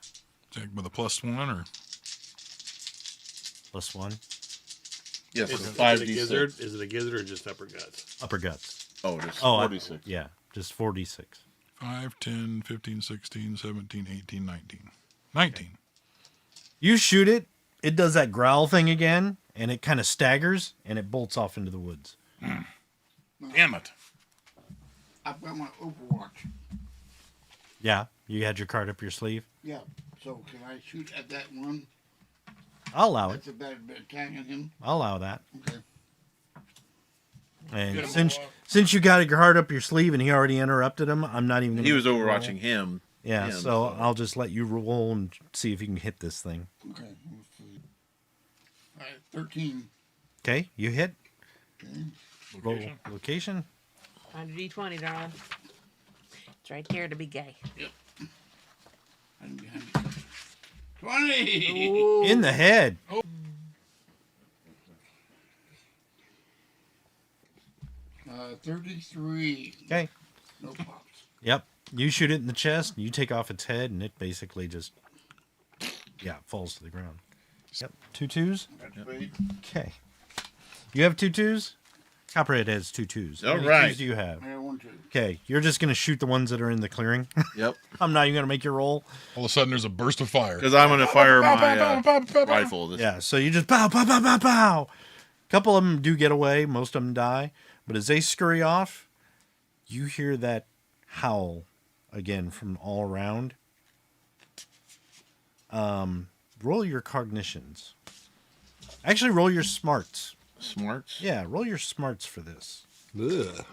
Check with a +1 or +1. Yes, Is it's it a 5d6. gizzard? Is it a gizzard or just upper guts? Upper guts. Oh, it's Oh, 46. yeah. Just 46. 5, 10, 15, 16, 17, 18, 19. 19. You shoot it. It does that growl thing again. And it kind of staggers. And it bolts off into the woods. Damn it. I've got my Overwatch. Yeah. You had your card up your sleeve. Yeah. So can I shoot at that one? I'll allow it. That's a bad bit attacking him. I'll allow that. Okay. And Get him since you got your card up your sleeve and he already interrupted him, I'm not even gonna He was let you roll. overwatching him. Yeah, him, so I'll just let you roll and see if you can hit this thing. Okay. Let's see. All right. 13. Okay, you hit. Okay. Roll location. Find a D20, darling. It's right there to be gay. I'm behind you. 20. Ooh. In the head. 33. Okay. No pops. Yep. You shoot it in the chest, you take off its head, and it basically just falls to the ground. Yep. 2 2s. That's great. Okay. You have 2 2s? Copperhead has 2 2s. How All many right. 2s do you have? I got 1, 2. Okay, you're just gonna shoot the ones that are in the clearing. Yep. I'm not even gonna make your roll. All of a sudden, there's a burst of fire. Because I'm going to fire my rifle. This Yeah, so you just pow, pow, pow, pow, pow. A couple of them do get away. Most of them die. But as they scurry off, you hear that howl again from all around. Roll your cognitions. Actually, roll your smarts. Smarts? Yeah, roll your smarts for this. Ugh.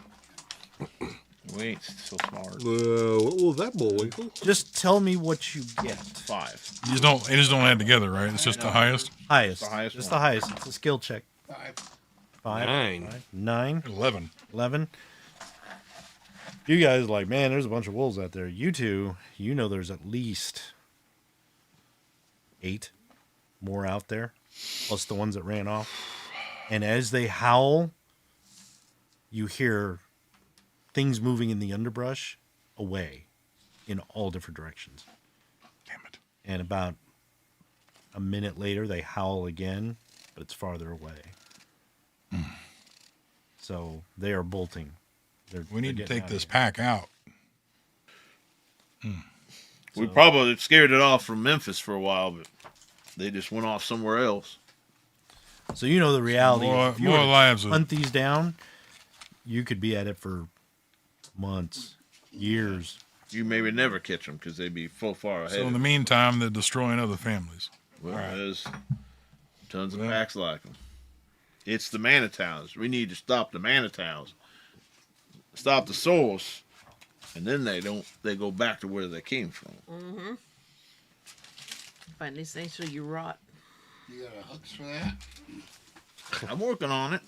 Wait, so smart. What was that, Bullwinkle? Just tell me what you get. 5. You just don't add together, right? It's just the highest. Highest. The highest Just one. the highest. It's a skill check. 5. 5. 9. 9. 11. 11. You guys are like, man, there's a bunch of wolves out there. You two, you know there's at least 8 more out there, plus the ones that ran off. And as they howl, you hear things moving in the underbrush away in all different directions. Damn it. And about a minute later, they howl again, but it's farther away. So they are bolting. We need to getting take out this of here. pack out. We probably scared it off from Memphis for a while, but they just went off somewhere else. So you know the reality. More- If you more were to lives. hunt these down, you could be at it for months, years. You maybe never catch them because they'd be full far ahead. So in the meantime, they're destroying other families. Well, there's tons of Well. packs like them. It's the Manitowns. We need to stop the Manitowns. Stop the source, and then they go back to where they came from. Find these things so you rot. You got a hooks for that? I'm working on it.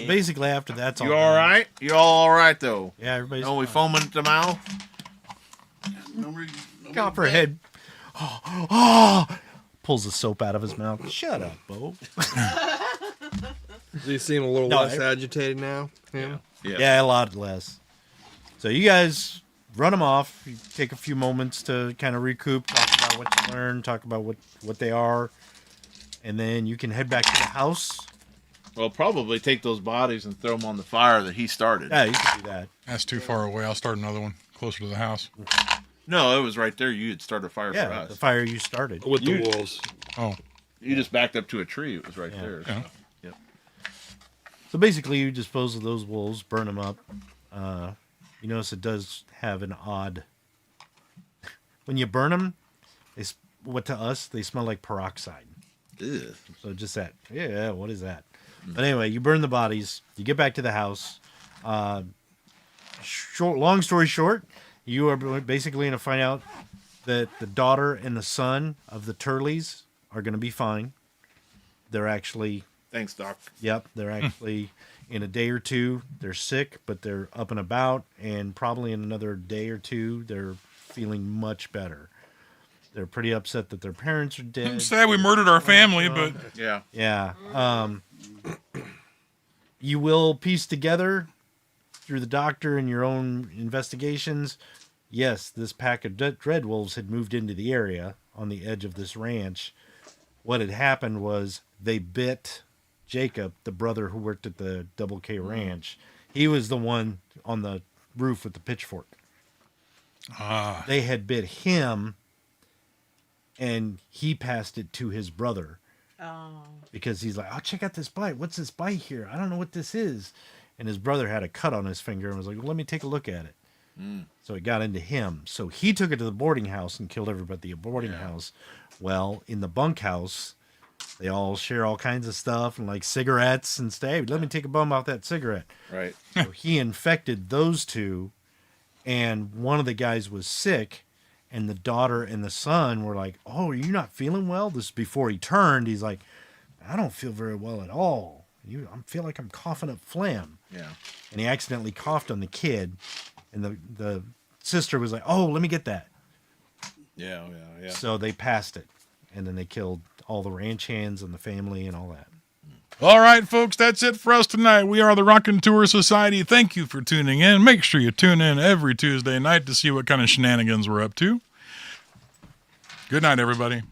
Basically, after that's all. You all done- right? You all right though? Yeah, everybody's. No, we fine. foaming at the mouth. Nobody Copperhead. Oh, pulls the soap out of his mouth. Shut up, Bo. Does he seem a little No, less agitated now? Him? Yeah, a lot less. So you guys run them off. You take a few moments to kind of recoup, talk about what you learned, talk about what they are, and then you can head back to the house. Well, probably take those bodies and throw them on the fire that he started. Yeah, you can do that. That's too far away. I'll start another one closer to the house. No, it was right there. You had started a fire for Yeah, us. the fire you started. With You- the wolves. Oh, You just backed up to a tree. It was right Yeah. there. Yeah. Yep. So basically, you dispose of those wolves, burn them up. You notice it does have an odd. When you burn them, what to us they smell like peroxide. Ew. So just that. Yeah, what is that? But anyway, you burn the bodies. You get back to the house. Long story short, you are basically going to find out that the daughter and the son of the Turleys are going to be fine. They're actually, Thanks, Doc. they're actually in a day or two, they're sick, but they're up and about, and probably in another day or two, they're feeling much better. They're pretty upset that their parents are I'm dead. sad we murdered our family, but Yeah. Yeah. You will piece together through the doctor and your own investigations. Yes, this pack of dread wolves had moved into the area on the edge of this ranch. What had happened was they bit Jacob, the brother who worked at the Double K Ranch. He was the one on the roof with the pitchfork. They had bit him, and he passed it to his brother. Oh. Because he's like, oh, check out this bite. What's this bite here? I don't know what this is. And his brother had a cut on his finger and was like, well, let me take a look at it. So it got into him. So he took it to the boarding house and killed everybody at the boarding house. Well, in the bunkhouse, they all share all kinds of stuff and like cigarettes and say, hey, let me take a bum off that cigarette. Right. So he infected those two, and one of the guys was sick, and the daughter and the son were like, oh, are you not feeling well? This is before he turned. He's like, I don't feel very well at all. I feel like I'm coughing up phlegm. Yeah. And he accidentally coughed on the kid, and the sister was like, oh, let me get that. Yeah. So they passed it, and then they killed all the ranch hands and the family and all that. all right, folks, that's it for us tonight. We are the Raconteur Society. Thank you for tuning in. Make sure you tune in every Tuesday night to see what kind of shenanigans we're up to. Good night, everybody.